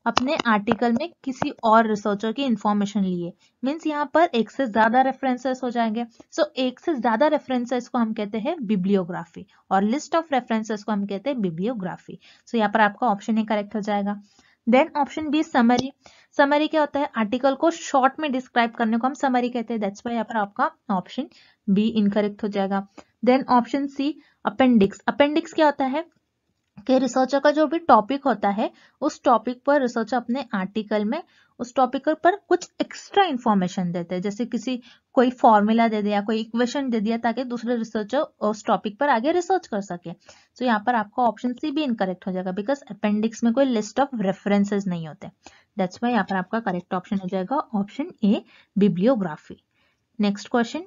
अपने आर्टिकल में किसी और रिसर्चर की इंफॉर्मेशन ली है, मीन्स यहाँ पर एक से ज्यादा रेफरेंसेस हो जाएंगे। सो एक से ज्यादा रेफरेंसेस को हम कहते हैं बिब्लियोग्राफी, और लिस्ट ऑफ रेफरेंसेस को हम कहते हैं बिब्लियोग्राफी। सो यहाँ पर आपका ऑप्शन ही करेक्ट हो जाएगा। Then option B, summary. Summary क्या होता है, आर्टिकल को शॉर्ट में डिस्क्राइब करने को हम समरी कहते हैं। दैट्स वाई यहाँ पर आपका ऑप्शन बी इनकरेक्ट हो जाएगा। Then option C, appendix. Appendix क्या होता है कि रिसर्चर का जो भी टॉपिक होता है उस टॉपिक पर रिसर्चर अपने आर्टिकल में उस टॉपिक पर कुछ एक्स्ट्रा इंफॉर्मेशन देते हैं, जैसे किसी कोई फॉर्मूला दे दिया, कोई इक्वेशन दे दिया, ताकि दूसरे रिसर्चर उस टॉपिक पर आगे रिसर्च कर सके। तो यहाँ पर आपका ऑप्शन सी भी इनकरेक्ट हो जाएगा, बिकॉज अपेंडिक्स में कोई लिस्ट ऑफ रेफरेंसेस नहीं होते। दैट्स वाई यहाँ पर आपका करेक्ट ऑप्शन हो जाएगा option A, bibliography. Next question,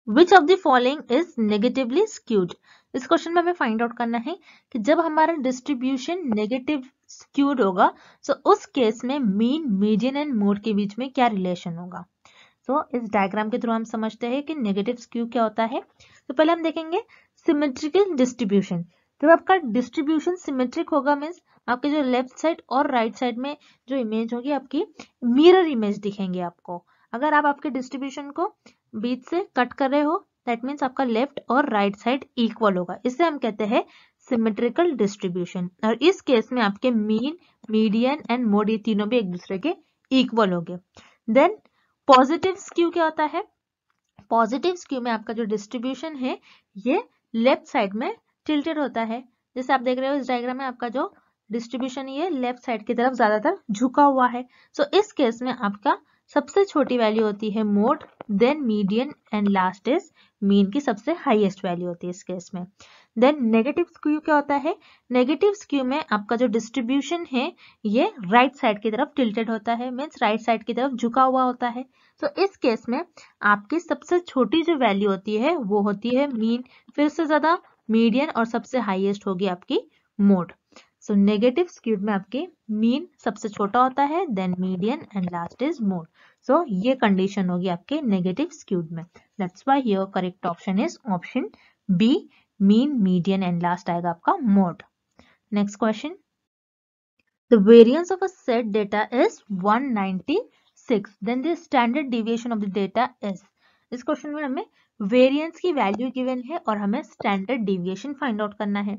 Which of the following is negatively skewed? इस क्वेश्चन में हमें फाइंड आउट करना है कि जब हमारा डिस्ट्रीब्यूशन नेगेटिव स्क्यूड होगा तो उस केस में मीन, मीडियन एंड मोड के बीच में क्या रिलेशन होगा। तो इस डायग्राम के थ्रू हम समझते हैं कि नेगेटिव स्क्यू क्या होता है। तो पहले हम देखेंगे सिमेट्रिकल डिस्ट्रीब्यूशन। जब आपका डिस्ट्रीब्यूशन सिमेट्रिक होगा मीन्स आपके जो लेफ्ट साइड और राइट साइड में जो इमेज होगी आपकी मिरर इमेज दिखेंगे आपको। अगर आप आपके डिस्ट्रीब्यूशन को बीच से कट कर रहे हो, दैट मीन्स आपका लेफ्ट और राइट साइड इक्वल होगा, इसे हम कहते हैं सिमेट्रिकल डिस्ट्रीब्यूशन। और इस केस में आपके मीन, मीडियन एंड मोड ये तीनों भी एक दूसरे के इक्वल होंगे। देन पॉजिटिव स्क्यू क्या होता है, पॉजिटिव स्क्यू में आपका जो डिस्ट्रीब्यूशन है ये लेफ्ट साइड में टिल्टेड होता है। जैसे आप देख रहे हो इस डायग्राम में आपका जो डिस्ट्रीब्यूशन ये लेफ्ट साइड की तरफ ज्यादातर झुका हुआ है। सो इस केस में आपका सबसे छोटी वैल्यू होती है mode, then median and last is mean की सबसे हाईएस्ट वैल्यू होती है इस केस में। देन नेगेटिव स्क्यू क्या होता है, नेगेटिव स्क्यू में आपका जो डिस्ट्रीब्यूशन है ये राइट साइड की तरफ टिल्टेड होता है, मीन्स राइट साइड की तरफ झुका हुआ होता है। तो इस केस में आपकी सबसे छोटी जो वैल्यू होती है वो होती है मीन, फिर से ज्यादा मीडियन और सबसे हाईएस्ट होगी आपकी मोड। सो नेगेटिव स्क्यूड में आपकी मीन सबसे छोटा होता है, then median and last is mode. So ये कंडीशन होगी आपके नेगेटिव स्क्यूड में। That's why here correct option is option B, mean, median and last आएगा आपका mode. Next question, the variance of a set data is 196, then the standard deviation of the data is. इस क्वेश्चन में हमें वेरिएंस की वैल्यू गिवन है और हमें स्टैंडर्ड डेविएशन फाइंड आउट करना है।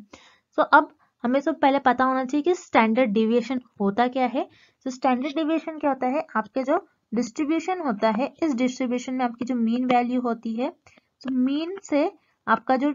सो अब हमें सब पहले पता होना चाहिए कि स्टैंडर्ड डेविएशन होता क्या है। तो स्टैंडर्ड डेविएशन क्या होता है, आपके जो डिस्ट्रीब्यूशन होता है इस डिस्ट्रीब्यूशन में आपकी जो मीन वैल्यू होती है, तो मीन से आपका जो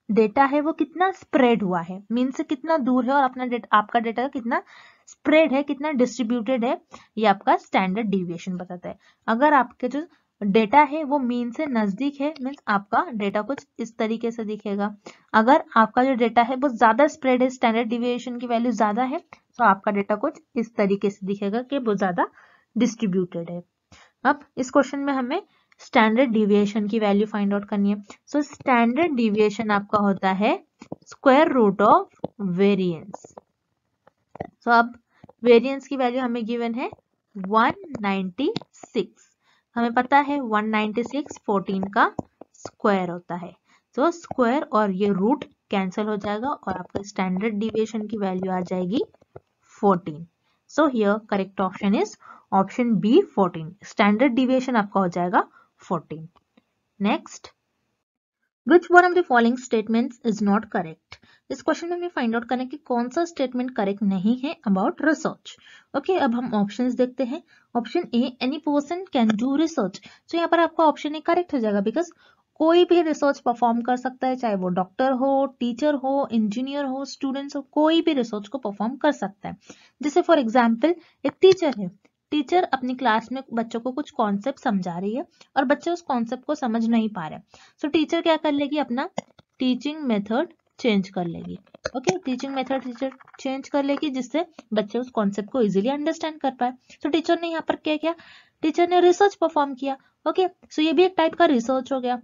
डेटा है वो कितना स्प्रेड हुआ है, मीन से कितना दूर है, और अपना डेटा, आपका डेटा कितना स्प्रेड है, कितना डिस्ट्रीब्यूटेड है, ये आपका स्टैंडर्ड डिविएशन बताता है। अगर आपके जो डेटा है वो मीन से नजदीक है, मीन्स आपका डेटा कुछ इस तरीके से दिखेगा। अगर आपका जो डेटा है वो ज्यादा स्प्रेड है, स्टैंडर्ड डिविएशन की वैल्यू ज्यादा है, तो आपका डेटा कुछ इस तरीके से दिखेगा कि वो ज्यादा डिस्ट्रीब्यूटेड है। अब इस क्वेश्चन में हमें स्टैंडर्ड डिविएशन की वैल्यू फाइंड आउट करनी है। सो स्टैंडर्ड डिविएशन आपका होता है स्क्वायर रूट ऑफ वेरिएंस। सो अब वेरिएंस की वैल्यू हमें गिवन है 196। हमें पता है 196 14 का स्क्वायर होता है। तो स्क्वायर और ये रूट कैंसिल हो जाएगा और आपका स्टैंडर्ड डिविएशन की वैल्यू आ जाएगी 14। So here correct option is option B 14। Standard deviation आपका हो जाएगा 14। Next, Which one of the following statements is not correct? इस क्वेश्चन में हमें फाइंड आउट करना है कि कौन सा स्टेटमेंट करेक्ट नहीं है अबाउट रिसर्च। ओके, अब हम ऑप्शंस देखते हैं। Option A, any person can do research. तो यहाँ पर आपका ऑप्शन ए करेक्ट हो जाएगा, बिकॉज कोई भी रिसर्च परफॉर्म कर सकता है, चाहे वो डॉक्टर हो, टीचर हो, इंजीनियर हो, स्टूडेंट्स हो, कोई भी रिसर्च को परफॉर्म कर सकता है। जैसे फॉर एग्जाम्पल एक टीचर है, टीचर अपनी क्लास में बच्चों को कुछ कॉन्सेप्ट समझा रही है और बच्चे उस कॉन्सेप्ट को समझ नहीं पा रहे, सो टीचर क्या कर लेगी, अपना टीचिंग मेथड चेंज कर लेगी। Okay, teaching method teacher change कर लेगी जिससे बच्चे उस कॉन्सेप्ट को इजीली अंडरस्टैंड कर पाए। तो टीचर ने यहाँ पर क्या किया, टीचर ने रिसर्च परफॉर्म किया। ओके, सो ये भी एक टाइप का रिसर्च हो गया।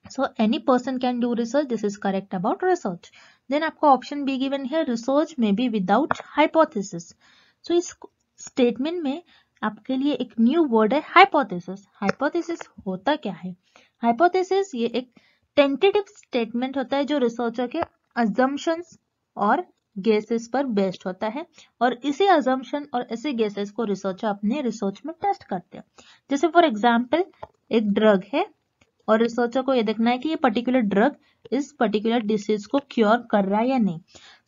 So any person can do research, this is correct about research. Then आपको ऑप्शन बी गिवन है, रिसर्च में बी विदाउट हाइपोथेसिस। सो इस स्टेटमेंट में आपके लिए एक न्यू वर्ड है हाइपोथेसिस। हाइपोथेसिस होता क्या है? हाइपोथेसिस ये एक टेंटेटिव स्टेटमेंट होता है जो रिसर्चर के अजम्पशंस और गेसेस पर बेस्ड होता है, और इसी अजम्पशन और इसी गेसेस को रिसर्चर अपने रिसर्च में टेस्ट करते हैं। जैसे फॉर एग्जांपल एक ड्रग है और रिसर्चर को ये देखना है कि ये पर्टिकुलर ड्रग इस पर्टिकुलर डिसीज को क्योर कर रहा है या नहीं।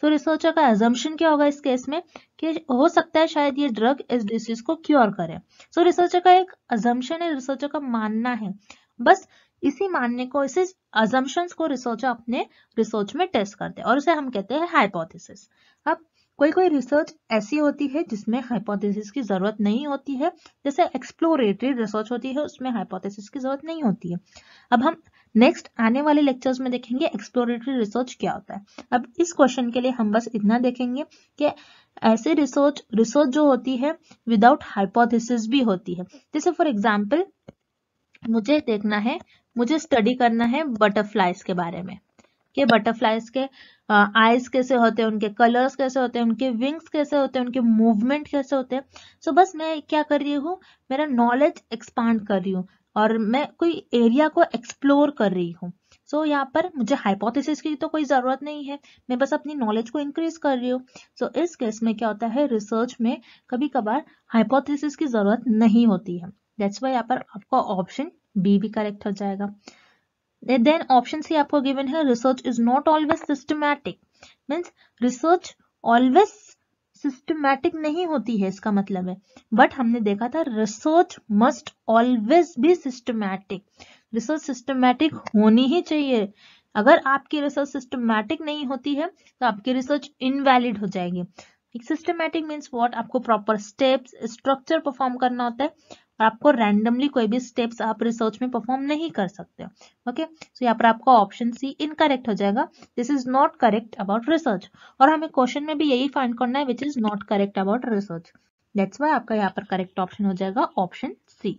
तो रिसर्चर का अजम्पशन क्या होगा इस केस में कि हो सकता है शायद ये ड्रग इस डिसीज को क्योर करे। सो रिसर्चर का एक अजम्पशन है, रिसर्चर का मानना है, बस इसी मानने को, इसी अजम्पशंस को रिसर्चर अपने रिसर्च में टेस्ट करते हैं और उसे हम कहते हैं हाइपोथेसिस। अब कोई कोई रिसर्च ऐसी होती है जिसमें हाइपोथेसिस की जरूरत नहीं होती है, जैसे एक्सप्लोरेटरी रिसर्च होती है उसमें हाइपोथेसिस की जरूरत नहीं होती है। अब हम नेक्स्ट आने वाले लेक्चर्स में देखेंगे एक्सप्लोरेटरी रिसर्च क्या होता है। अब इस क्वेश्चन के लिए हम बस इतना देखेंगे कि ऐसे रिसर्च जो होती है विदाउट हाइपोथेसिस भी होती है। जैसे फॉर एग्जाम्पल मुझे देखना है, मुझे स्टडी करना है बटरफ्लाइज के बारे में कि बटरफ्लाइज के आईज कैसे होते हैं, उनके कलर्स कैसे होते हैं, उनके विंग्स कैसे होते हैं, उनके मूवमेंट कैसे होते हैं। सो बस मैं क्या कर रही हूँ, मेरा नॉलेज एक्सपांड कर रही हूँ और मैं कोई एरिया को एक्सप्लोर कर रही हूँ। सो यहाँ पर मुझे हाइपोथेसिस की तो कोई जरूरत नहीं है, मैं बस अपनी नॉलेज को इंक्रीज कर रही हूँ। सो इस केस में क्या होता है, रिसर्च में कभी कभार हाइपोथेसिस की जरूरत नहीं होती है। दैट्स वाई यहाँ पर आपका ऑप्शन बी भी करेक्ट हो जाएगा। देन ऑप्शन सी आपको गिवन है, research is not always systematic. Means research always systematic नहीं होती है, इसका मतलब है, बट हमने देखा था research must always be systematic. Research systematic होनी ही चाहिए। अगर आपकी रिसर्च सिस्टमैटिक नहीं होती है तो आपकी रिसर्च इनवैलिड हो जाएगी। सिस्टमैटिक मीन्स व्हाट, आपको प्रॉपर स्टेप्स स्ट्रक्चर परफॉर्म करना होता है और आपको रैंडमली कोई भी स्टेप्स आप रिसर्च में परफॉर्म नहीं कर सकते। ओके, सो यहाँ पर आपका ऑप्शन सी इनकरेक्ट हो जाएगा, this is not correct about research. और हमें क्वेश्चन में भी यही फाइंड करना है which is not correct about research. That's why आपका यहाँ पर करेक्ट ऑप्शन हो जाएगा option C.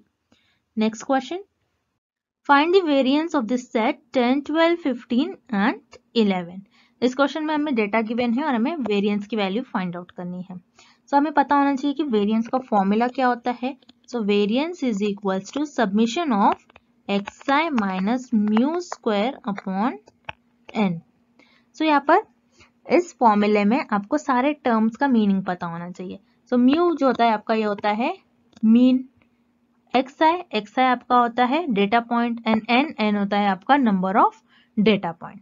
Next question, find the variance of this set 10, 12, 15 and 11। इस क्वेश्चन में हमें डेटा गिवन है और हमें वेरिएंस की वैल्यू फाइंड आउट करनी है। सो हमें पता होना चाहिए कि वेरिएंस का फॉर्मूला क्या होता है। So variance is equals to summation of xi minus mu square upon n. So यहाँ पर इस फॉर्मूले में आपको सारे टर्म्स का मीनिंग पता होना चाहिए। So mu जो होता है आपका ये होता है मीन, xi आपका होता है डेटा पॉइंट एंड n होता है आपका नंबर ऑफ डेटा पॉइंट।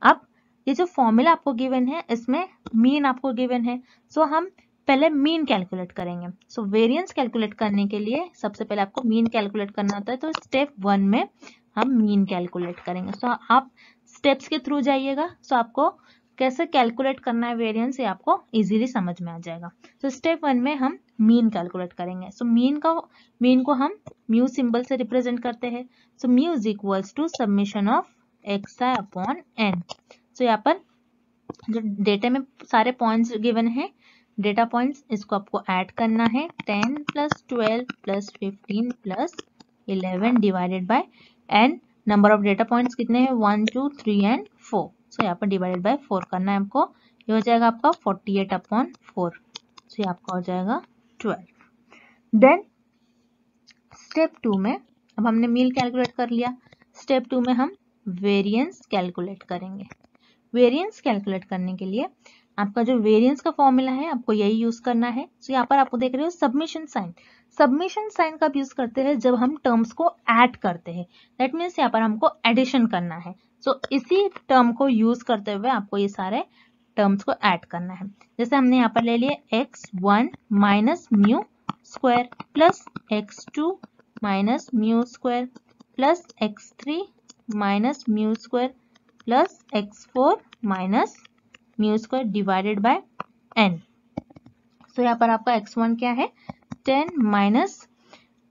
अब ये जो फॉर्मूला आपको गिवन है इसमें मीन आपको गिवन है, सो हम पहले मीन कैलकुलेट करेंगे। सो वेरिएंस कैलकुलेट करने के लिए सबसे पहले आपको मीन कैलकुलेट करना होता है, तो स्टेप 1 में हम मीन कैलकुलेट करेंगे। सो आप स्टेप्स के थ्रू जाइएगा, सो आपको कैसे कैलकुलेट करना है वेरिएंस ये आपको इजीली समझ में आ जाएगा। तो स्टेप 1 में हम मीन कैलकुलेट करेंगे। सो मीन को हम म्यू सिंबल से रिप्रेजेंट करते हैं। So mu is equals to summation of xi upon n। So यहाँ पर जो डेटा में सारे पॉइंट्स गिवन है, डेटा पॉइंट्स, इसको आपको ऐड करना है। 10 plus 12 plus 15 plus 11 divided by n। Number of data points कितने हैं? 1 2 3 एंड 4। सो यहाँ पर डिवाइडेड बाय 4 करना है आपको। ये हो जाएगा आपका 48 अपॉन 4। सो ये आपका हो जाएगा 12। देन स्टेप 2 में, अब हमने मीन कैलकुलेट कर लिया, स्टेप 2 में हम वेरिएंस कैलकुलेट करेंगे। वेरिएंस कैलकुलेट करने के लिए आपका जो वेरिएंस का फॉर्मूला है आपको यही यूज करना है। तो यहाँ पर आपको देख रहे हो सबमिशन साइन। सबमिशन साइन कब यूज करते हैं? जब हम टर्म्स को ऐड करते हैं। दैट मीन्स यहाँ पर हमको एडिशन करना है। सो इसी टर्म को यूज करते हुए आपको ये सारे टर्म्स को ऐड करना है। जैसे हमने यहाँ पर ले लिए x1 minus mu square plus x2 minus mu square plus x3 minus mu square plus x4 minus mu square divided by n। So यहाँ पर आपका x1 क्या है? 10 माइनस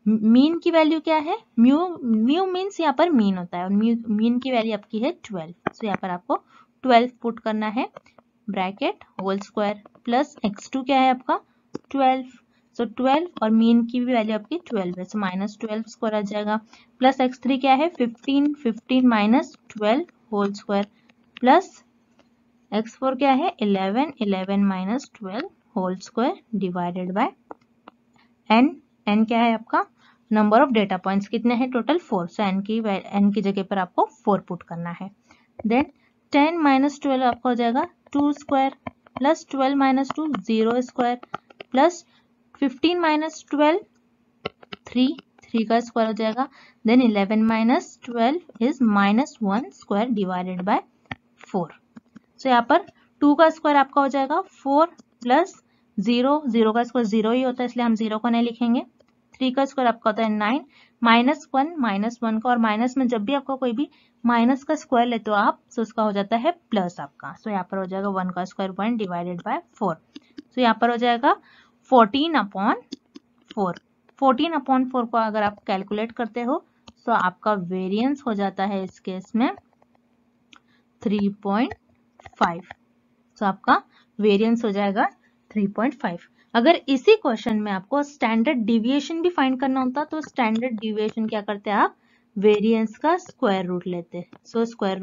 मीन की वैल्यू क्या है? म्यू मीन्स यहाँ पर मीन होता है और मीन की वैल्यू आपकी है 12। सो यहाँ पर आपको 12 पुट करना है, bracket whole square plus x2 क्या है आपका? 12। सो 12 और मीन की भी वैल्यू आपकी 12 है, सो माइनस 12 स्क्वायर आ जाएगा। प्लस x3 क्या है? 15। 15 minus 12 whole square plus x4 क्या है? 11। 11 minus 12 whole square divided by n। n क्या है आपका? नंबर ऑफ डेटा पॉइंट्स कितने हैं? टोटल 4। सो n की जगह पर आपको 4 पुट करना है। देन 10 माइनस 12 आपका हो जाएगा 2 square plus 12 minus 2 0 square plus 15 minus 12 3 का स्क्वायर हो जाएगा। Then 11 minus 12 is minus 1 square divided by 4। So यहाँ पर 2 का स्क्वायर आपका हो जाएगा 4 प्लस 0 का स्क्वायर 0 ही होता है इसलिए हम 0 को नहीं लिखेंगे। 3 का स्क्वायर आपका होता है 9 माइनस 1 का, और माइनस में जब भी आपका कोई भी माइनस का स्क्वायर लेते हो आप, तो उसका हो जाता है प्लस आपका। सो यहाँ पर हो जाएगा 1 का स्क्वायर 1 डिवाइडेड बाय 4। सो यहाँ पर हो जाएगा 14 अपॉन 4। 14 अपॉन 4 को अगर आप कैलकुलेट करते हो तो आपका वेरिएंस हो जाता है इस केस में 3.5। तो आपका वेरिएंस हो जाएगा 3.5। अगर इसी क्वेश्चन में आपको स्टैंडर्ड डिविएशन भी फाइंड करना होता तो स्टैंडर्ड डिविएशन क्या करते हैं आप? वेरिएंस का स्क्वायर रूट लेते हैं। सो स्क्वायर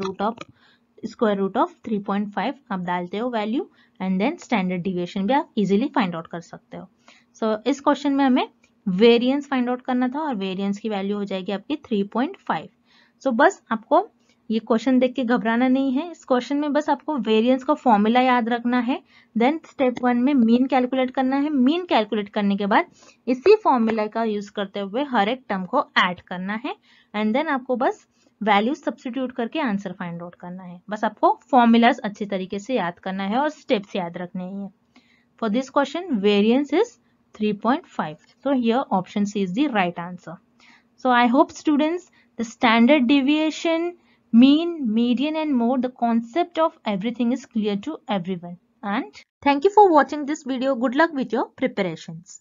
रूट ऑफ 3.5 आप डालते हो value, and then standard deviation भी आप इजीली फाइंड आउट कर सकते हो। सो इस क्वेश्चन में हमें वेरिएंस फाइंड आउट करना था और वेरिएंस की वैल्यू हो जाएगी आपकी 3.5। सो बस आपको ये क्वेश्चन देख के घबराना नहीं है। इस क्वेश्चन में बस आपको वेरिएंस का फॉर्मूला याद रखना है। देन स्टेप 1 में मीन कैलकुलेट करना है। मीन कैलकुलेट करने के बाद इसी फॉर्मूला का यूज करते हुए हर एक टर्म को ऐड करना है, एंड देन आपको बस वैल्यू सब्स्टिट्यूट करके आंसर फाइंड आउट करना है। बस आपको फॉर्मूलाज अच्छी तरीके से याद करना है और स्टेप्स याद रखने हैं। For this question variance is 3.5. So here option C is the right answer. So I hope students, the standard deviation, mean, median and mode, the concept of everything is clear to everyone. And thank you for watching this video. Good luck with your preparations.